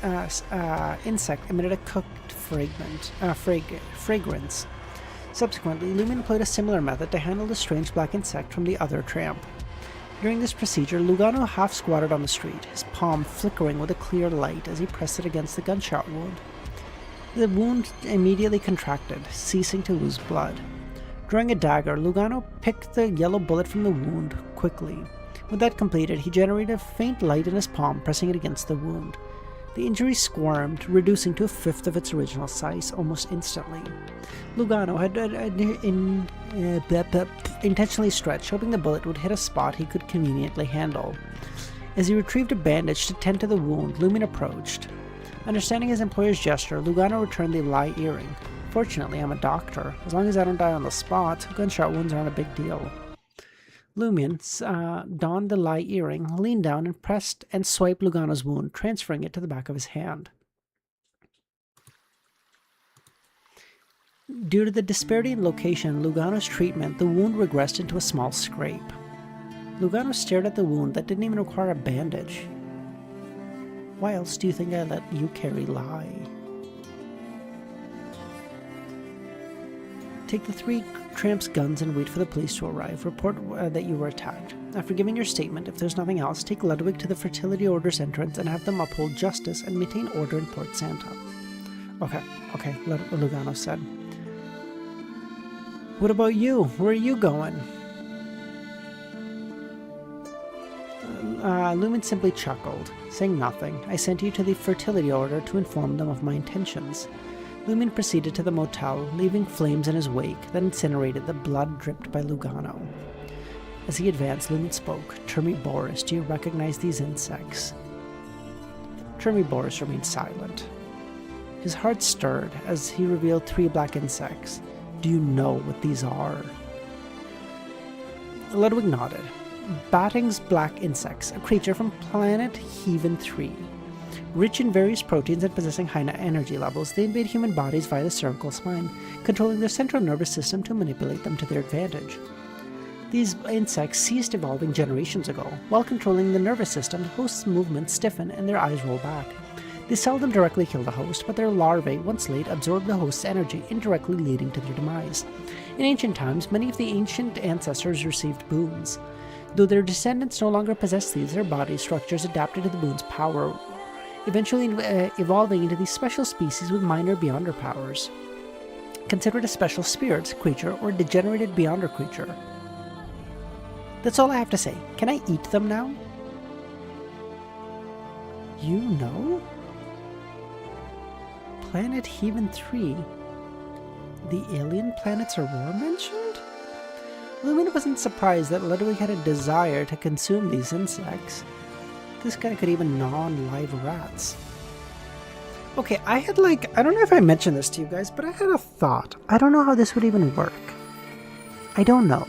insect emitted a cooked fragrance. Subsequently, Lumen employed a similar method to handle the strange black insect from the other tramp. During this procedure, Lugano half-squatted on the street, his palm flickering with a clear light as he pressed it against the gunshot wound. The wound immediately contracted, ceasing to lose blood. Drawing a dagger, Lugano picked the yellow bullet from the wound quickly. With that completed, he generated a faint light in his palm, pressing it against the wound. The injury squirmed, reducing to a fifth of its original size almost instantly. Lugano had intentionally stretched, hoping the bullet would hit a spot he could conveniently handle. As he retrieved a bandage to tend to the wound, Lumen approached. Understanding his employer's gesture, Lugano returned the lie earring. Fortunately, I'm a doctor. As long as I don't die on the spot, gunshot wounds aren't a big deal. Lumen donned the lie earring, leaned down, and pressed and swiped Lugano's wound, transferring it to the back of his hand. Due to the disparity in location and Lugano's treatment, the wound regressed into a small scrape. Lugano stared at the wound that didn't even require a bandage. Why else do you think I let you carry lie? Take the 3 tramps' guns and wait for the police to arrive. Report that you were attacked. After giving your statement, if there's nothing else, take Ludwig to the Fertility Order's entrance and have them uphold justice and maintain order in Port Santa. Okay, Lugano said. What about you? Where are you going? Lumen simply chuckled, saying nothing. I sent you to the Fertility Order to inform them of my intentions. Lumen proceeded to the motel, leaving flames in his wake that incinerated the blood dripped by Lugano. As he advanced, Lumen spoke. Termi Boris, do you recognize these insects? Termi Boris remained silent. His heart stirred as he revealed 3 black insects. Do you know what these are? Ludwig nodded. Batting's black insects, a creature from planet Heaven 3. Rich in various proteins and possessing high energy levels, they invade human bodies via the cervical spine, controlling their central nervous system to manipulate them to their advantage. These insects ceased evolving generations ago. While controlling the nervous system, the host's movements stiffen and their eyes roll back. They seldom directly kill the host, but their larvae, once laid, absorb the host's energy, indirectly leading to their demise. In ancient times, many of the ancient ancestors received boons. Though their descendants no longer possess these, their body structures adapted to the boon's power, eventually evolving into these special species with minor Beyonder powers. Considered a special spirit creature or degenerated Beyonder creature. That's all I have to say. Can I eat them now? You know? Planet Heaven 3. The alien planets Aurora mentioned? Lumen wasn't surprised that Ludwig had a desire to consume these insects. This guy could even gnaw on live rats. Okay, I don't know if I mentioned this to you guys, but I had a thought. I don't know how this would even work. I don't know.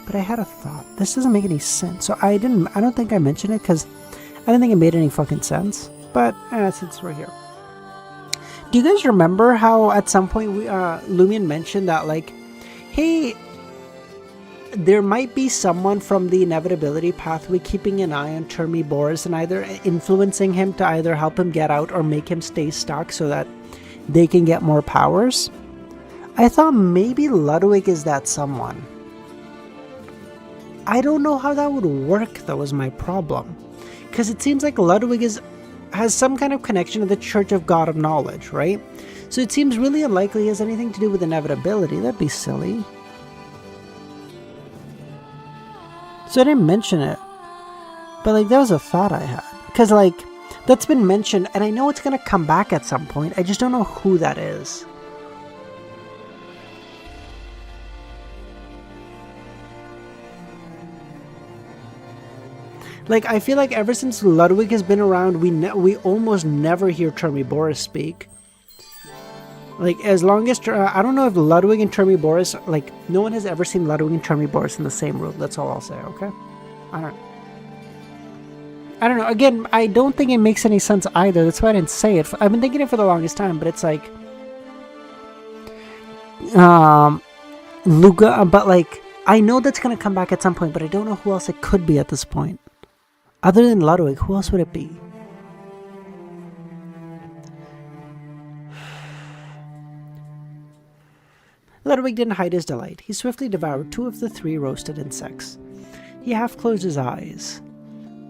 But I had a thought. This doesn't make any sense. So I don't think I mentioned it because I didn't think it made any fucking sense. But since we're here. Do you guys remember how at some point Lumion mentioned that hey, there might be someone from the inevitability pathway keeping an eye on Termi Boris and either influencing him to either help him get out or make him stay stuck so that they can get more powers? I thought maybe Ludwig is that someone. I don't know how that would work, though, is my problem. Because it seems like Ludwig has some kind of connection to the Church of God of Knowledge, right? So it seems really unlikely he has anything to do with inevitability. That'd be silly. So I didn't mention it. But that was a thought I had. Because that's been mentioned, and I know it's going to come back at some point. I just don't know who that is. Like, I feel like ever since Ludwig has been around, we almost never hear Termi Boris speak. Like, as long as... I don't know if Ludwig and Termi Boris... Like, no one has ever seen Ludwig and Termi Boris in the same room. That's all I'll say, okay? I don't know. Again, I don't think it makes any sense either. That's why I didn't say it. I've been thinking it for the longest time, but it's like... Luga... But, like, I know that's going to come back at some point, but I don't know who else it could be at this point. Other than Ludwig, who else would it be? Ludwig didn't hide his delight. He swiftly devoured 2 of the 3 roasted insects. He half closed his eyes.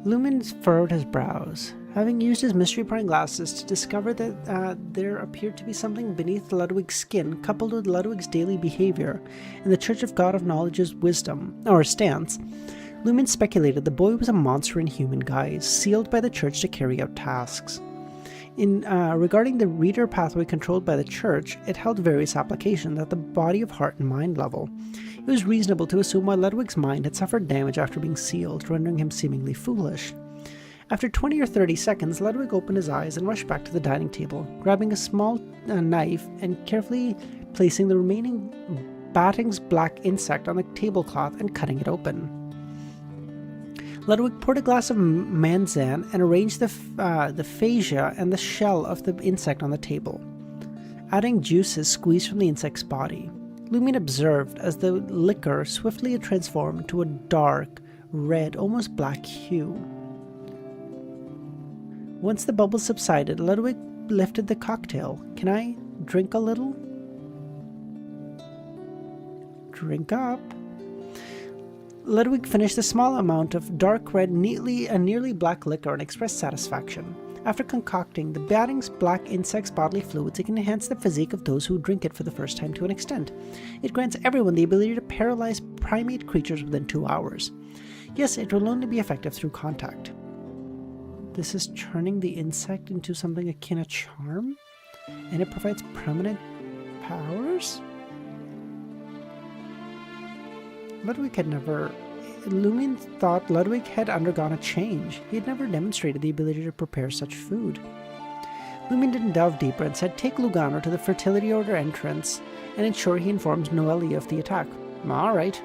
Lumen furrowed his brows, having used his mystery-prying glasses to discover that there appeared to be something beneath Ludwig's skin, coupled with Ludwig's daily behavior, in the Church of God of Knowledge's wisdom, or stance. Lumen speculated the boy was a monster in human guise, sealed by the Church to carry out tasks. Regarding the reader pathway controlled by the Church, it held various applications at the body of heart and mind level. It was reasonable to assume why Ludwig's mind had suffered damage after being sealed, rendering him seemingly foolish. After 20 or 30 seconds, Ludwig opened his eyes and rushed back to the dining table, grabbing a small knife and carefully placing the remaining Batting's black insect on the tablecloth and cutting it open. Ludwig poured a glass of Manzan and arranged the fascia and the shell of the insect on the table, adding juices squeezed from the insect's body. Lumen observed as the liquor swiftly transformed to a dark, red, almost black hue. Once the bubbles subsided, Ludwig lifted the cocktail. "Can I drink a little?" "Drink up." Ludwig finished a small amount of dark red, nearly black liquor and expressed satisfaction. After concocting the Batting's black insect's bodily fluids, it can enhance the physique of those who drink it for the first time to an extent. It grants everyone the ability to paralyze primate creatures within 2 hours. Yes, it will only be effective through contact. This is turning the insect into something akin to charm, and it provides permanent powers? Lumen thought Ludwig had undergone a change. He had never demonstrated the ability to prepare such food. Lumen didn't delve deeper and said, "Take Lugano to the Fertility Order entrance and ensure he informs Noelia of the attack." "All right."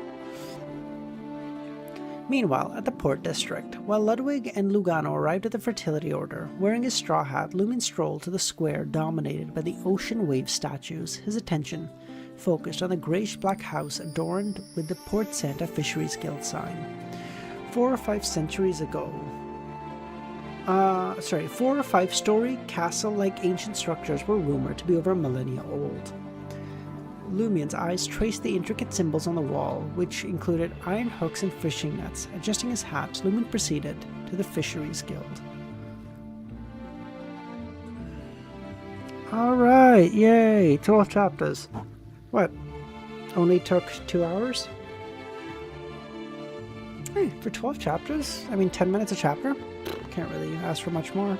Meanwhile, at the Port District, while Ludwig and Lugano arrived at the Fertility Order, wearing his straw hat, Lumen strolled to the square dominated by the ocean wave statues, his attention focused on the grayish-black house adorned with the Port Santa Fisheries Guild sign. 4 or 5 story castle-like ancient structures were rumored to be over a millennia old. Lumien's eyes traced the intricate symbols on the wall, which included iron hooks and fishing nets. Adjusting his hat, Lumen proceeded to the Fisheries Guild. Alright, yay, 12 chapters. What? Only took 2 hours? Hey, for 12 chapters? 10 minutes a chapter? Can't really ask for much more.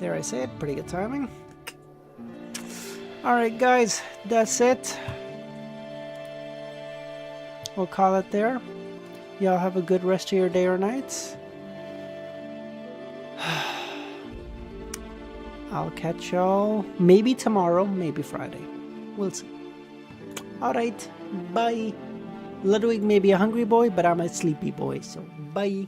There I say it, pretty good timing. Alright guys, that's it. We'll call it there. Y'all have a good rest of your day or nights. I'll catch y'all maybe tomorrow, maybe Friday. We'll see. Alright, bye. Ludwig may be a hungry boy, but I'm a sleepy boy, so bye.